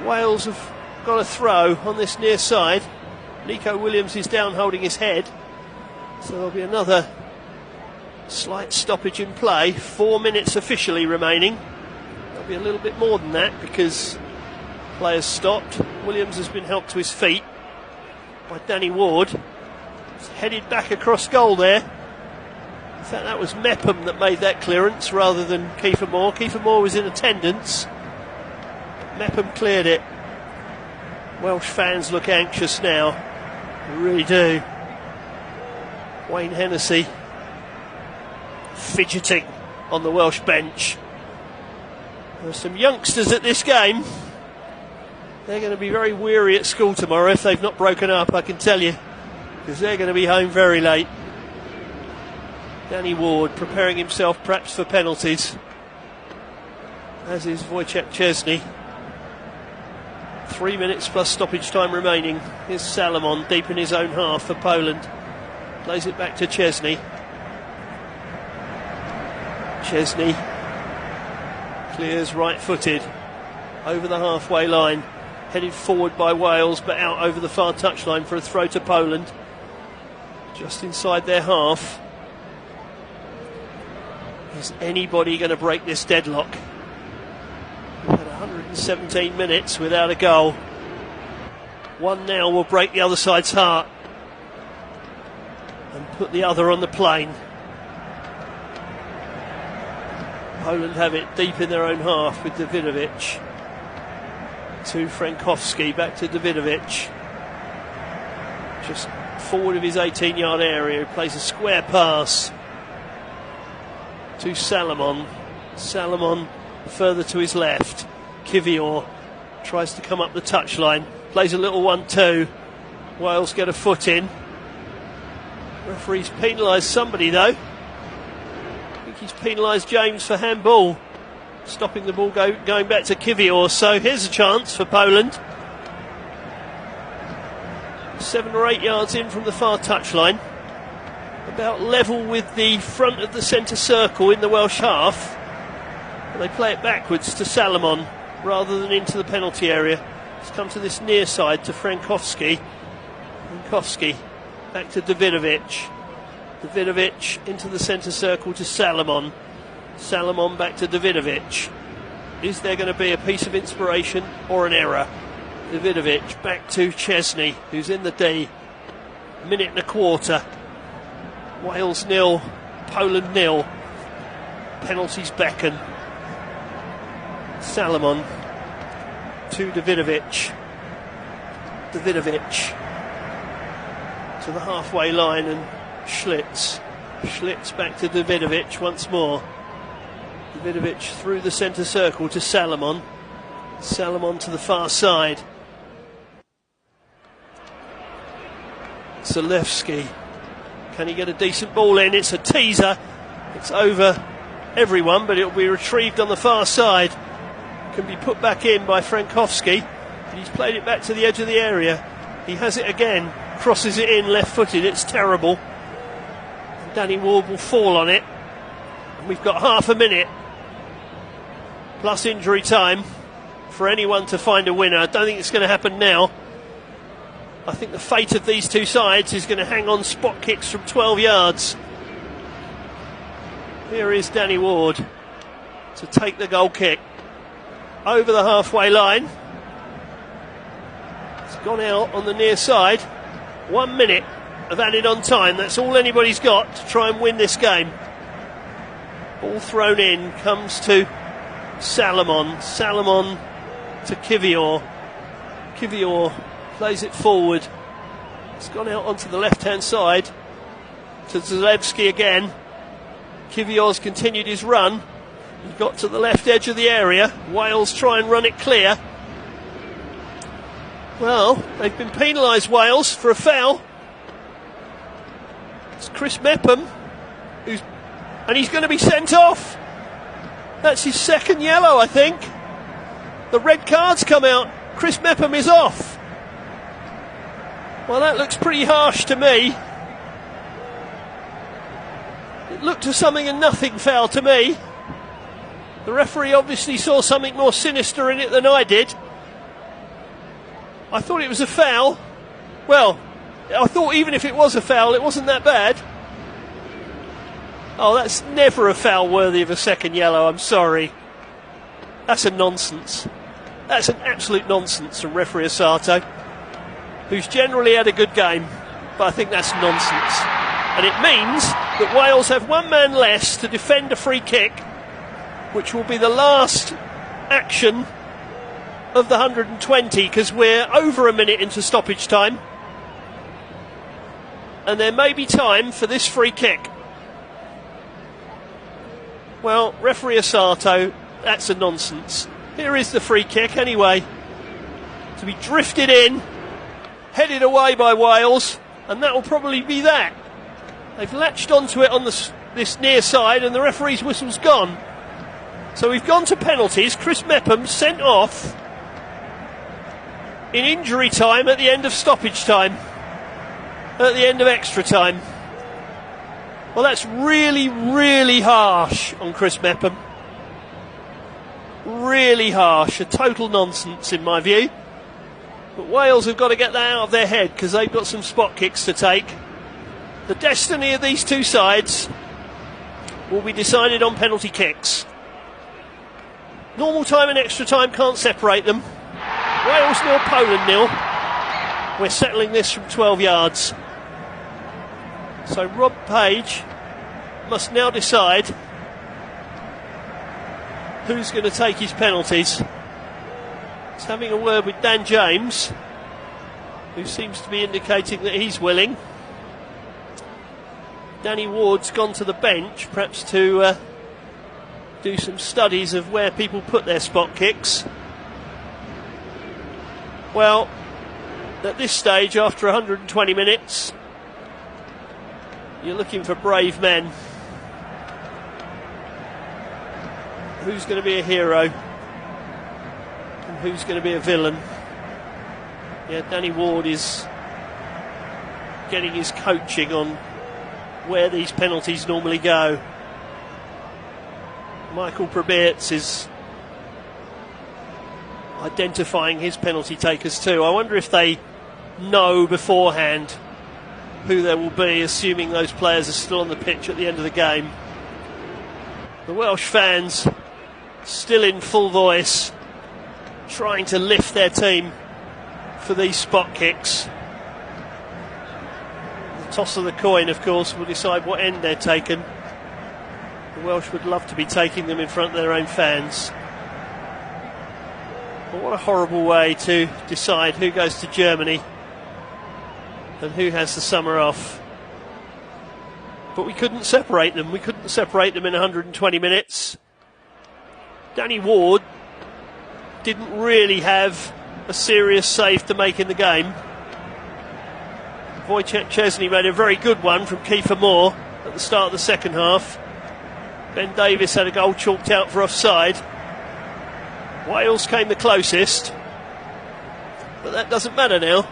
Wales have got a throw on this near side. Nico Williams is down holding his head, so there'll be another slight stoppage in play. 4 minutes officially remaining. There'll be a little bit more than that because players stopped. Williams has been helped to his feet by Danny Ward. He's headed back across goal there. In fact, that was Mepham that made that clearance rather than Kiefer Moore. Kiefer Moore was in attendance. Mepham cleared it. Welsh fans look anxious now. They really do. Wayne Hennessy fidgeting on the Welsh bench. There are some youngsters at this game. They're going to be very weary at school tomorrow if they've not broken up, I can tell you, because they're going to be home very late. Danny Ward preparing himself perhaps for penalties, as is Wojciech Szczesny. 3 minutes plus stoppage time remaining. Here's Salomon deep in his own half for Poland. Plays it back to Chesney. Chesney clears right-footed over the halfway line, headed forward by Wales but out over the far touchline for a throw to Poland, just inside their half. Is anybody going to break this deadlock? We've had 117 minutes without a goal. One now will break the other side's heart and put the other on the plane. Poland have it deep in their own half with Davidovic. To Frankowski, back to Davidovic. Just forward of his 18-yard area, he plays a square pass to Salomon. Salomon further to his left. Kivior tries to come up the touchline, plays a little 1-2. Wales get a foot in. Referee's penalised somebody though. I think he's penalised James for handball, stopping the ball going back to Kivior. So here's a chance for Poland. 7 or 8 yards in from the far touchline, about level with the front of the centre circle in the Welsh half. And they play it backwards to Salomon rather than into the penalty area. It's come to this near side to Frankowski. Frankowski back to Davidovic. Davidovic into the centre circle to Salomon. Salomon back to Davidovic. Is there going to be a piece of inspiration or an error? Davidovic back to Chesney, who's in the D. Minute and a quarter. Wales 0, Poland 0. Penalties beckon. Salomon to Davidovic. Davidovic to the halfway line and Schlitz. Schlitz back to Davidovic once more. Davidovic through the centre circle to Salomon. Salomon to the far side. Zalewski. Can he get a decent ball in? It's a teaser. It's over everyone, but it'll be retrieved on the far side. Can be put back in by Frankowski. He's played it back to the edge of the area. He has it again. Crosses it in left-footed. It's terrible. And Danny Ward will fall on it. And we've got half a minute plus injury time for anyone to find a winner. I don't think it's going to happen now. I think the fate of these two sides is going to hang on spot kicks from 12 yards. Here is Danny Ward to take the goal kick over the halfway line. It's gone out on the near side. 1 minute of added on time. That's all anybody's got to try and win this game. Ball thrown in, comes to Salomon. Salomon to Kivior. Kivior plays it forward. It's gone out onto the left-hand side to Zalewski again. Kivior's continued his run. He got to the left edge of the area. Wales try and run it clear. Well, they've been penalised, Wales, for a foul. It's Chris Mepham, and he's going to be sent off. That's his second yellow, I think. The red card's come out. Chris Mepham is off. Well, that looks pretty harsh to me. It looked a something and nothing foul to me. The referee obviously saw something more sinister in it than I did. I thought it was a foul. Well, I thought even if it was a foul, it wasn't that bad. Oh, that's never a foul worthy of a second yellow, I'm sorry. That's a nonsense. That's an absolute nonsense from referee Asato, who's generally had a good game, but I think that's nonsense. And it means that Wales have one man less to defend a free kick, which will be the last action of the 120, because we're over a minute into stoppage time. And there may be time for this free kick. Well, referee Asato, that's a nonsense. Here is the free kick anyway. To be drifted in, headed away by Wales, and that will probably be that. They've latched onto it on this near side, and the referee's whistle's gone. So we've gone to penalties. Chris Mepham sent off. in injury time at the end of stoppage time, at the end of extra time. Well, that's really, really harsh on Chris Mepham. Really harsh, a total nonsense in my view. But Wales have got to get that out of their head because they've got some spot kicks to take. The destiny of these two sides will be decided on penalty kicks. Normal time and extra time can't separate them. Wales 0, Poland 0. We're settling this from 12 yards. So Rob Page must now decide who's going to take his penalties. He's having a word with Dan James, who seems to be indicating that he's willing. Danny Ward's gone to the bench, perhaps to do some studies of where people put their spot kicks. Well, at this stage, after 120 minutes, you're looking for brave men. Who's going to be a hero? And who's going to be a villain? Yeah, Danny Ward is getting his coaching on where these penalties normally go. Michael Probiertz is identifying his penalty takers too. I wonder if they know beforehand who there will be, assuming those players are still on the pitch at the end of the game. The Welsh fans still in full voice, trying to lift their team for these spot kicks. The toss of the coin, of course, will decide what end they're taken. The Welsh would love to be taking them in front of their own fans. But what a horrible way to decide who goes to Germany and who has the summer off. But we couldn't separate them. We couldn't separate them in 120 minutes. Danny Ward didn't really have a serious save to make in the game. Wojciech Szczesny made a very good one from Kiefer Moore at the start of the second half. Ben Davies had a goal chalked out for offside. Wales came the closest, but that doesn't matter now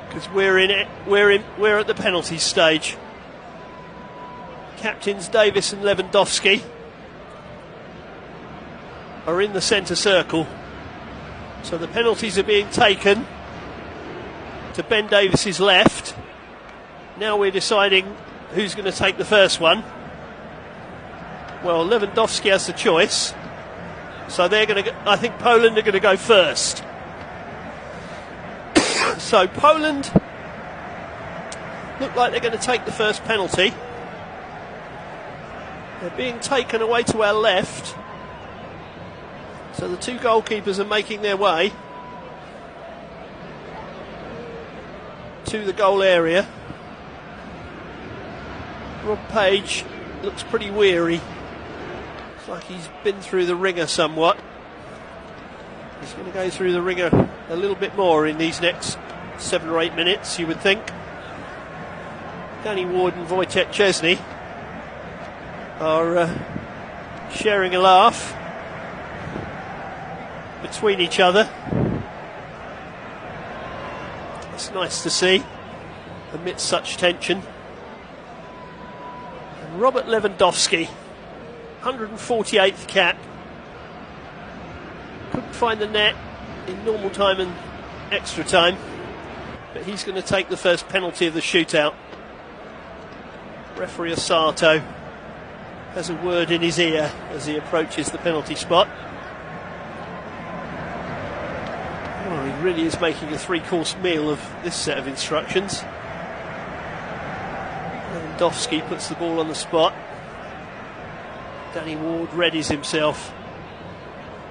because we're in it. We're at the penalties stage. Captains Davis and Lewandowski are in the centre circle, so the penalties are being taken to Ben Davis's left. Now we're deciding who's going to take the first one. Well, Lewandowski has the choice, so they're going to. I think Poland are going to go first. So Poland look like they're going to take the first penalty. They're being taken away to our left, so the two goalkeepers are making their way to the goal area. Rob Page looks pretty weary. Looks like he's been through the ringer somewhat. He's going to go through the ringer a little bit more in these next 7 or 8 minutes, you would think. Danny Ward and Wojciech Szczesny are sharing a laugh between each other. It's nice to see amidst such tension. And Robert Lewandowski, 148th cap, couldn't find the net in normal time and extra time, but he's going to take the first penalty of the shootout. Referee Osato has a word in his ear as he approaches the penalty spot. Oh, he really is making a 3-course meal of this set of instructions. Lewandowski puts the ball on the spot. Danny Ward readies himself.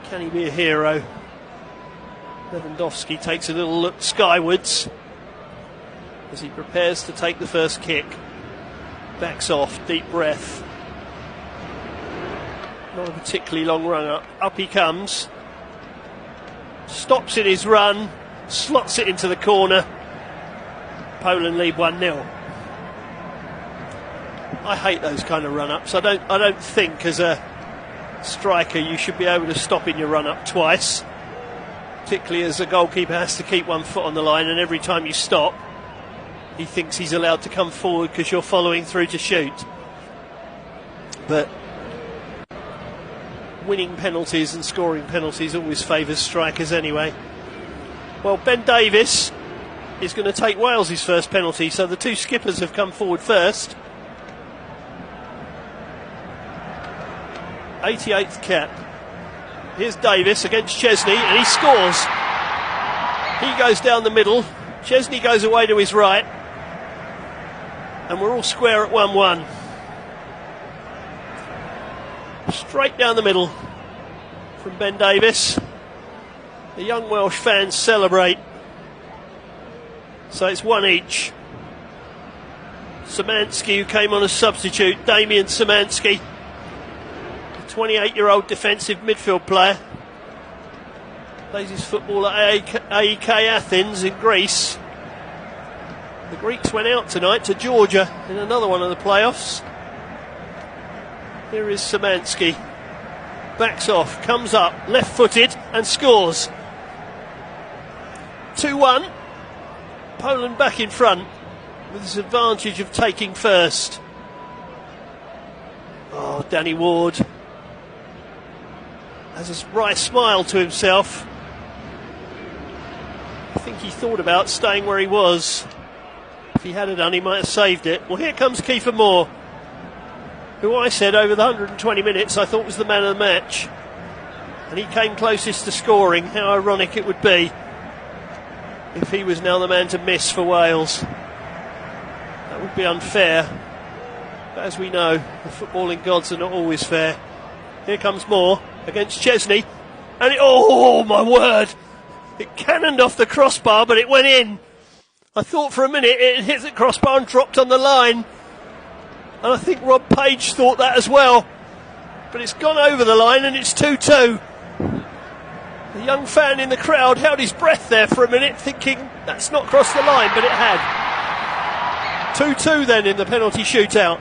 Can he be a hero? Lewandowski takes a little look skywards as he prepares to take the first kick. Backs off, deep breath. Not a particularly long run up. Up he comes. Stops in his run. Slots it into the corner. Poland lead 1-0. I hate those kind of run-ups. I don't think as a striker you should be able to stop in your run-up twice. particularly as a goalkeeper has to keep one foot on the line, and every time you stop he thinks he's allowed to come forward because you're following through to shoot. But winning penalties and scoring penalties always favours strikers anyway. Well, Ben Davies is going to take Wales' first penalty, so the two skippers have come forward first. 88th cap. Here's Davies against Chesney, and he scores. He goes down the middle, Chesney goes away to his right, and we're all square at 1-1. Straight down the middle from Ben Davies. The young Welsh fans celebrate. So it's one each. Szymanski, who came on as substitute, Damian Szymanski, the 28-year-old defensive midfield player, plays his football at AEK Athens in Greece. The Greeks went out tonight to Georgia in another one of the playoffs. Here is Szymanski. Backs off, comes up, left-footed, and scores. 2-1. Poland back in front with this advantage of taking first. Oh, Danny Ward has a wry smile to himself. I think he thought about staying where he was. If he had done, he might have saved it. Well, here comes Kiefer Moore, who I said over the 120 minutes I thought was the man of the match. And he came closest to scoring. How ironic it would be if he was now the man to miss for Wales. That would be unfair. But as we know, the footballing gods are not always fair. Here comes Moore against Chesney. And oh my word! It cannoned off the crossbar, but it went in. I thought for a minute it hit the crossbar and dropped on the line. And I think Rob Page thought that as well. But it's gone over the line and it's 2-2. The young fan in the crowd held his breath there for a minute, thinking that's not crossed the line, but it had. 2-2 then in the penalty shootout.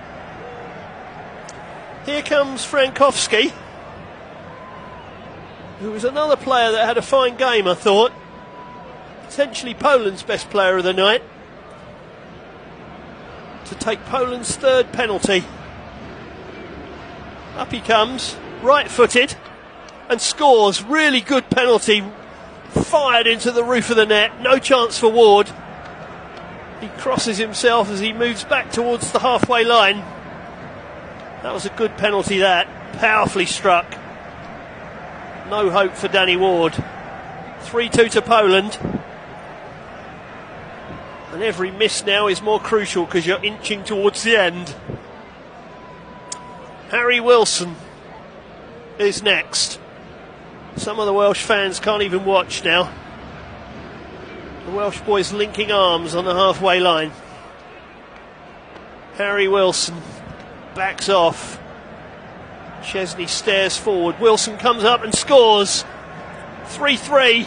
Here comes Frankowski, who was another player that had a fine game, I thought. Potentially Poland's best player of the night, to take Poland's third penalty. Up he comes, right-footed, and scores. Really good penalty, fired into the roof of the net. No chance for Ward. He crosses himself as he moves back towards the halfway line. That was a good penalty, that. Powerfully struck. No hope for Danny Ward. 3-2 to Poland. And every miss now is more crucial because you're inching towards the end. Harry Wilson is next. Some of the Welsh fans can't even watch now. The Welsh boys linking arms on the halfway line. Harry Wilson backs off. Chesney stares forward. Wilson comes up and scores. 3-3.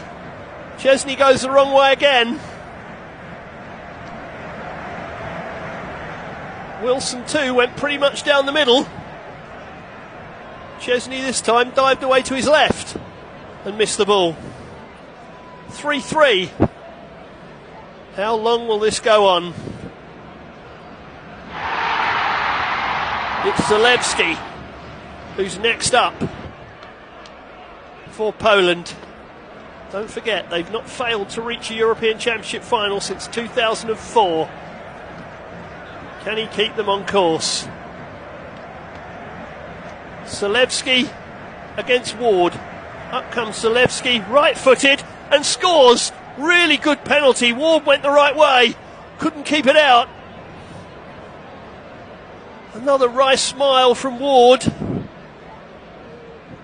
Chesney goes the wrong way again. Wilson too went pretty much down the middle. Chesney this time dived away to his left and missed the ball. 3-3. How long will this go on? It's Zalewski who's next up for Poland. Don't forget, they've not failed to reach a European Championship final since 2004. Can he keep them on course? Zalewski against Ward. Up comes Zalewski, right-footed, and scores. Really good penalty. Ward went the right way, couldn't keep it out. Another wry smile from Ward.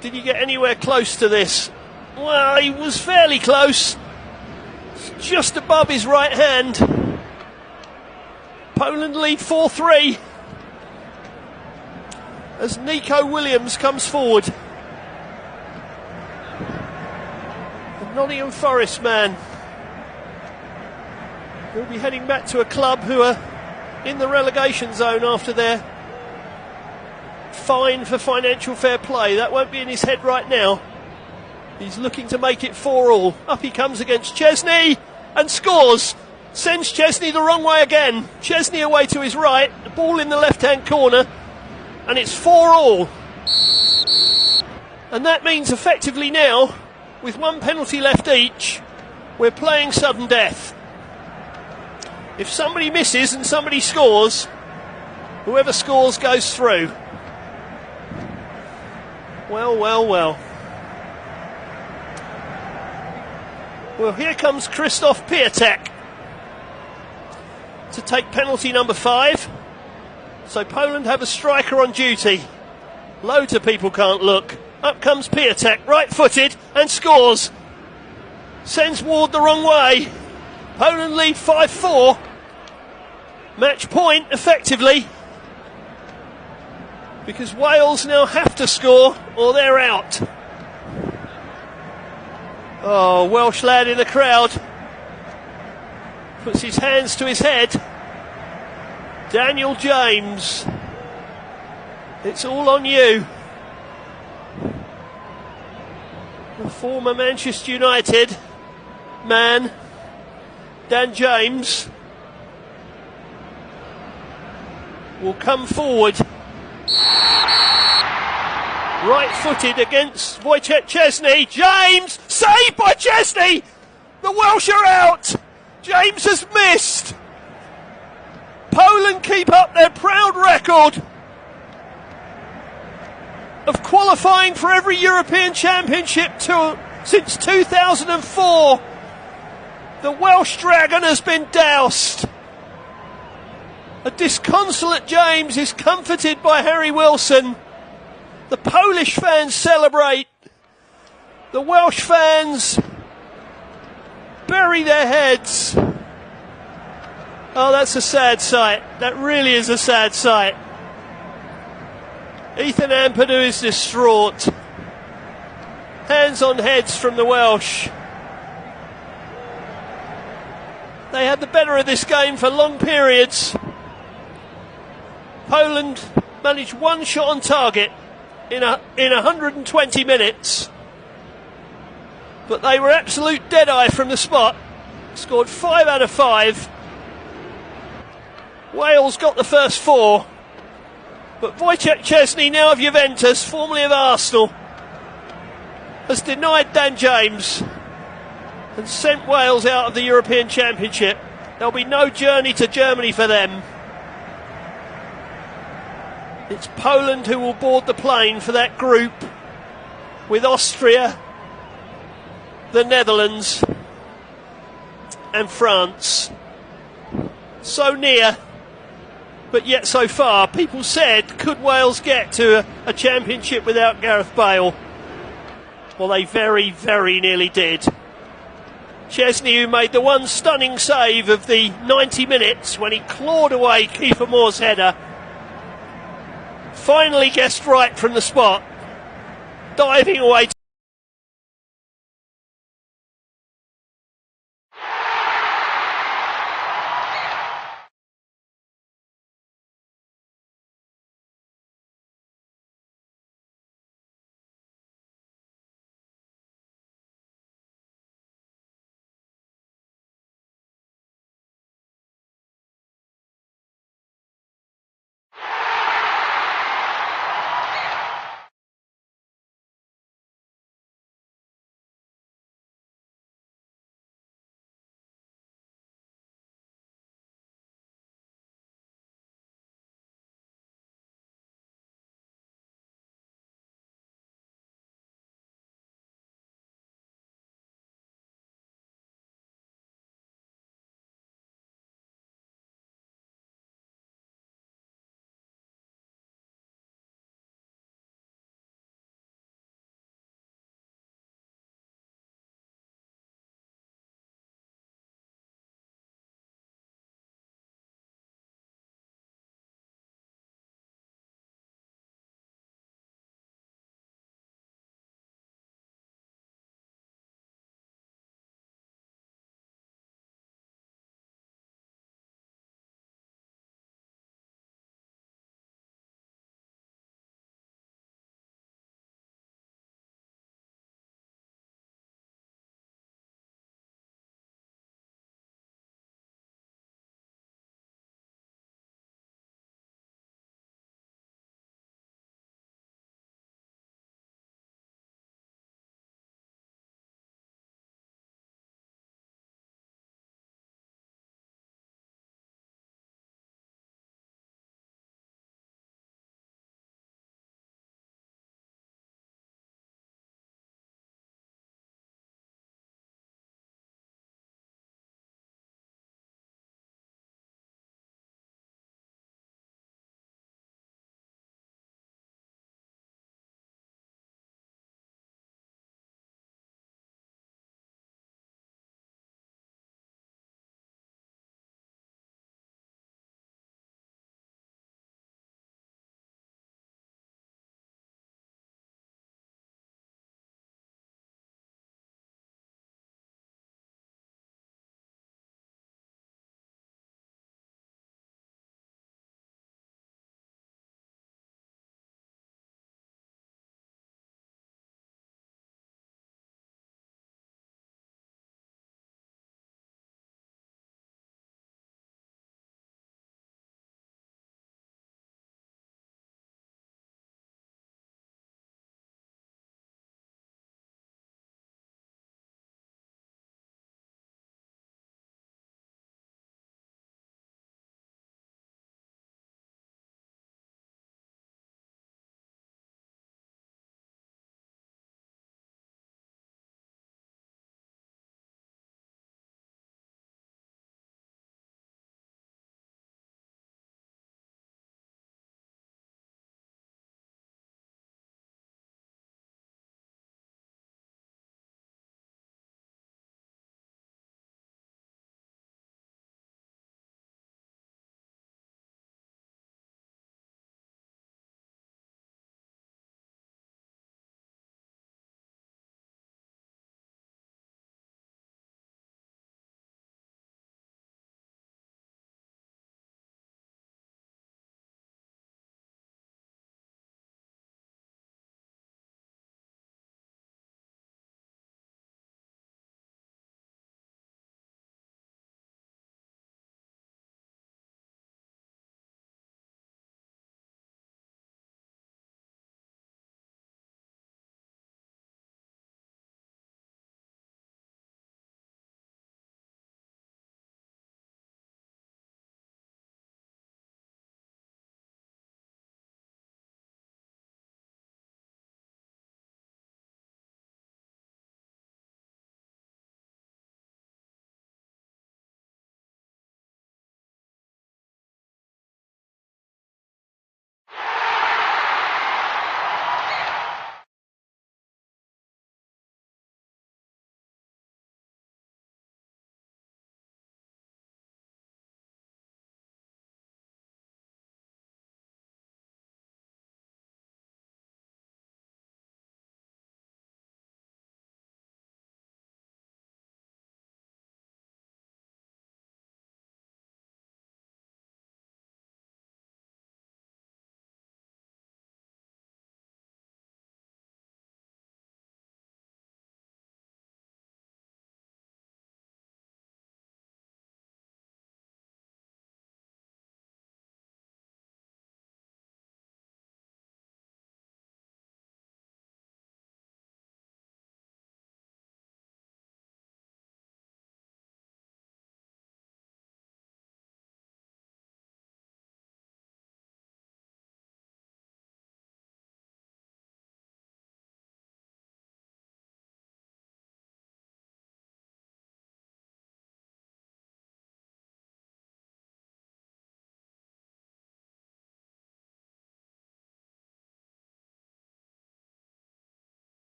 Did he get anywhere close to this? Well, he was fairly close. It's just above his right hand. Poland lead 4-3 as Nico Williams comes forward. The Nottingham Forest man. He'll be heading back to a club who are in the relegation zone after their fine for financial fair play. That won't be in his head right now. He's looking to make it 4-all. Up he comes against Chesney and scores. Sends Chesney the wrong way again. Chesney away to his right. The ball in the left-hand corner. And it's 4-all. And that means effectively now, with one penalty left each, we're playing sudden death. If somebody misses and somebody scores, whoever scores goes through. Well, well, well. Well, here comes Krzysztof Piatek to take penalty number 5. So Poland have a striker on duty. Loads of people can't look. Up comes Piatek, right-footed, and scores. Sends Ward the wrong way. Poland lead 5-4. Match point, effectively. Because Wales now have to score, or they're out. Oh, Welsh lad in the crowd. Puts his hands to his head. Daniel James. It's all on you. The former Manchester United man, Dan James, will come forward. Right-footed against Wojciech Chesney. James! Saved by Chesney! The Welsh are out! James has missed! Poland keep up their proud record of qualifying for every European Championship since 2004. The Welsh Dragon has been doused. A disconsolate James is comforted by Harry Wilson. The Polish fans celebrate. The Welsh fans bury their heads. Oh, that's a sad sight. That really is a sad sight. Ethan Ampadu is distraught. Hands on heads from the Welsh. They had the better of this game for long periods. Poland managed one shot on target in 120 minutes. But they were absolute dead-eye from the spot. Scored 5 out of 5. Wales got the first 4. But Wojciech Chesney, now of Juventus, formerly of Arsenal, has denied Dan James and sent Wales out of the European Championship. There'll be no journey to Germany for them. It's Poland who will board the plane for that group with Austria, the Netherlands and France. So near, but yet so far. People said, could Wales get to a championship without Gareth Bale? Well, they very, very nearly did. Chesney, who made the one stunning save of the 90 minutes when he clawed away Kiefer Moore's header, finally guessed right from the spot, diving away